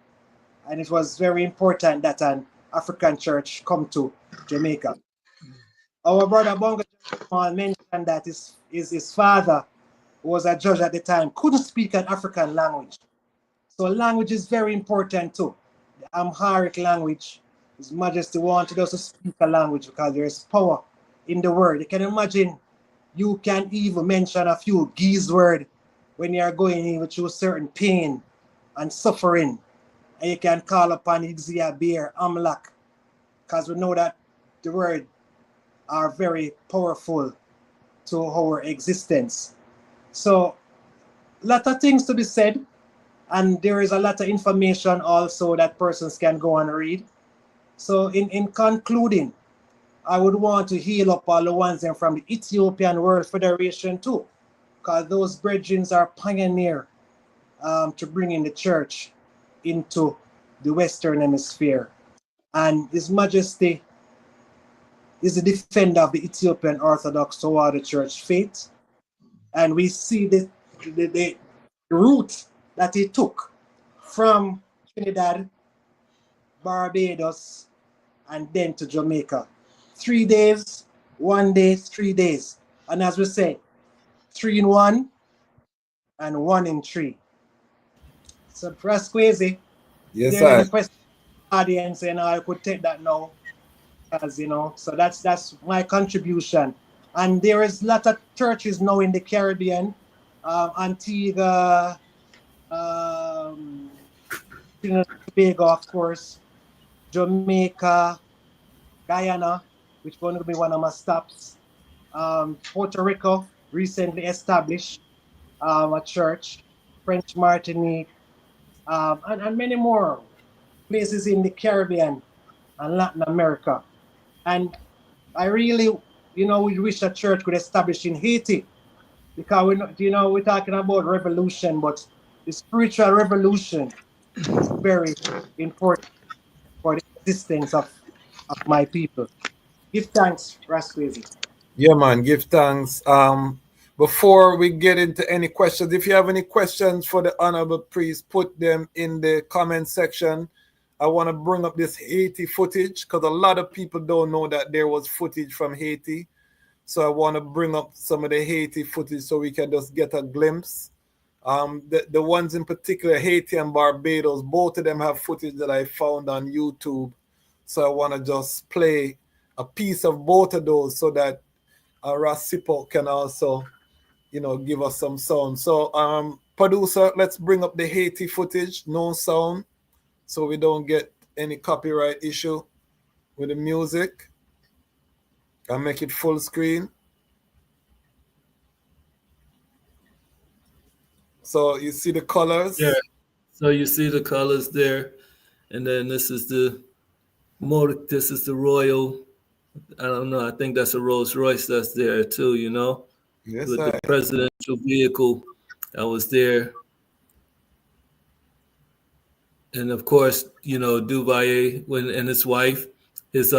And it was very important that an African church come to Jamaica. Our brother Bongo mentioned that his father, who was a judge at the time, couldn't speak an African language. So language is very important too. The Amharic language, His Majesty wanted us to speak a language because there is power in the word. You can imagine you can even mention a few Giz words when you are going even through certain pain and suffering. And you can call upon Ixia Beer, Amlak, because we know that the word are very powerful to our existence. So a lot of things to be said, and there is a lot of information also that persons can go and read. So in concluding, I would want to heal up all the ones from the Ethiopian World Federation too, because those brethren are pioneer to bringing the church into the Western Hemisphere. And His Majesty is the defender of the Ethiopian Orthodox Soada Church faith. And we see the route that he took from Trinidad, Barbados, and then to Jamaica. 3 days, 1 day, 3 days. And as we say, 3 in 1 and 1 in 3. So Ras Kwasi, Yes, there I. any question audience, and I could take that now, as you know. So that's my contribution. And there is a lot of churches now in the Caribbean, Antigua, Trinidad, Tobago, of course, Jamaica, Guyana, which is going to be one of my stops. Puerto Rico, recently established a church, French Martinique, and many more places in the Caribbean and Latin America. And I really, we wish a church could establish in Haiti, because we're talking about revolution, but the spiritual revolution is very important for the existence of my people. Give thanks, Rasquezi. Yeah, man, give thanks. Before we get into any questions, if you have any questions for the honorable priest, put them in the comment section. I want to bring up this Haiti footage because a lot of people don't know that there was footage from Haiti. So I want to bring up some of the Haiti footage so we can just get a glimpse. The ones in particular, Haiti and Barbados, both of them have footage that I found on YouTube. So I want to just play a piece of both of those so that Ras Sipho can also, give us some sound. So, producer, let's bring up the Haiti footage, no sound, so we don't get any copyright issue with the music. I'll make it full screen. So you see the colors? Yeah. So you see the colors there, and then this is the royal. I don't know. I think that's a Rolls Royce that's there too. Yes, with the presidential vehicle that was there. And of course, Duvalier and his wife, his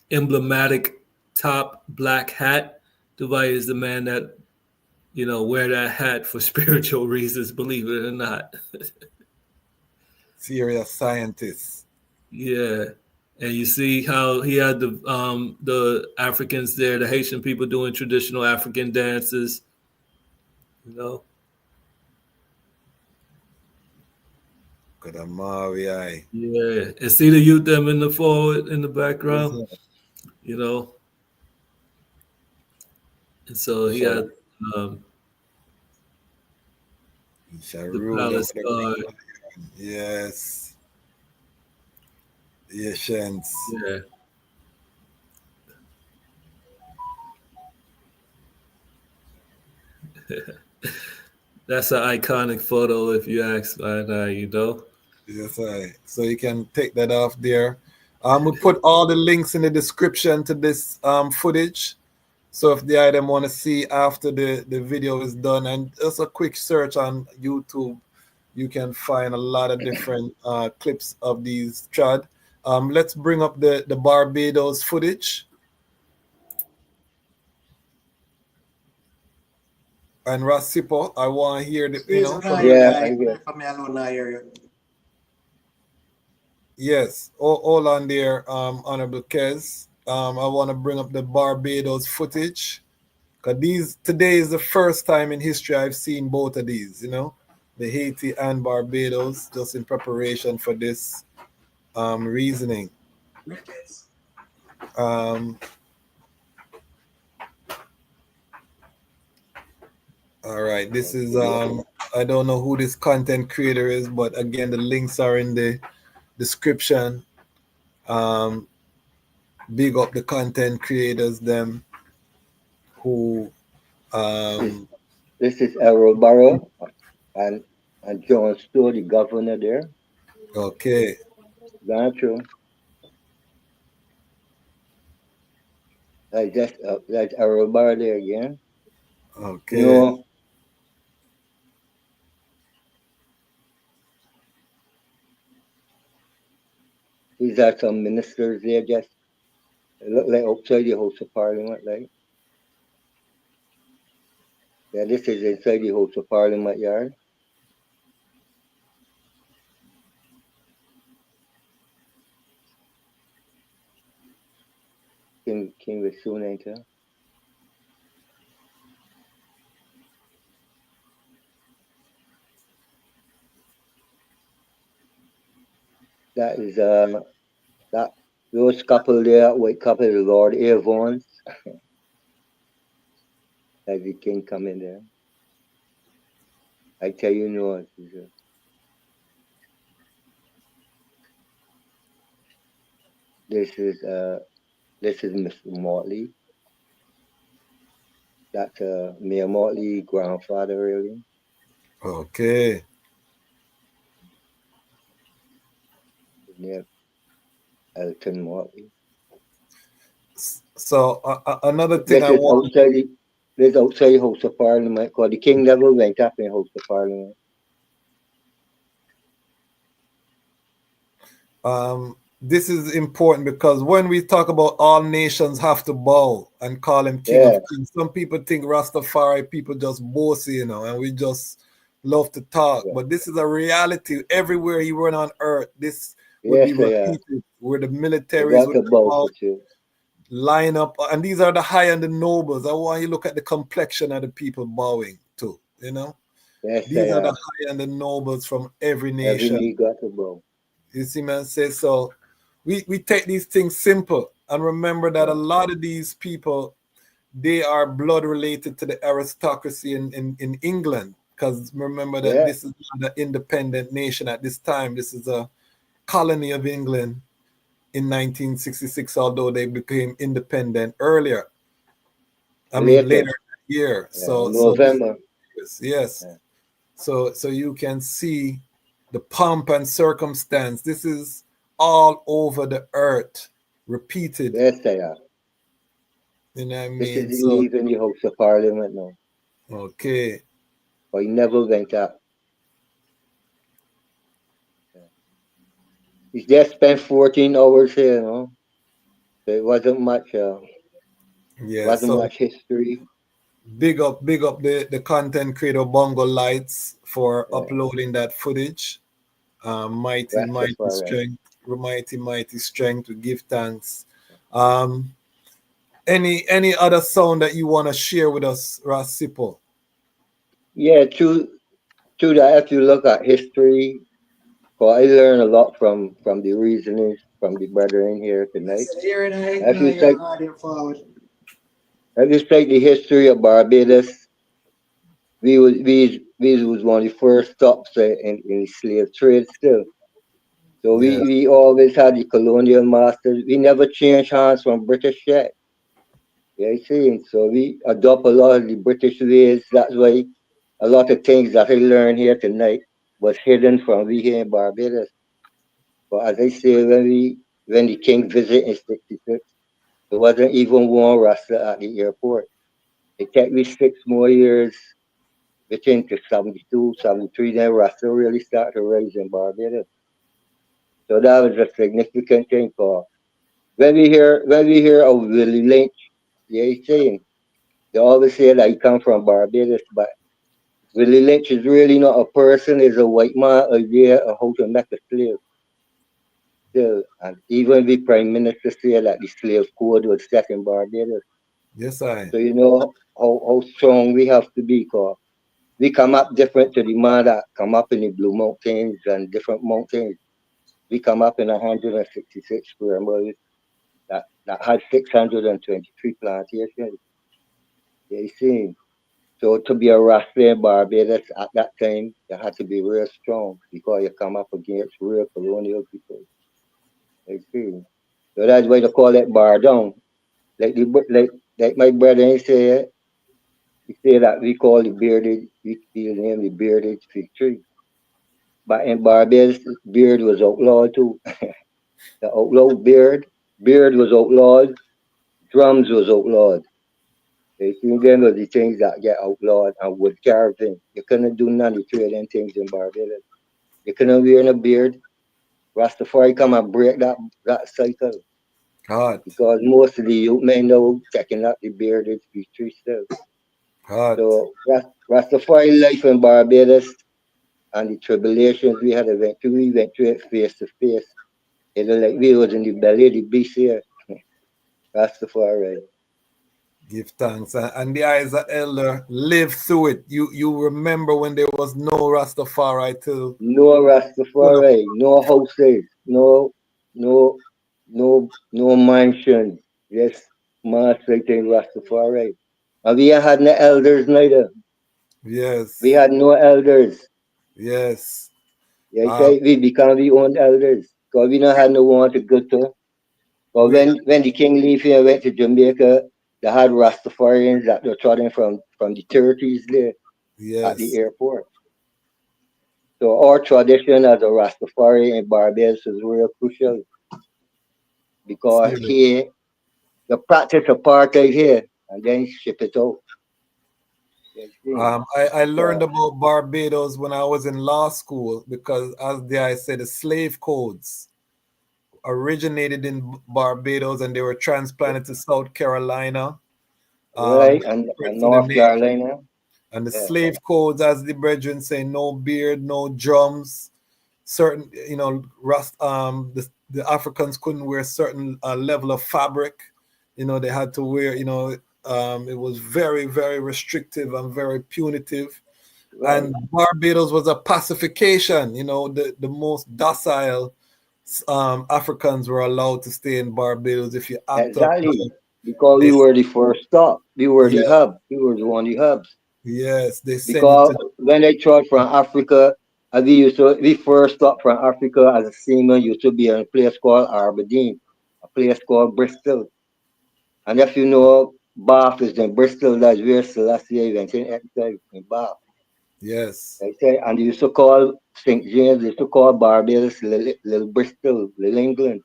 emblematic top black hat. Duvalier is the man that, wear that hat for spiritual reasons, believe it or not. Serious scientist. Yeah. And you see how he had the Africans there, the Haitian people doing traditional African dances, you know. Yeah, and see the youth them in the forward in the background, you know. And so he had the palace guard. Yes. Yes. Yeah. That's an iconic photo, if you ask you know. Yes, so you can take that off there. We'll put all the links in the description to this footage. So if the item want to see after the video is done, and just a quick search on YouTube, you can find a lot of different clips of these trad. Let's bring up the Barbados footage. And Ras Sipho, I want to hear the, you know. For me alone, I hear you. Yes, all on there, Honorable Kez. I want to bring up the Barbados footage, because today is the first time in history I've seen both of these, you know, the Haiti and Barbados, just in preparation for this reasoning. All right, this is I don't know who this content creator is, but again, the links are in the description. Big up the content creators, them who this is Errol Barrow and John Stowe, the governor there. Okay. That's true. That's Errol Barrow there again. Okay. You know, these are some ministers there, just look like outside the House of Parliament, like. Yeah, this is inside the House of Parliament yard. King will soon enter. That is that those couple there, white couple, Lord Avons. As the king come in there. I tell you no. This is Mr. Motley. That's Mayor Motley grandfather really. Okay. Yeah. Elton Motley. So another thing this is outside House of Parliament, because the king never went up in House of Parliament. This is important because when we talk about all nations have to bow and call him King of Kings, some people think Rastafari people just boast, you know, and we just love to talk. But this is a reality. Everywhere he went on earth, this would be repeated. Where the militaries would come out, line up, and these are the high and the nobles. I want you to look at the complexion of the people bowing too, you know. These are the high and the nobles from every nation. Every got to bow. You see, man, say so. We take these things simple and remember that a lot of these people, they are blood related to the aristocracy in England. Because remember that this is not an independent nation at this time. This is a colony of England in 1966, although they became independent earlier. I mean, later that year. So November. Yes. So you can see the pomp and circumstance. This is all over the earth, repeated. Yes, they are. You know what I mean? This is even the House of Parliament now. Okay. But he never went up. He just spent 14 hours here, you know. So it wasn't much. Wasn't much history. Big up the content creator Bongo Lights for uploading that footage. Mighty strength. mighty strength. We give thanks. Um, any other sound that you want to share with us, Ras Sipho? Yeah, true that if you look at history, well, I learn a lot from the reasonings from the brethren here tonight. So here in Haiti, If now you you're take riding forward. if you take the history of Barbados, we was one of the first stops in the slave trade still. So Yes. we always had the colonial masters. We never changed hands from British yet. Yeah, you see, so we adopt a lot of the British ways. That's why a lot of things that I learned here tonight was hidden from we here in Barbados. But as I say, when the king visited in '66, there wasn't even one Rasta at the airport. It took me 6 more years between to 72, 73, then Rasta really started to rise in Barbados. So that was a significant thing for when we hear of Willie Lynch, yeah, he's saying they always say that he come from Barbados, but Willie Lynch is really not a person, is a white man idea of how to make a slave. Still, and even the prime minister said that the slave code was set in Barbados. Yes, I. So you know how strong we have to be, cause we come up different to the man that come up in the Blue Mountains and different mountains. We come up in 166 square miles that had 623 plantations. You see, so to be a Rasta in Barbados at that time, you had to be real strong because you come up against real colonial people. You see, so that's why they call it bar down. Like my brother he say that we call the bearded, we name the bearded fig tree. But in Barbados, beard was outlawed too. The outlaw beard was outlawed, drums was outlawed. You see, them are the things that get outlawed and wood carving. You couldn't do none of the three of them things in Barbados. You couldn't wear a beard. Rastafari come and break that cycle Hot, because most of the youth men now taking up the bearded fig tree still. hot. So Rastafari life in Barbados and the tribulations we went through it face to face. It was like we was in the belly of the beast here. Rastafari. Give thanks. And the eyes of elder live through it. You remember when there was no Rastafari till No put up. Rastafari, no houses, no mansions. Just massacring Rastafari. And we had no elders neither. We Yes, had no elders. yes. Yeah, Um, say we become we own elders. Because we don't have no one to go to. But we when the king leave here went to Jamaica, they had Rastafarians that were trotting from the 30s there at the yes. airport. So our tradition as a Rastafari in Barbados is real crucial because Still, here you practice apartheid here and then ship it out. You see? I learned So, about Barbados when I was in law school because, as the I said, the slave codes originated in Barbados and they were transplanted to South Carolina. right, and For the North nation. Carolina, And the yeah, slave codes, as the brethren say, no beard, no drums. Certain, the Africans couldn't wear certain level of fabric. They had to wear, it was very, very restrictive and very punitive. right, And Barbados was a pacification. The most docile Africans were allowed to stay in Barbados. If you act up, exactly. Because they we were the first stop, we were the yeah, hub, we were the one of the hubs. yes, they send you Because to when they tried from Africa, we first stopped from Africa as a seaman used to be in a place called Aberdeen, a place called Bristol. And if you know Bath is in Bristol, that's where Selassie went in exile in Bath. yes, They say, and they used to call St. James, they used to call Barbados Little Bristol, Little England.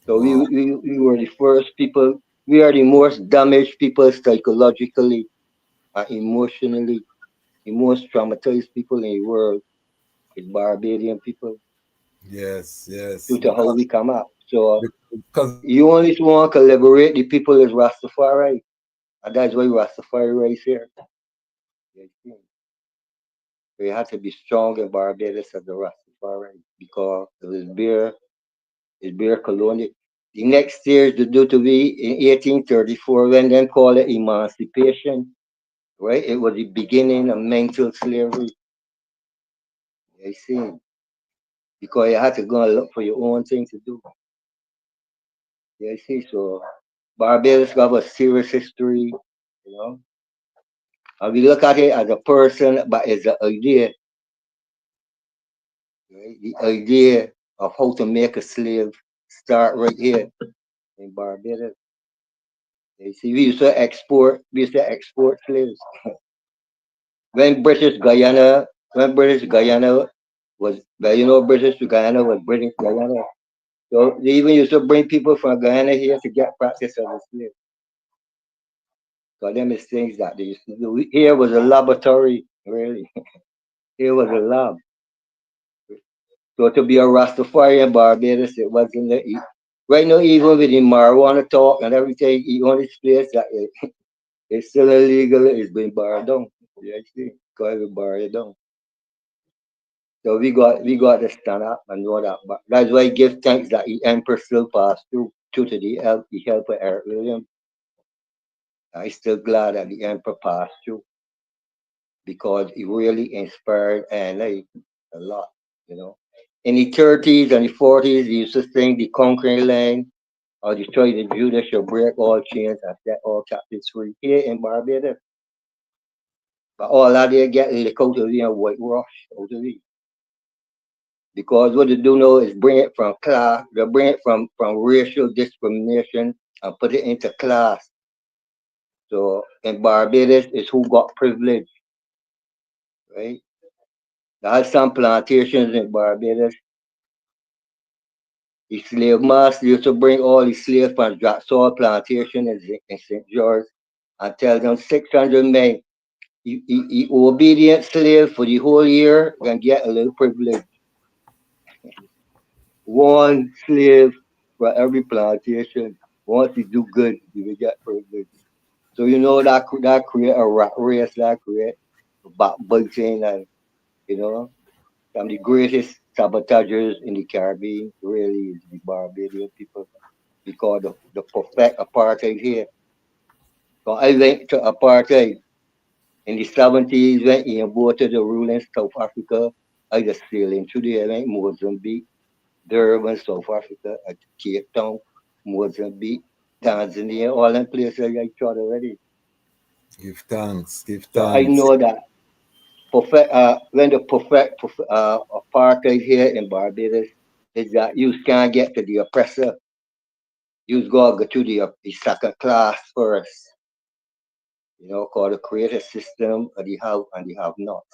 So we, wow, we, we were the first people, we are the most damaged people psychologically and emotionally. The most traumatized people in the world is Barbadian people yes, yes, due to how we come up. So because you only want to liberate the people is Rastafari. And that's why Rastafari is here. You see? So you have to be strong in Barbados as the Rastafari. Tafari because it's bare colonial. The next year is due to be in 1834 when they call it emancipation, right? It was the beginning of mental slavery. I see. Because you had to go and look for your own thing to do. Yeah, I see. So Barbados have a serious history, you know. And we look at it as a person, but as an idea, right? The idea of how to make a slave start right here in Barbados. You see, we used to export slaves. when British Guyana was, well, you know, British Guyana was British Guyana. So they even used to bring people from Guyana here to get practice as a slave. So them is things that they used to do. Here was a laboratory, really. Here was a lab. So to be a Rastafarian Barbados, it wasn't right now, even with the marijuana talk and everything, the only place that it's still illegal is being barred down. Yeah, see, because we bar it down. So we got to stand up and know that. But that's why I give thanks that the Emperor still passed through to the help of Eric Williams. I'm still glad that the Emperor passed through because he really inspired and like a lot, you know. In the 30s and the 40s, he used to sing the conquering line or destroy the Judas shall break all chains and set all captives free here in Barbados. But all that they get lick out of the whitewash out of it. Because what they do now is bring it from class, they bring it from racial discrimination and put it into class. So in Barbados, it's who got privilege, right? They had some plantations in Barbados. The slave master used to bring all the slaves from Draxall plantation in St. George and tell them 600 men, you obedient slave for the whole year, can get a little privilege. One slave for every plantation. Once you do good, you will get privilege. So you know that create a rat race, that create backbiting, and you know, some of the greatest sabotagers in the Caribbean really is the Barbadian people because the perfect apartheid here. So I went to apartheid in the 70s when he imported the rule in South Africa. I just sailed into there, like Mozambique, Durban, South Africa, at Cape Town, Mozambique, Tanzania, all them places I tried already. Give thanks, give So I thanks. know that when the apartheid here in Barbados is that you can't get to the oppressor. You gotta go to the second class first. You know, called the creative system of the have and the have nots.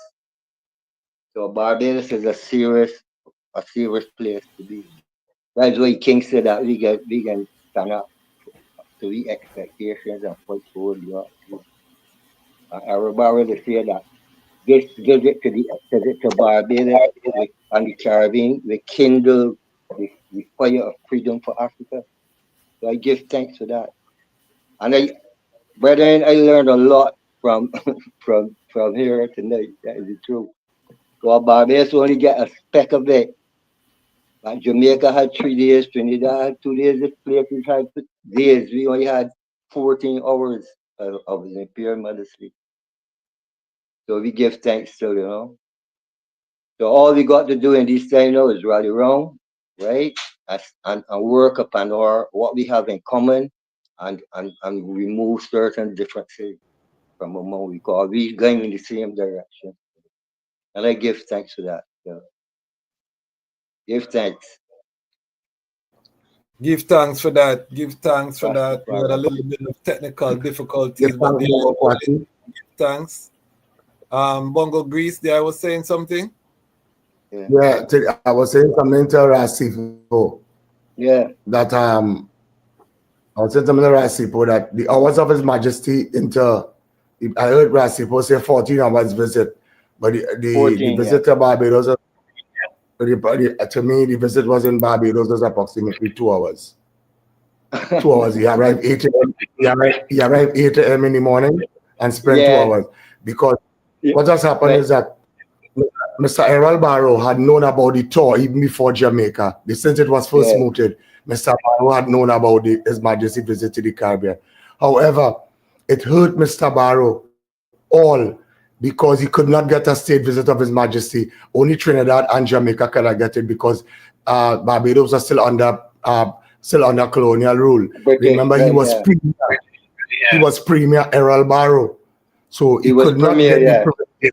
So Barbados is a serious place to be. That's why King said that we can stand up to the expectations and fight for the everybody to say that give it to Barbados and the Caribbean, we kindle the fire of freedom for Africa. So I give thanks for that. And brethren, I learned a lot from from here tonight. That is the truth. So Barbados only get a speck of it. Like Jamaica had 3 days, Trinidad had 2 days, this places had days. We only had 14 hours of the pure mother sleep. So we give thanks to, you know. So all we got to do in this time now is rally around, right? And work upon what we have in common and remove certain differences from among we call we going in the same direction. And I give thanks for that. So give thanks. Give thanks for that. Give thanks for that. We had a Rastafari. little bit of technical difficulties, Give but thanks for Kwasi. give thanks. Bongo Grease, there I was saying something. Yeah, I was saying something to Ras Sipho. Yeah. That I was saying something to Ras Sipho that the hours of His Majesty I heard Ras Sipho say 14 hours visit, but the 14, visit to Barbados, to me, the visit was in Barbados was approximately 2 hours. 2 hours. He arrived 8 a.m. He arrived 8 in the morning and spent 2 Yeah. hours. Because Yeah. what has happened Right. is that Mr. Errol Barrow had known about the tour even before Jamaica. Since it was first mooted, Mr. Barrow had known about His Majesty visit to the Caribbean. However, it hurt Mr. Barrow all because he could not get a state visit of His Majesty. Only Trinidad and Jamaica could get it because Barbados was still under colonial rule. Remember, he was premier. He was Premier Errol Barrow, so he could not get the privileges.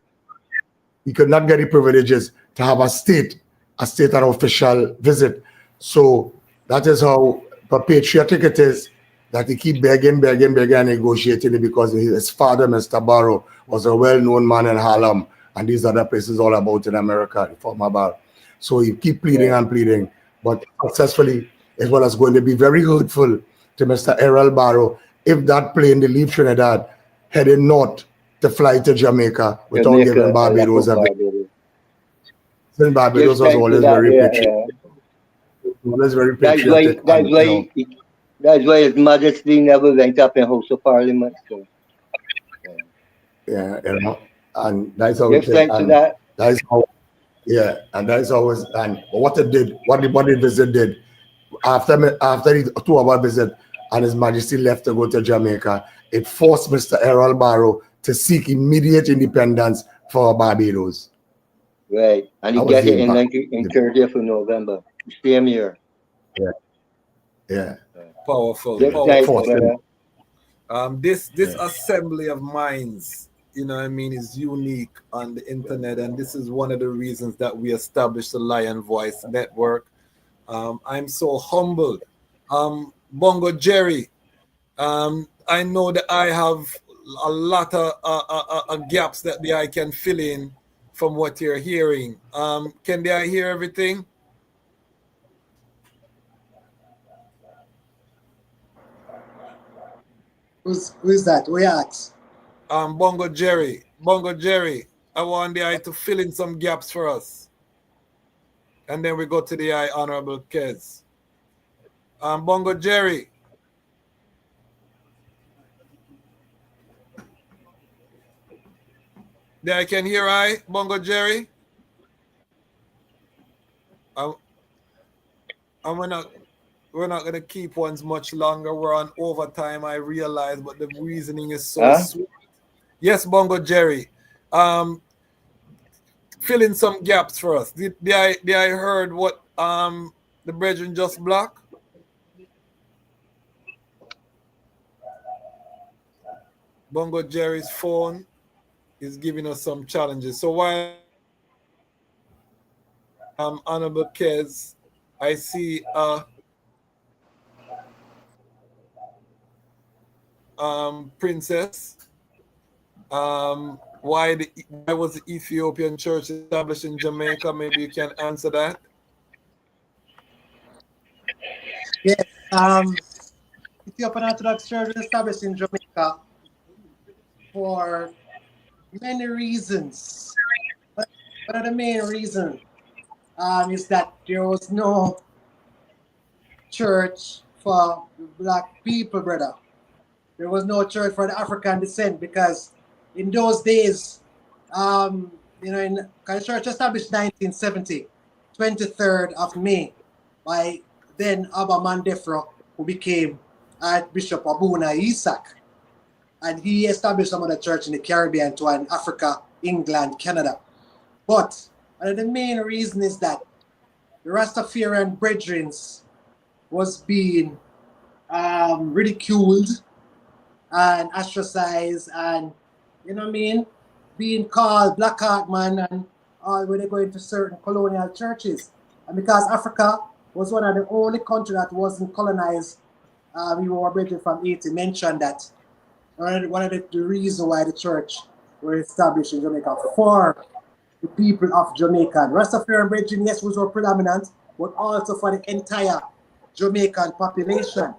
He could not get the privileges to have a state and official visit. So that is how patriotic it is that he keep begging and negotiating it, because his father, Mr. Barrow, was a well-known man in Harlem and these other places all about in America, the former Barrow. So he keep pleading and pleading, but successfully, it was going to be very hurtful to Mr. Errol Barrow if that plane, they leave Trinidad, heading north to fly to Jamaica without giving Barbados a visit. Since Barbados was always very patriotic. Always very patriotic. That's why His Majesty never went up in House of Parliament. So. Yeah, you know, and that's how it is. And that's how, yeah, and that's always, and what the visit did after the 2-hour visit and His Majesty left to go to Jamaica, it forced Mr. Errol Barrow to seek immediate independence for Barbados. Right, and he got it in 30th of November, same year. Yeah. Powerful. This assembly of minds, you know what I mean, is unique on the internet, and this is one of the reasons that we established the Lion Voice Network. I'm so humbled. Bongo Jerry, I know that I have a lot of gaps that I can fill in from what you're hearing. Can I hear everything? Who's that? We ask. Bongo Jerry, I want the eye to fill in some gaps for us. And then we go to the eye, Honorable Kez. Bongo Jerry. There I can hear Bongo Jerry. We're not gonna keep ones much longer. We're on overtime, I realize, but the reasoning is so sweet. Yes, Bongo Jerry. Fill in some gaps for us. Did I heard what the brethren just blocked? Bongo Jerry's phone is giving us some challenges. So while Honorable Kez, I see Princess. Why was the Ethiopian church established in Jamaica? Maybe you can answer that. Yes, Ethiopian Orthodox Church was established in Jamaica for many reasons. One of the main reasons is that there was no church for black people, brother. There was no church for the African descent, because in those days, the church established 1970, 23rd of May, by then Abba Mandefro, who became Archbishop Abuna Isaac. And he established some of the church in the Caribbean, to in Africa, England, Canada. But the main reason is that the Rastafarian Brethren was being ridiculed and ostracized, and being called black heart man, and all when they go into certain colonial churches. And because Africa was one of the only countries that wasn't colonized, we were brethren from Haiti mentioned that one of the reasons why the church were established in Jamaica for the people of Jamaica. And Rastafarian Brethren, yes, was predominant, but also for the entire Jamaican population.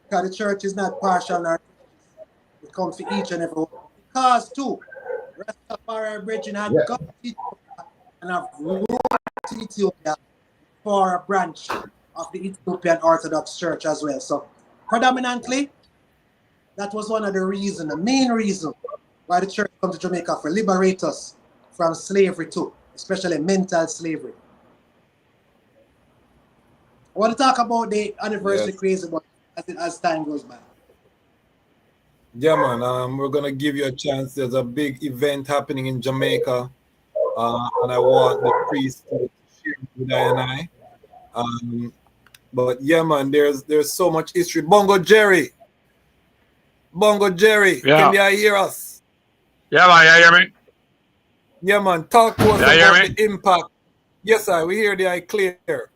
Because the church is not partial, or it comes to each and every one. Because too, Rastafarian Brethren had gone to Ethiopia and have ruled to Ethiopia for a branch of the Ethiopian Orthodox Church as well. So predominantly, that was one of the reasons, the main reason why the church come to Jamaica, for liberate us from slavery too. especially mental slavery. I want to talk about the anniversary Yes. crazy one as time goes by. Yeah, man. We're gonna give you a chance. There's a big event happening in Jamaica, and I want the priest to share it with I and I. But yeah, man, there's so much history. Bongo Jerry, can Yeah. you hear us? Yeah, man, you hear me? Yeah, man. Talk to us You hear about me? the impact. Yes, sir. We hear the eye clear.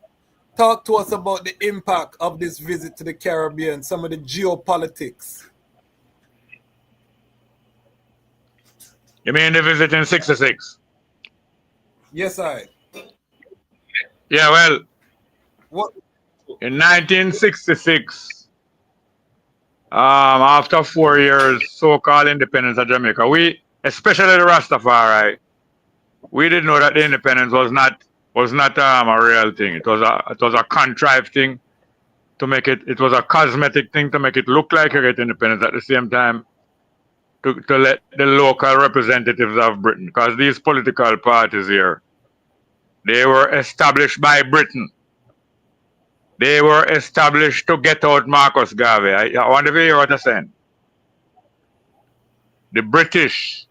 Talk to us about the impact of this visit to the Caribbean. Some of the geopolitics. You mean the visit in 66? Yes, I. Yeah, well, What? in 1966, after 4 years so-called independence of Jamaica, we, especially the Rastafari, we didn't know that the independence was not a real thing. It was a contrived thing to make it. It was a cosmetic thing to make it look like you get independence. At the same time, to let the local representatives of Britain, because these political parties here, they were established by Britain. They were established to get out Marcus Garvey. I wonder if you hear what I'm saying. The British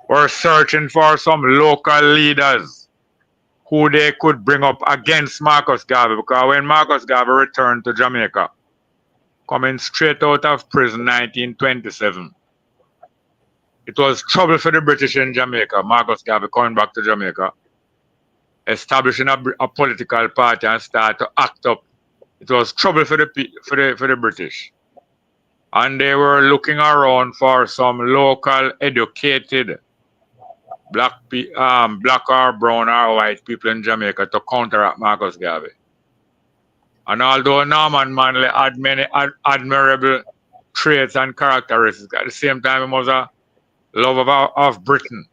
were searching for some local leaders who they could bring up against Marcus Garvey, because when Marcus Garvey returned to Jamaica, coming straight out of prison 1927, it was trouble for the British in Jamaica. Marcus Garvey coming back to Jamaica, establishing a political party and start to act up. It was trouble for the British, and they were looking around for some local educated black or brown or white people in Jamaica to counteract Marcus Garvey. And although Norman Manley had many admirable traits and characteristics, at the same time he was a lover of Britain.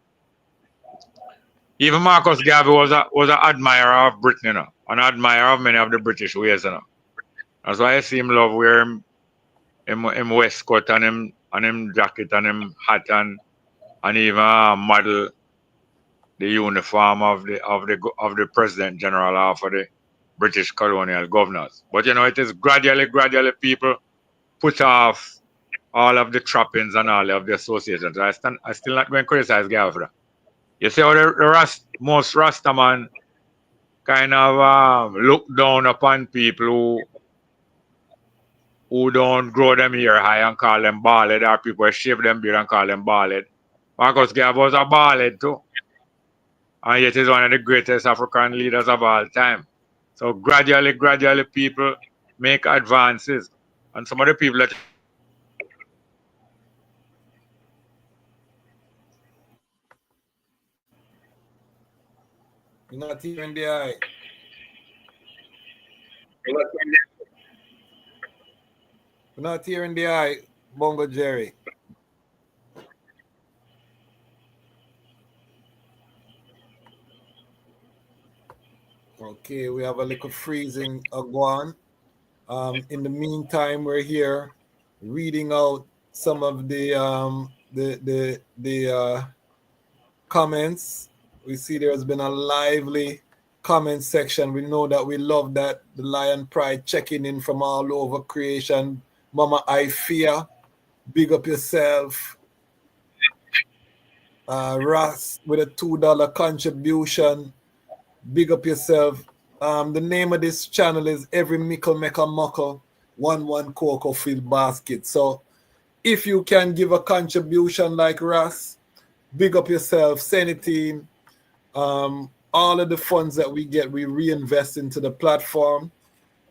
Even Marcus Garvey was an admirer of Britain, an admirer of many of the British ways, That's why I see him love wear him waistcoat and him jacket and him hat and even model the uniform of the President General of the British colonial governors. But it is gradually people put off all of the trappings and all of the associations. I still not going to criticize Garvey for that. You see how most Rastaman kind of look down upon people who don't grow them hair high and call them bald, or people who shave them beard and call them bald. Marcus Garvey was a bald too. And yet he's one of the greatest African leaders of all time. So gradually people make advances. And some of the people that You're not hearing the eye. We're not hearing the eye, Bongo Jerry. Okay, we have a little freezing Agwan. In the meantime, we're here reading out some of the comments. We see there's been a lively comment section. We know that we love that. The Lion Pride checking in from all over creation. Mama I Fear, big up yourself. Ras with a $2 contribution. Big up yourself. The name of this channel is Every Mickle Mecca Muckle 11 Cocoa Field Basket. So if you can give a contribution like Ras, big up yourself, send it in. All of the funds that we get, we reinvest into the platform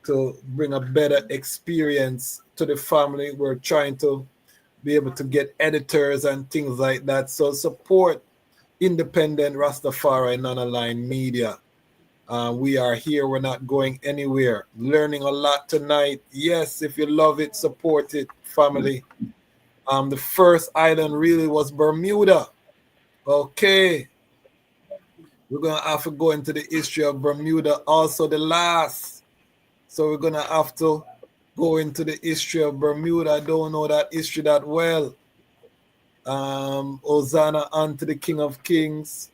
to bring a better experience to the family. We're trying to be able to get editors and things like that. So support independent Rastafari non-aligned media. We are here. We're not going anywhere. Learning a lot tonight. Yes, if you love it, support it, family. The first island really was Bermuda. Okay. We're going to have to go into the history of Bermuda. Also the last. So we're going to have to go into the history of Bermuda. I don't know that history that well. Hosanna unto the King of Kings.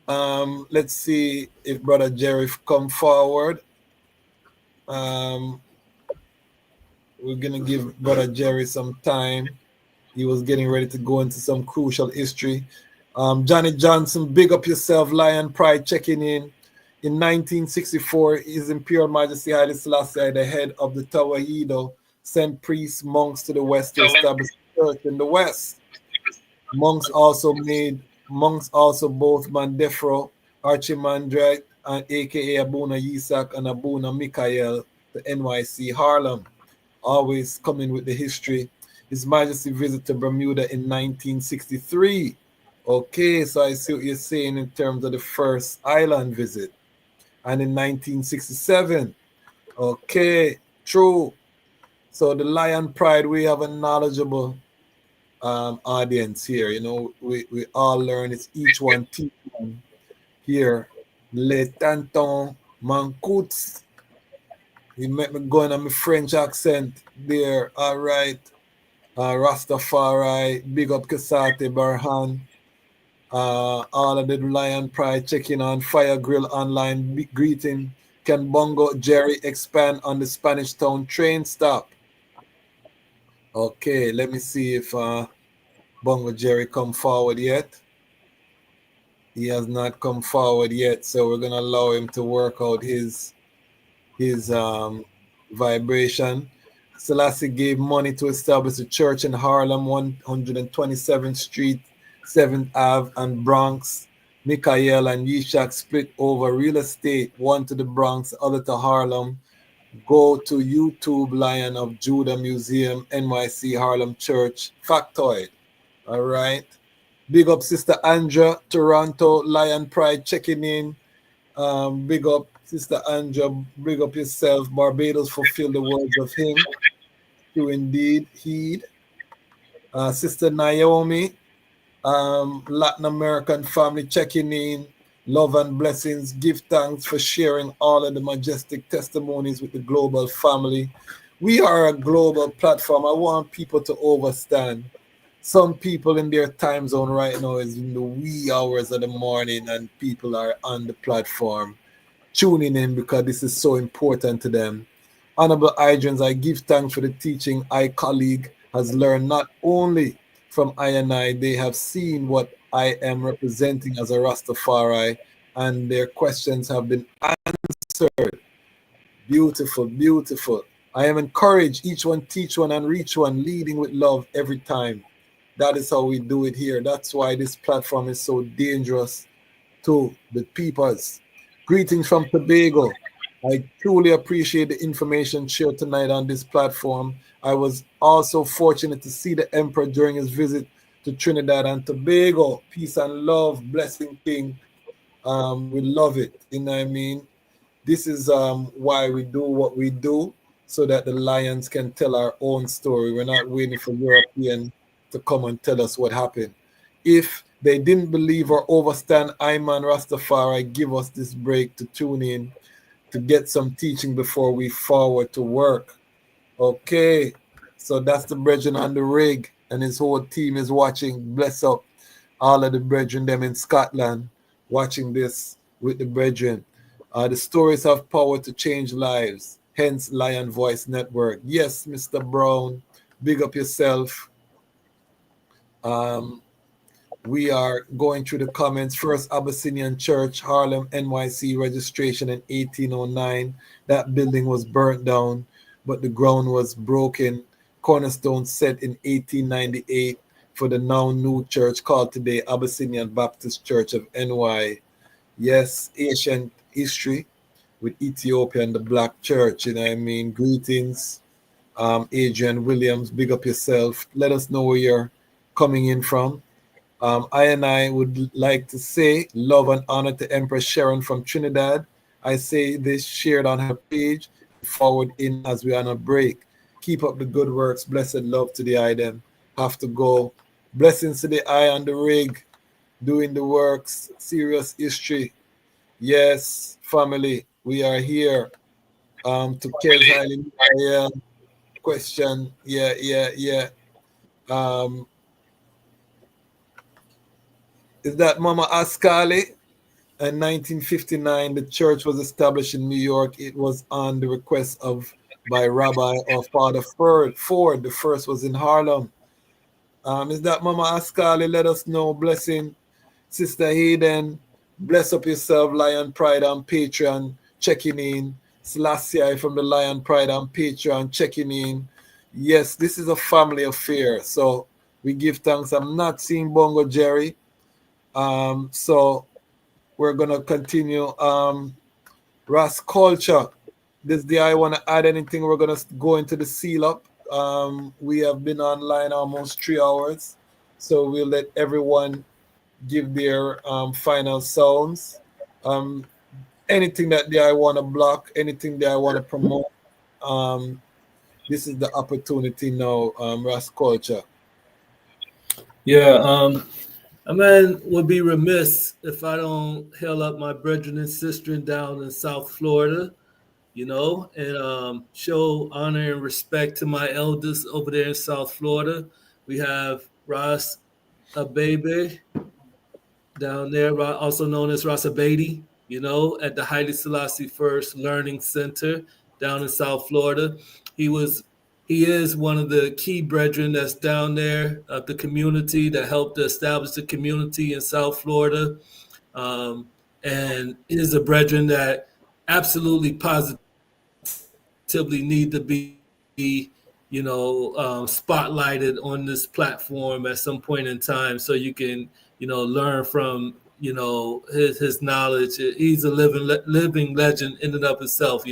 Let's see if Brother Jerry come forward. We're gonna give Brother Jerry some time. He was getting ready to go into some crucial history. Johnny Johnson, big up yourself, Lion Pride, checking in. In 1964, His Imperial Majesty Haile Selassie I, the head of the Tawahedo, sent priests, monks to the west to establish a church in the west. Monks also both Mandefro, Archimandrite, and aka Abuna Yisak and Abuna Mikael, the NYC Harlem. Always coming with the history. His Majesty visited to Bermuda in 1963. Okay, so I see what you're saying in terms of the first island visit. And in 1967. Okay, true. So the Lion Pride, we have a knowledgeable audience here. You know, we all learn. It's each one teach one here. Le Tanton Mancouts. You make me go on my French accent there. All right. Rastafari, big up Kasate Barhan. All of the Lion Pride checking on Fire Grill online greeting. Can Bongo Jerry expand on the Spanish Town train stop? Okay, let me see if Bongo Jerry come forward yet. He has not come forward yet, so we're gonna allow him to work out his vibration. Selassie gave money to establish a church in Harlem, 127th Street, 7th Ave, and Bronx. Mikael and Yishak split over real estate, one to the Bronx, other to Harlem. Go to YouTube, Lion of Judah Museum, NYC Harlem Church, factoid. All right. Big up Sister Andra, Toronto, Lion Pride checking in. Big up Sister Andra, big up yourself. Barbados fulfill the words of him to indeed heed. Sister Naomi, Latin American family checking in. Love and blessings. Give thanks for sharing all of the majestic testimonies with the global family. We are a global platform. I want people to understand. Some people in their time zone right now is in the wee hours of the morning, and people are on the platform tuning in because this is so important to them. Honorable Idrins, I give thanks for the teaching. I colleague has learned not only from I and I, they have seen what I am representing as a Rastafari, and their questions have been answered. Beautiful, beautiful. I am encouraged, each one teach one and reach one, leading with love every time. That is how we do it here. That's why this platform is so dangerous to the peoples. Greetings from Tobago. I truly appreciate the information shared tonight on this platform. I was also fortunate to see the Emperor during his visit to Trinidad and Tobago. Peace and love, blessing King. We love it. You know what I mean? This is why we do what we do, so that the Lions can tell our own story. We're not waiting for European to come and tell us what happened. If they didn't believe or overstand Iman Rastafari, give us this break to tune in to get some teaching before we forward to work. Okay, so that's the brethren on the rig, and his whole team is watching. Bless up all of the brethren them in Scotland watching this with the brethren. The stories have power to change lives, hence Lion Voice Network. Yes, Mr. Brown, big up yourself. We are going through the comments. First Abyssinian Church, Harlem, NYC, registration in 1809. That building was burnt down, but the ground was broken. Cornerstone set in 1898 for the now new church called today Abyssinian Baptist Church of NY. Yes, ancient history with Ethiopia and the Black Church. You know what I mean? Greetings, Adrian Williams. Big up yourself. Let us know where you're coming in from. I and I would like to say love and honor to Empress Sharon from Trinidad. I say this shared on her page. Forward in as we are on a break. Keep up the good works. Blessed love to the eye them. Have to go. Blessings to the eye on the rig. Doing the works. Serious history. Yes, family. We are here. To Kez Haile Mikael. Question. Yeah. Is that Mama Ascali? In 1959, the church was established in New York. It was on the request of by Rabbi or Father Ford. The first was in Harlem. Is that Mama Ascali? Let us know. Blessing, Sister Hayden. Bless up yourself, Lion Pride on Patreon, checking in. Selassie from the Lion Pride on Patreon, checking in. Yes, this is a family affair. So we give thanks. I'm not seeing Bongo Jerry. So we're gonna continue. Ras Kulcha. This day I want to add anything. We're gonna go into the seal up. We have been online almost 3 hours, so we'll let everyone give their final sounds. Anything that I want to block, anything that I want to promote. This is the opportunity now. Ras Kulcha. Yeah, a man would be remiss if I don't hail up my brethren and sister down in South Florida, and show honor and respect to my elders over there in South Florida. We have Ras Abebe down there, also known as Ras Abedi, at the Haile Selassie First Learning Center down in South Florida. He is one of the key brethren that's down there of the community that helped to establish the community in South Florida. And is a brethren that absolutely positively need to be, spotlighted on this platform at some point in time, so you can, learn from, his knowledge. He's a living legend in and of himself,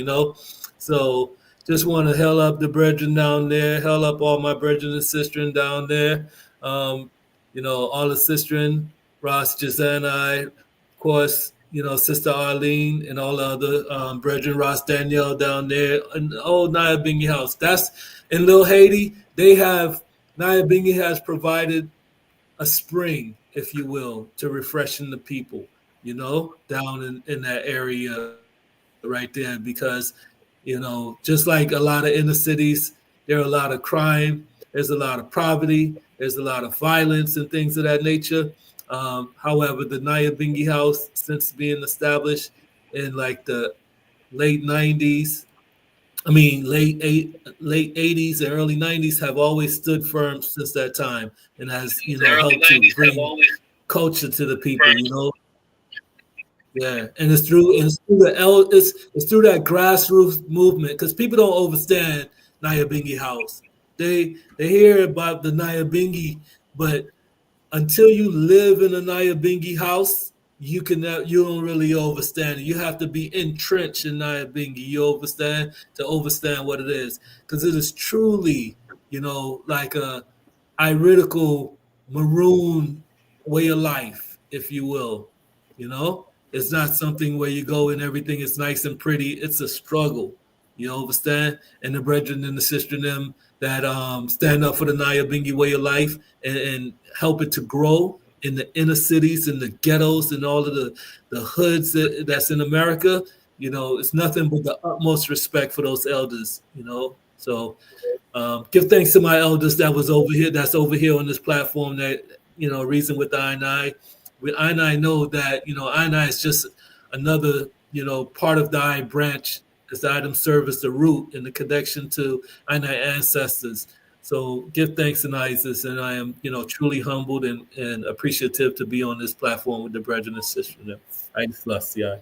So just want to hail up the brethren down there, hail up all my brethren and sisters down there. All the sisters, Ross, Jazani, of course, Sister Arlene and all the other brethren, Ross Danielle down there, and the old Naya Bingy house. That's in Little Haiti. Naya Bingy has provided a spring, if you will, to refreshing the people, down in that area right there, because, just like a lot of inner cities, there are a lot of crime, there's a lot of poverty, there's a lot of violence and things of that nature. However, the Naya Bingy House, since being established in like the late 90s, late 80s and early 90s, have always stood firm since that time, and has, helped to bring culture to the people, Yeah, and it's through it's through that grassroots movement, because people don't understand Nyabingi House. They hear about the Nyabingi, but until you live in a Nyabingi house, you don't really understand it. You have to be entrenched in Nyabingi. You understand to understand what it is, because it is truly, like a iridical maroon way of life, if you will. It's not something where you go and everything is nice and pretty. It's a struggle. You understand? And the brethren and the sister and them that stand up for the Nyabingi way of life, and help it to grow in the inner cities and the ghettos and all of the hoods that's in America. It's nothing but the utmost respect for those elders. So give thanks to my elders that's over here on this platform, that, reason with I and I. With I and I know that, I and I is just another, part of the I branch, as the item serve as the root and the connection to I and I ancestors. So give thanks to Isis, and I am, truly humbled and appreciative to be on this platform with the brethren and sisters. HaileSelassieI.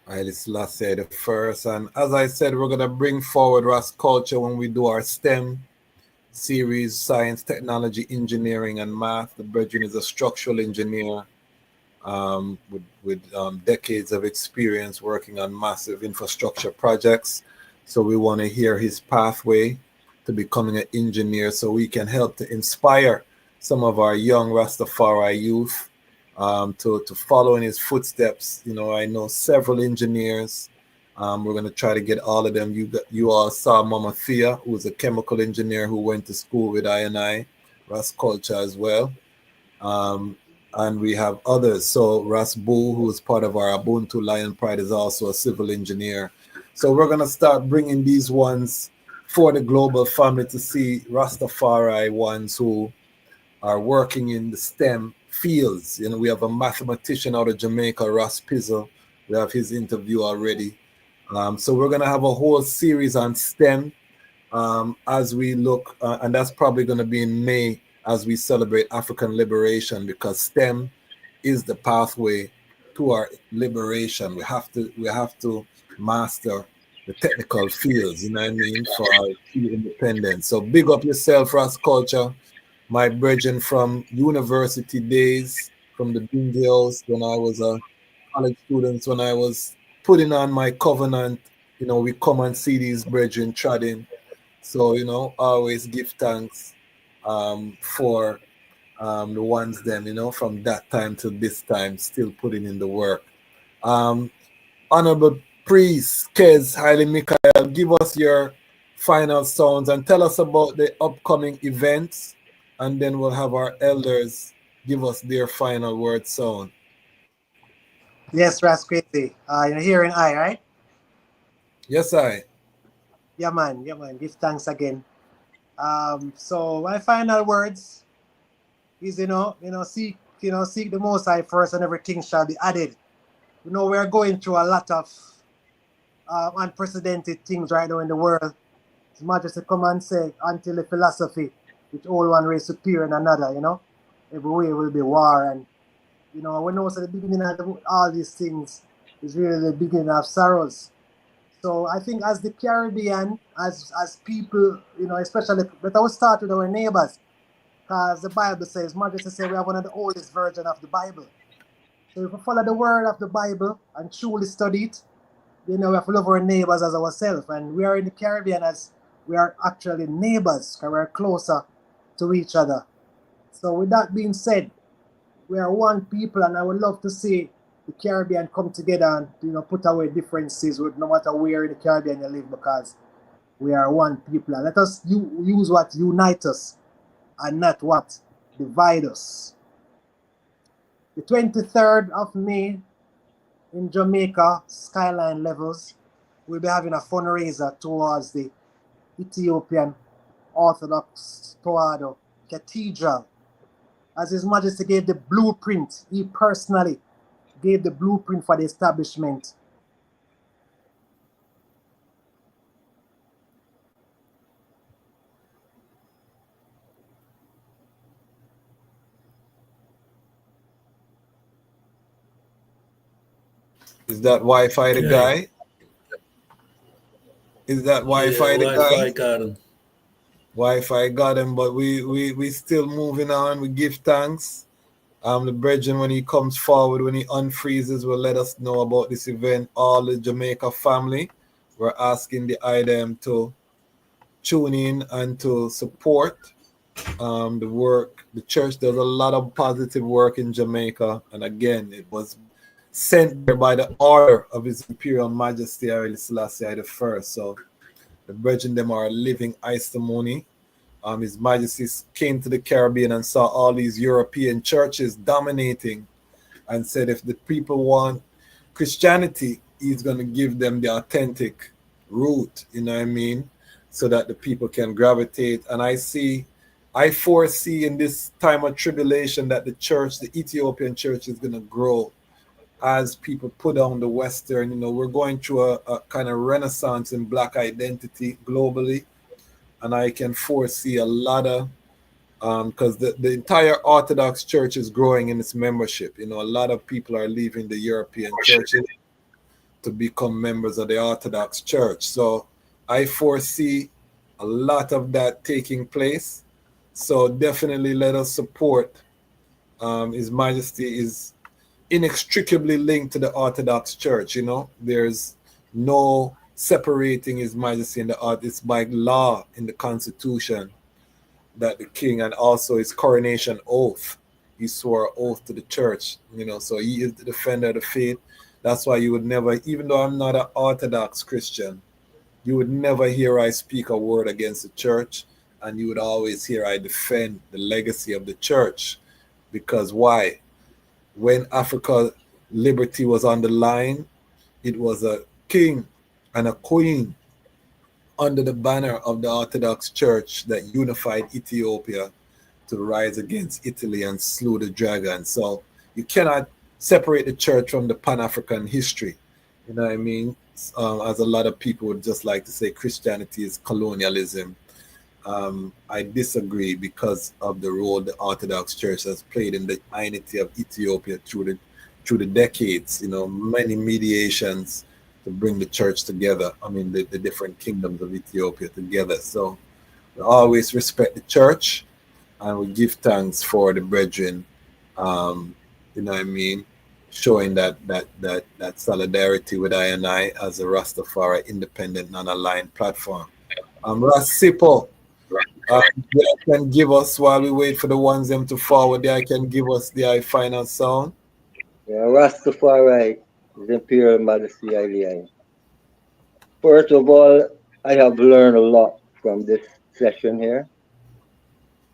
HaileSelassieI the first, and as I said, we're gonna bring forward Ras Kulcha when we do our STEM series: science, technology, engineering, and math. The brethren is a structural engineer with decades of experience working on massive infrastructure projects. So we want to hear his pathway to becoming an engineer, so we can help to inspire some of our young Rastafari youth to follow in his footsteps. I know several engineers. We're going to try to get all of them. You all saw Mama Thea, who's a chemical engineer who went to school with I, Ras Kulcha as well. And we have others. So Ras Boo, who is part of our Ubuntu Lion Pride, is also a civil engineer. So we're going to start bringing these ones for the global family to see Rastafari ones who are working in the STEM fields. You know, we have a mathematician out of Jamaica, Ras Pizzle. We have his interview already. So we're going to have a whole series on STEM as we look, and that's probably going to be in May as we celebrate African liberation, because STEM is the pathway to our liberation. We have to master the technical fields, you know what I mean, for our independence. So big up yourself, Ras Kulcha, my brethren from university days, from the Bingy House when I was a college student, when I was putting on my covenant. You know, we come and see these brethren treading. So, you know, always give thanks for the ones them, you know, from that time to this time, still putting in the work. Honorable Priest Kez Haile Mikael, give us your final sounds and tell us about the upcoming events, and then we'll have our elders give us their final word sound. Yes, Ras Crazy. You're hearing I, right? Yes, I. Yeah, man. Yeah, man. Give thanks again. So my final words is, seek the Most High first, and everything shall be added. You know, we are going through a lot of unprecedented things right now in the world. His Majesty come and say, until the philosophy, which all one race superior than another, you know, everywhere will be war. And, you know, we know so the beginning of all these things is really the beginning of sorrows. So I think as the Caribbean, as people, you know, especially, but I will start with our neighbors, because the Bible says, Majesty says we have one of the oldest version of the Bible. So if we follow the word of the Bible and truly study it, you know, we have to love our neighbors as ourselves. And we are in the Caribbean as we are actually neighbors, because we're closer to each other. So with that being said, we are one people, and I would love to see the Caribbean come together and, you know, put away differences with no matter where in the Caribbean you live, because we are one people. And let us use what unites us and not what divides us. The 23rd of May in Jamaica, Skyline Levels, we'll be having a fundraiser towards the Ethiopian Orthodox Tobago Cathedral. As His Majesty gave the blueprint, he personally gave the blueprint for the establishment. Is that Wi-Fi the guy? Is that Wi-Fi the guy? Wi-Fi got him. Wi-Fi got him, but we still moving on. We give thanks. The brethren, when he comes forward, when he unfreezes, will let us know about this event. All the Jamaica family, we're asking the IDM to tune in and to support the work. The church does a lot of positive work in Jamaica, and again, it was sent there by the order of His Imperial Majesty HaileSelassieI I. So the brethren them are a living testimony. His Majesty came to the Caribbean and saw all these European churches dominating, and said if the people want Christianity, he's going to give them the authentic root, you know what I mean, so that the people can gravitate. And I foresee in this time of tribulation that the church, the Ethiopian church, is going to grow as people put down the Western. You know, we're going through a kind of renaissance in Black identity globally. And I can foresee a lot of, because the entire Orthodox Church is growing in its membership. You know, a lot of people are leaving the European churches to become members of the Orthodox Church. So I foresee a lot of that taking place. So definitely let us support. His Majesty is inextricably linked to the Orthodox Church. You know, there's no separating His Majesty in the art. It's by law in the Constitution that the king, and also his coronation oath, he swore an oath to the church, you know, so he is the defender of the faith. That's why you would never, even though I'm not an Orthodox Christian, you would never hear I speak a word against the church, and you would always hear I defend the legacy of the church. Because why? When Africa liberty was on the line, it was a king and a queen under the banner of the Orthodox Church that unified Ethiopia to rise against Italy and slew the dragon. So you cannot separate the church from the Pan-African history. You know what I mean? As a lot of people would just like to say Christianity is colonialism. I disagree because of the role the Orthodox Church has played in the unity of Ethiopia through the decades. You know, many mediations to bring the church together. I mean, the different kingdoms of Ethiopia together. So we always respect the church, and we give thanks for the brethren. You know what I mean? Showing that solidarity with I and I as a Rastafari independent non-aligned platform. Ras Sipho, I can give us while we wait for the ones them to forward. I can give us the final sound. Yeah, Ras Tafari is Imperial Majesty I. First of all, I have learned a lot from this session here.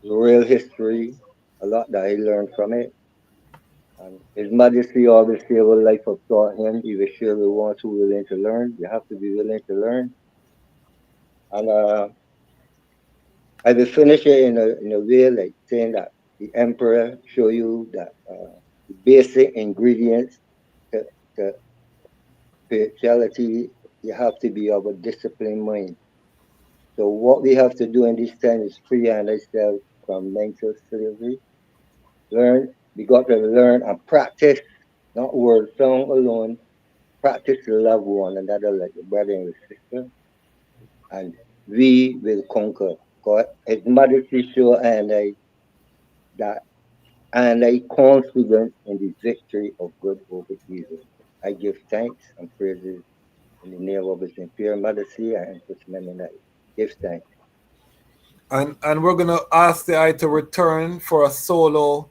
The real history, a lot that I learned from it. And His Majesty always say, well, life have taught him, he was surely one who willing to learn. You have to be willing to learn. And I will finish it in a way like saying that the emperor show you that the basic ingredients to, to spirituality, you have to be of a disciplined mind. So what we have to do in this time is free ourselves from mental slavery. Learn, we got to learn and practice, not word song alone. Practice to love one another like a brother and a sister, and we will conquer. God, His Majesty show and I that and I confident in the victory of good over evil. I give thanks and praises in the name of His Imperial Majesty and Empress Mennonite. Give thanks. And we're gonna ask the eye to return for a solo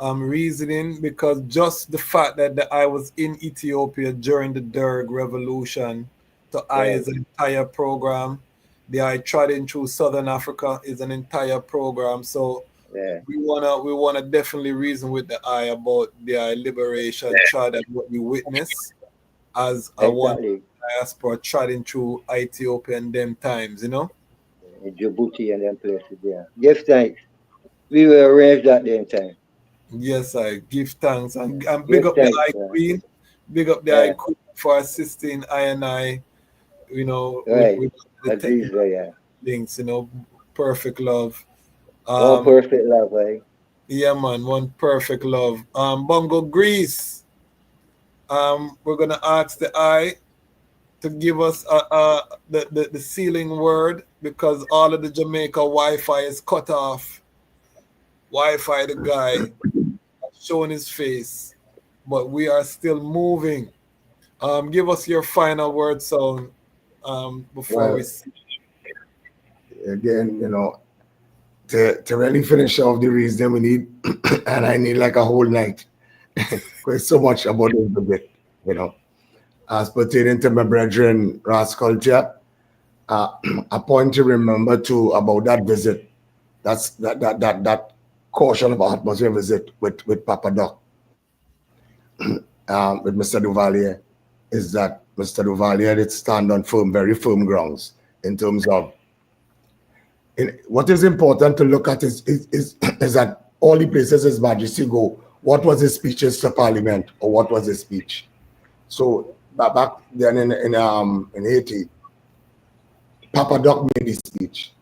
reasoning, because just the fact that the eye was in Ethiopia during the Derg Revolution to eye is an entire program. The eye trotting through Southern Africa is an entire program. So we wanna definitely reason with the eye about the eye liberation trot and what we witness as a one diaspora trotting through Ethiopia in them times, you know? In Djibouti and them places there. Give thanks. We will arrange that the time. Yes, I give thanks and big Give up thanks, the Eye Queen. Big up the Eye Queen for assisting I and I, you know, with the technical things, you know, perfect love. One perfect love, eh? Yeah, man, one perfect love. Bongo Grease. We're gonna ask the Eye to give us the sealing word, because all of the Jamaica Wi-Fi is cut off. Wi-Fi, the guy showing his face, but we are still moving. Give us your final word, sound, before we see. Again, you know, to really finish off the reason we need, and I need like a whole night. There's so much about it, bit, you know. As pertaining to my brethren, Ras Kulcha, a point to remember too about that visit. That's that caution about atmosphere visit with Papa Doc, with Mr. Duvalier, is that Mr. Duvalier did stand on very firm grounds in terms of what is important to look at is that all the places His Majesty go, what was his speeches to Parliament, or what was his speech? So back then in Haiti, Papa Doc made his speech,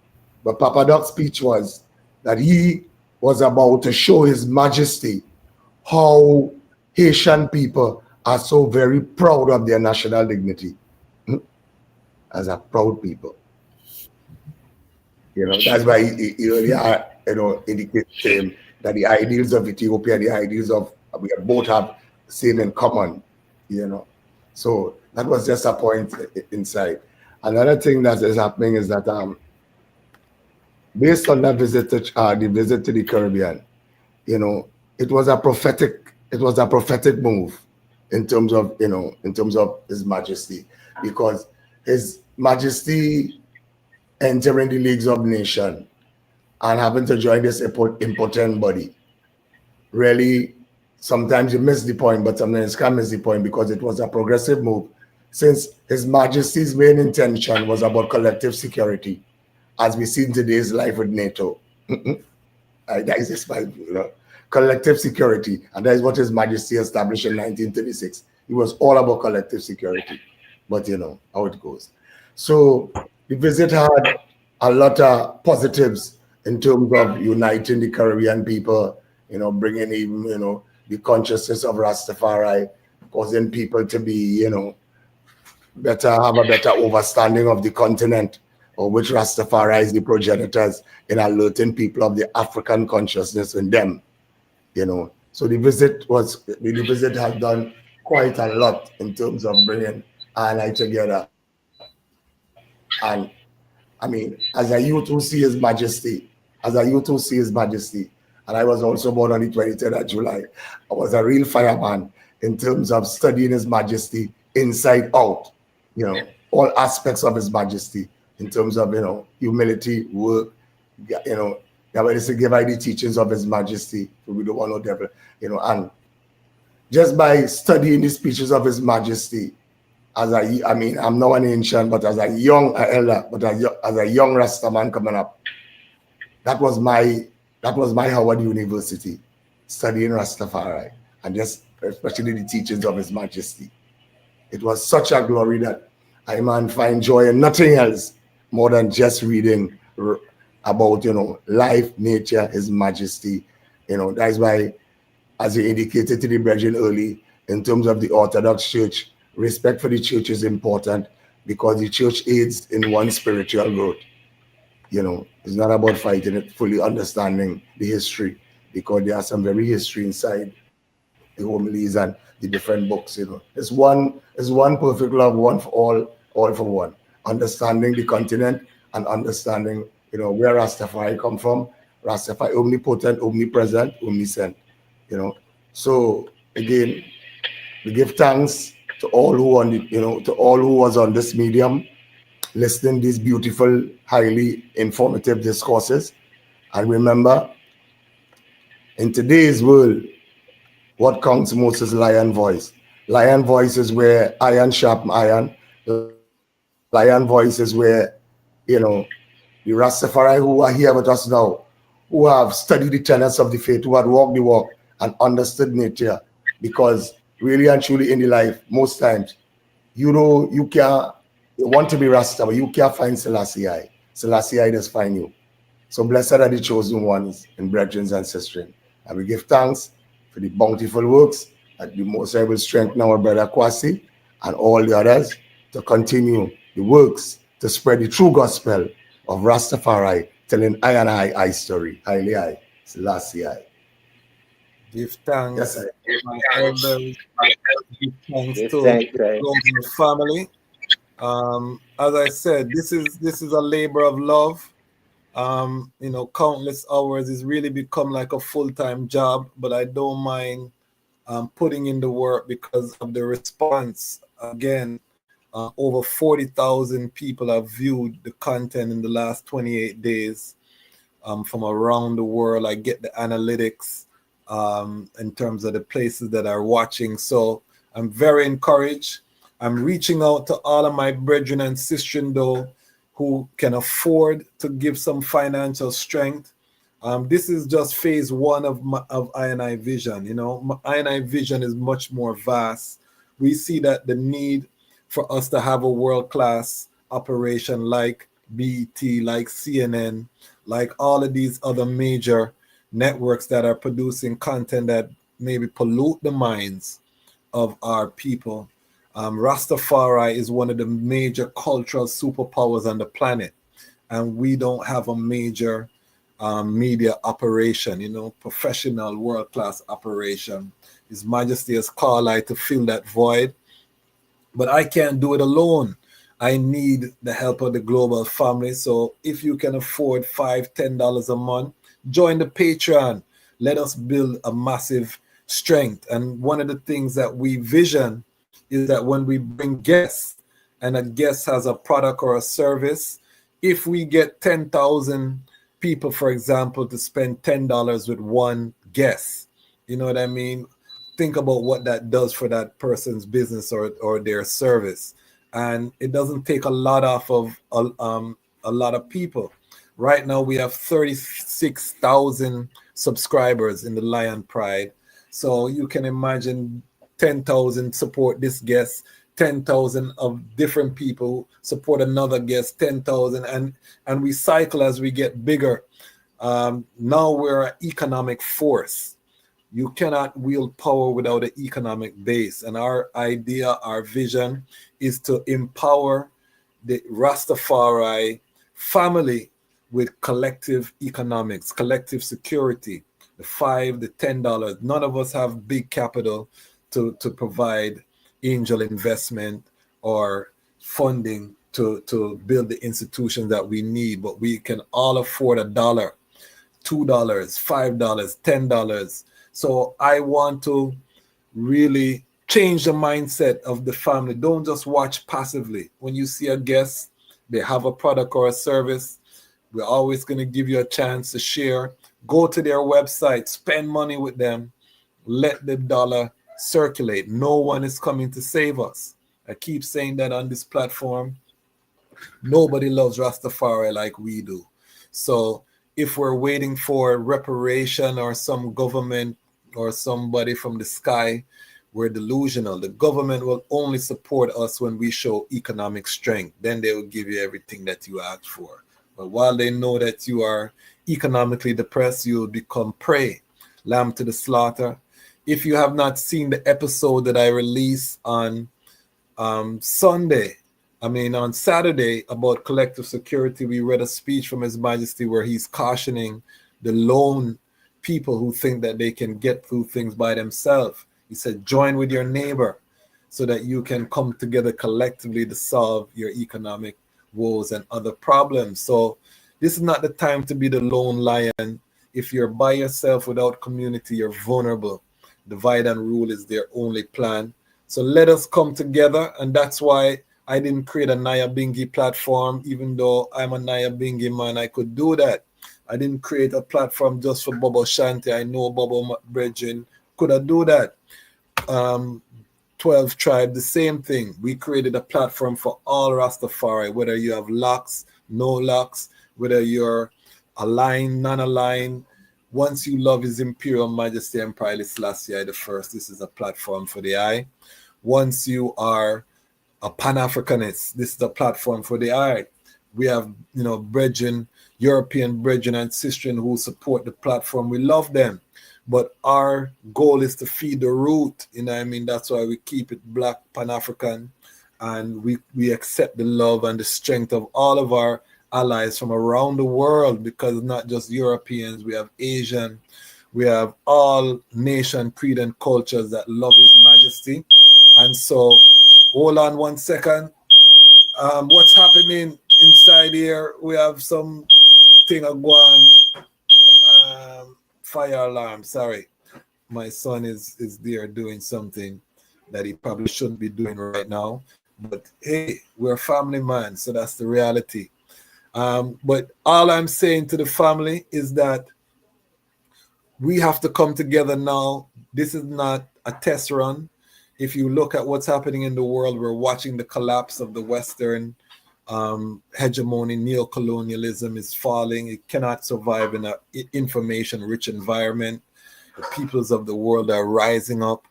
but Papa Doc's speech was that he was about to show His Majesty how Haitian people are so very proud of their national dignity, as a proud people. You know, that's why he really indicates to him that the ideals of Ethiopia, the ideals of we both have same in common, you know. So that was just a point inside. Another thing that is happening is that based on that visit to the visit to the Caribbean, you know, it was a prophetic move in terms of His Majesty, because His Majesty entering the Leagues of Nations and having to join this important body, really, sometimes you miss the point, but sometimes you can't miss the point, because it was a progressive move, since His Majesty's main intention was about collective security, as we see in today's life with NATO. That is his my view, you know. Collective security, and that is what His Majesty established in 1936. It was all about collective security, but you know how it goes. So the visit had a lot of positives in terms of uniting the Caribbean people, you know, bringing even, you know, the consciousness of Rastafari, causing people to be, you know, have a better understanding of the continent, or which Rastafari is the progenitors, in alerting people of the African consciousness in them, you know. So the visit has done quite a lot in terms of bringing I together. And I mean, as a youth who see His Majesty, and I was also born on the 23rd of July, I was a real fireman in terms of studying His Majesty inside out, you know, all aspects of His Majesty in terms of, you know, humility, work, you know, that way to give I the teachings of His Majesty. We don't want no devil, you know, and just by studying the speeches of His Majesty, I mean, I'm not an ancient, but as a young elder, but as a young Rastaman coming up, that was my Howard University, studying Rastafari, and just especially the teachings of His Majesty. It was such a glory that I man find joy in nothing else more than just reading about, you know, life, nature, His Majesty. You know, that's why, as you indicated to the brethren early, in terms of the Orthodox Church, respect for the church is important because the church aids in one's spiritual growth. You know, it's not about fighting it, fully understanding the history, because there are some very history inside the homilies and the different books. You know, it's one perfect love, one for all for one. Understanding the continent and understanding, you know, where Rastafari come from. Rastafari omnipotent, omnipresent, omniscient. You know, so again, we give thanks to all who to all who was on this medium, listening these beautiful, highly informative discourses. And remember, in today's world, what counts most is lion voice. Lion voice is where iron sharp iron. Lion voice is where, you know, the Rastafari who are here with us now, who have studied the tenets of the faith, who had walked the walk and understood nature. Because really and truly in the life, most times, you know, you want to be Rasta, but you can't find Selassie I. Selassie I just find you. So blessed are the chosen ones in brethren and sisters. And we give thanks for the bountiful works that the Most High will strengthen our brother Kwasi and all the others to continue the works to spread the true gospel of Rastafari, telling I story. Haile Selassie I. Give Yes, thanks, I. my elders. Give thanks Give to thanks, the right? global family. As I said, this is a labor of love. You know, countless hours is really become like a full-time job, but I don't mind putting in the work because of the response. Again, over 40,000 people have viewed the content in the last 28 days from around the world. I get the analytics in terms of the places that are watching. So I'm very encouraged. I'm reaching out to all of my brethren and sisters, though, who can afford to give some financial strength. This is just phase one of I&I vision. You know, I&I vision is much more vast. We see that the need for us to have a world-class operation like BET, like CNN, like all of these other major networks that are producing content that maybe pollute the minds of our people. Rastafari is one of the major cultural superpowers on the planet, and we don't have a major media operation, you know, professional world-class operation. His Majesty has called I to fill that void, but I can't do it alone. I need the help of the global family. So if you can afford $5-10 a month, join the Patreon. Let us build a massive strength. And one of the things that we vision is that when we bring guests and a guest has a product or a service, if we get 10,000 people, for example, to spend $10 with one guest, you know what I mean? Think about what that does for that person's business or their service. And it doesn't take a lot off of a lot of people. Right now, we have 36,000 subscribers in the Lion Pride. So you can imagine 10,000 support this guest, 10,000 of different people support another guest, 10,000, and we cycle as we get bigger. Now we're an economic force. You cannot wield power without an economic base. And our idea, our vision is to empower the Rastafari family with collective economics, collective security, the $5, the $10. None of us have big capital to provide angel investment or funding to build the institutions that we need, but we can all afford $1, $2, $5, $10. So I want to really change the mindset of the family. Don't just watch passively. When you see a guest, they have a product or a service, we're always going to give you a chance to share. Go to their website, spend money with them, let the dollar circulate. No one is coming to save us. I keep saying that on this platform. Nobody loves Rastafari like we do. So if we're waiting for reparation or some government or somebody from the sky, we're delusional. The government will only support us when we show economic strength. Then they will give you everything that you asked for. But while they know that you are economically depressed, you will become prey, lamb to the slaughter. If you have not seen the episode that I released on on Saturday about collective security, we read a speech from His Majesty where he's cautioning the lone people who think that they can get through things by themselves. He said, join with your neighbor so that you can come together collectively to solve your economic woes and other problems. So this is not the time to be the lone lion. If you're by yourself without community, you're vulnerable. Divide and rule is their only plan. So let us come together, and that's why I didn't create a Naya Bingi platform. Even though I'm a Naya Bingi man, I could do that. I didn't create a platform just for Bobo Shanti. I know Bobo Brethren could have do that. 12 Tribe, the same thing. We created a platform for all Rastafari, whether you have locks, no locks, whether you're aligned, non-aligned. Once you love His Imperial Majesty Emperor Haile Selassie I, this is a platform for the eye. Once you are a Pan-Africanist, this is a platform for the eye. We have, brethren, European brethren and sistren who support the platform. We love them. But our goal is to feed the root. That's why we keep it Black Pan-African. And we accept the love and the strength of all of our allies from around the world, because not just Europeans, we have Asian, we have all nation, creed, and cultures that love His Majesty. And so, hold on one second. What's happening inside here? We have some thing going. Fire alarm. Sorry, my son is there doing something that he probably shouldn't be doing right now. But hey, we're a family man, so that's the reality. But all I'm saying to the family is that we have to come together now. This is not a test run. If you look at what's happening in the world, we're watching the collapse of the Western hegemony. Neocolonialism is falling. It cannot survive in an information-rich environment. The peoples of the world are rising up.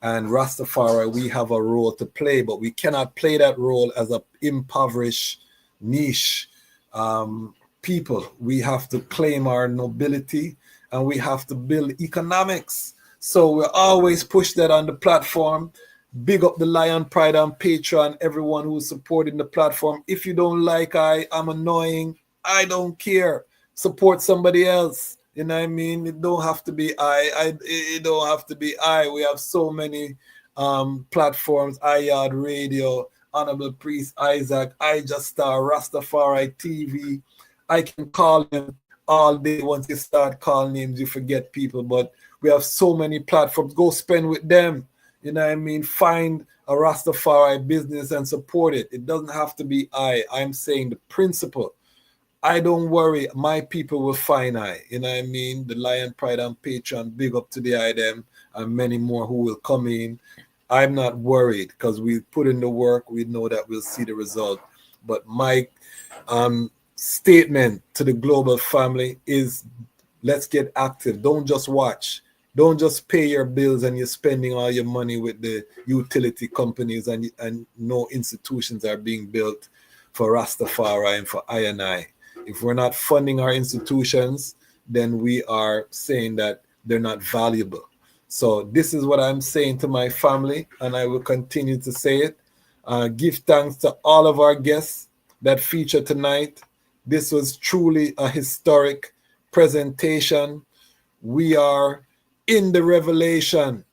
And Rastafari, we have a role to play, but we cannot play that role as an impoverished niche people. We have to claim our nobility, and we have to build economics. So we always push that on the platform. Big up the Lion Pride on Patreon, everyone who's supporting the platform. If you don't like I'm annoying, I don't care. Support somebody else. You know what I mean? It don't have to be it don't have to be We have so many platforms, iYard Radio, Honorable Priest Isaac, I Just Star, Rastafari TV. I can call them all day. Once you start calling names, you forget people. But we have so many platforms. Go spend with them. You know what I mean? Find a Rastafari business and support it. It doesn't have to be I'm saying the principle. I don't worry. My people will find You know what I mean? The Lion Pride on Patreon. Big up to the them and many more who will come in. I'm not worried because we put in the work. We know that we'll see the result. But my statement to the global family is let's get active. Don't just watch. Don't just pay your bills and you're spending all your money with the utility companies and no institutions are being built for Rastafari and for I and I. If we're not funding our institutions, then we are saying that they're not valuable. So this is what I'm saying to my family, and I will continue to say it. Give thanks to all of our guests that feature tonight. This was truly a historic presentation. We are in the revelation,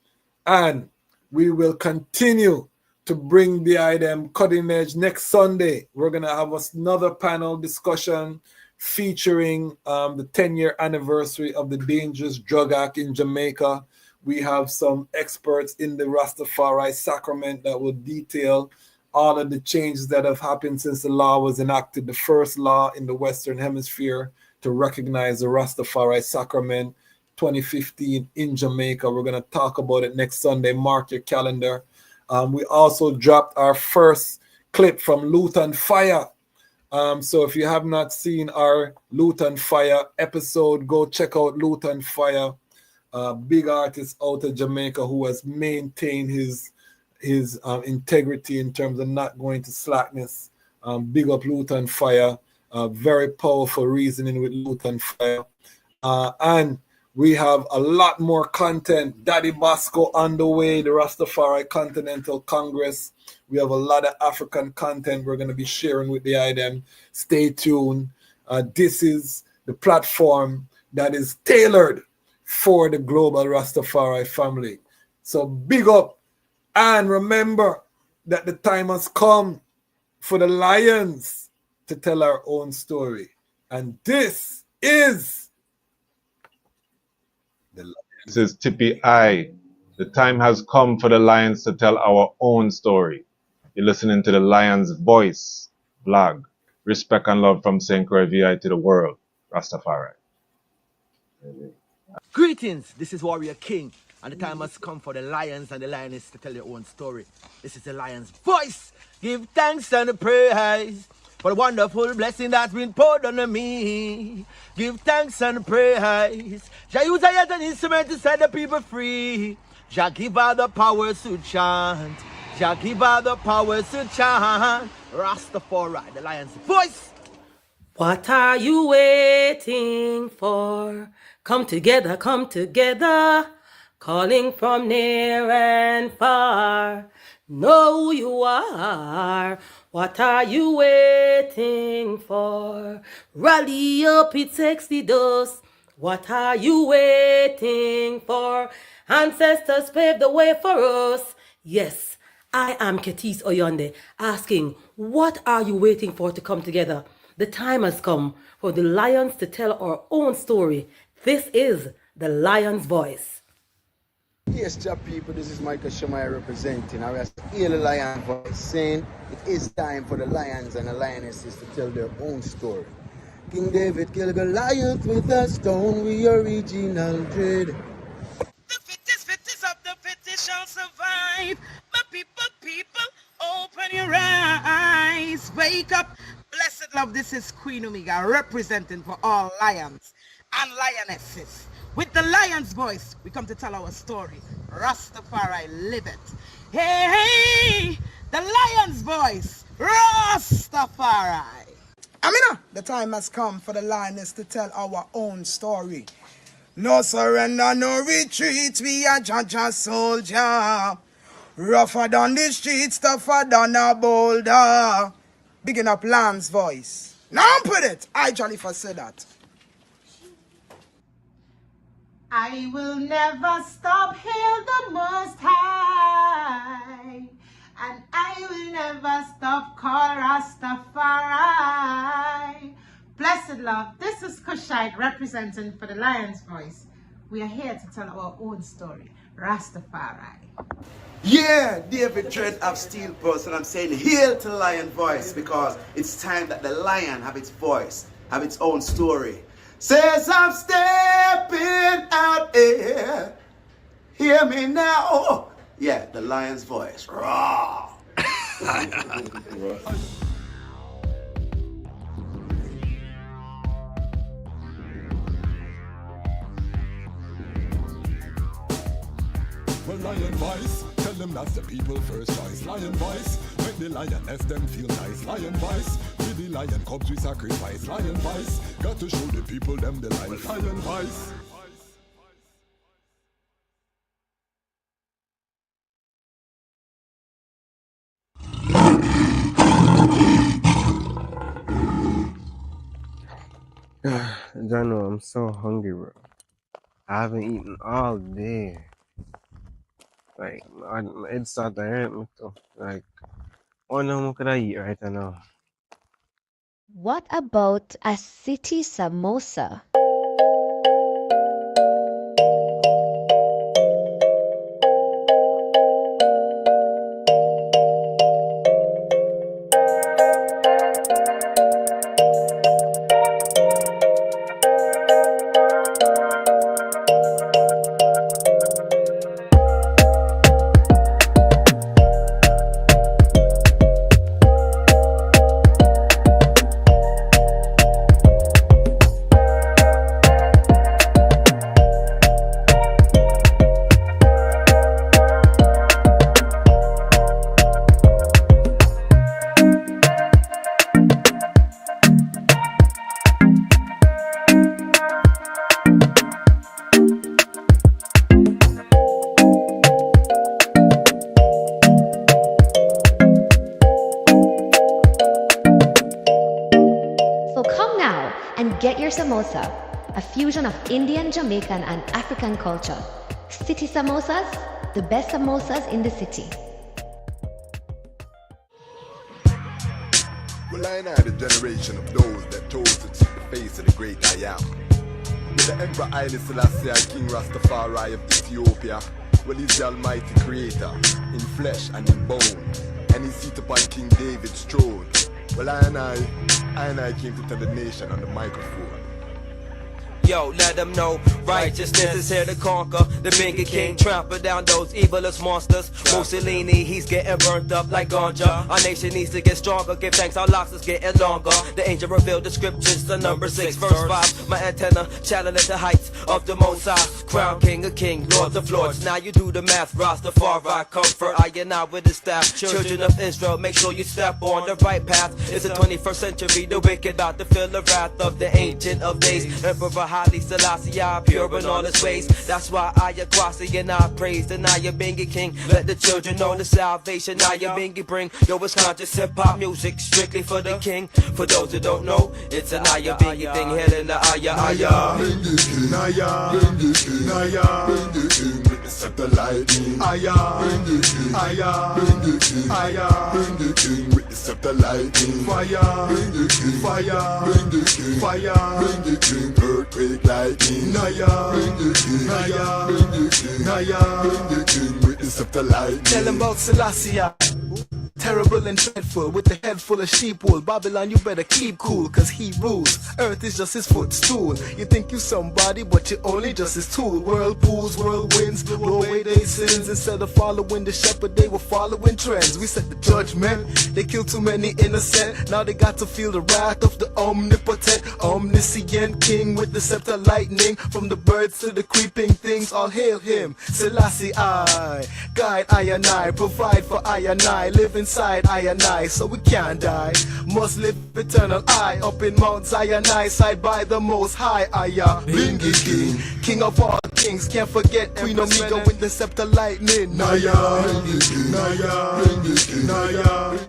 and we will continue to bring the item cutting edge. Next Sunday, we're going to have another panel discussion featuring the 10-year anniversary of the Dangerous Drug Act in Jamaica. We have some experts in the Rastafari sacrament that will detail all of the changes that have happened since the law was enacted, the first law in the Western Hemisphere to recognize the Rastafari sacrament, 2015 in Jamaica. We're going to talk about it next Sunday. Mark your calendar. We also dropped our first clip from Loot and Fire. So if you have not seen our Loot and Fire episode, go check out Loot and Fire. Big artist out of Jamaica who has maintained his integrity in terms of not going to slackness. Big up Loot and Fire. Very powerful reasoning with Loot and Fire. And we have a lot more content. Daddy Bosco on the way, the Rastafari Continental Congress. We have a lot of African content we're going to be sharing with the IDEM. Stay tuned. This is the platform that is tailored for the global Rastafari family. So big up, and remember that the time has come for the lions to tell our own story. And this is This is Tippy I. The time has come for the lions to tell our own story. You're listening to the Lion's Voice blog. Respect and love from St. Croix VI to the world. Rastafari. Greetings, this is Warrior King, and the time has come for the lions and the lioness to tell their own story. This is the Lion's Voice. Give thanks and praise for the wonderful blessing that's been poured on me. Give thanks and praise. Jah use I as an instrument to set the people free. Jah give her the powers to chant. Jah give her the powers to chant. Rastafari, the Lion's Voice. What are you waiting for? Come together, calling from near and far. Know who you are. What are you waiting for? Rally up, it takes the dust. What are you waiting for? Ancestors paved the way for us. Yes, I am Ketis Oyonde, asking, what are you waiting for to come together? The time has come for the lions to tell our own story. This is the Lion's Voice. Yes, chat people, this is Michael Shemai representing. I was Haile Lion Voice saying it is time for the lions and the lionesses to tell their own story. King David killed Goliath with a stone, we original dread. The fittest of the fittest shall survive. My people, open your eyes. Wake up. Blessed love, this is Queen Omega representing for all lions and lionesses. With the Lion's Voice, we come to tell our story. Rastafari live it. Hey, the Lion's Voice, Rastafari. Amina, the time has come for the lioness to tell our own story. No surrender, no retreat, we are Jaja soldier. Rougher than the streets, tougher than a boulder. Bigging up Lion's Voice. Now put it, I Jalifa said that. I will never stop, hail the Most High, and I will never stop, call Rastafari. Blessed love, this is Kushite representing for the Lion's Voice. We are here to tell our own story, Rastafari. Yeah, David Trent of Steel Pulse, and I'm saying hail to the Lion Voice because it's time that the lion have its voice, have its own story. Says I'm stepping out here. Hear me now. Oh, yeah, the Lion's Voice. Well, lion voice, tell them that's the people first choice. Lion voice, make the lioness them feel nice. Lion voice, with the lion cubs we sacrifice. Lion voice, got to show the people them the life. Lion voice. Jano, I'm so hungry, bro. I haven't eaten all day. Like, my head started to hurt me too. Like, what now could I eat right now? What about a city samosa? Get your samosa, a fusion of Indian, Jamaican, and African culture. City samosas, the best samosas in the city. Well, I am the generation of those that chose to seek the face of the great I am. With the Emperor Haile Selassie I, King Ras Tafari of Ethiopia, well, he's the almighty creator, in flesh and in bone, and he's seated upon King David's throne. Well, I and I came to tell the nation on the microphone. Yo, let them know righteousness is here to conquer. The Bongo King trample down those evilest monsters. Mussolini, he's getting burnt up like ganja. Our nation needs to get stronger. Give thanks, our locks is getting longer. The angel revealed the scriptures, the number 6, verse 5. My antenna channeling the heights of the Most High. Crown King of King, Lord of Lords. Now you do the math, Rastafari comfort. I and I with the staff. Children of Israel, make sure you step on the right path. It's the 21st century, the wicked about to feel the wrath of the ancient of days. Emperor Haile Selassie I, pure in all his ways. That's why I am Kwasi and I praise the Naya Bongo King. Let the children know the salvation Naya Bongo bring. Yo, it's conscious hip-hop music, strictly for the king. For those who don't know, it's a Naya Bongo thing, hailing the Aya Aya. Bongo King, Naya, Bongo King, Naya, Bongo King, with the scepter lightning. Aya, Bongo King, Aya, Bongo King, Aya, Bongo King, with the scepter lightning. Fire, Bongo King, fire, Bongo King, fire, Bongo King, earthquake lightning. Naya, Bongo King, Naya, Bongo King, Naya, Bongo King, with the scepter lightning. Tell them about Selassie I. Terrible and dreadful, with a head full of sheep wool. Babylon, you better keep cool, cause he rules. Earth is just his footstool. You think you somebody, but you're only just his tool. Whirlpools, whirlwinds, blow away their sins. Instead of following the shepherd, they were following trends. We set the judgment, they killed too many innocent. Now they got to feel the wrath of the omnipotent, omniscient king with the scepter lightning. From the birds to the creeping things, all hail him. Selassie I, guide I and I, provide for I and I, live inside I and I, so we can't die. Must live eternal I, up in Mount Zion I, side by the Most High. Aya, Bongo King, King of all kings. Can't forget Queen Omega with the scepter lightning. Naya, Bongo King, Naya, Bongo King, Naya.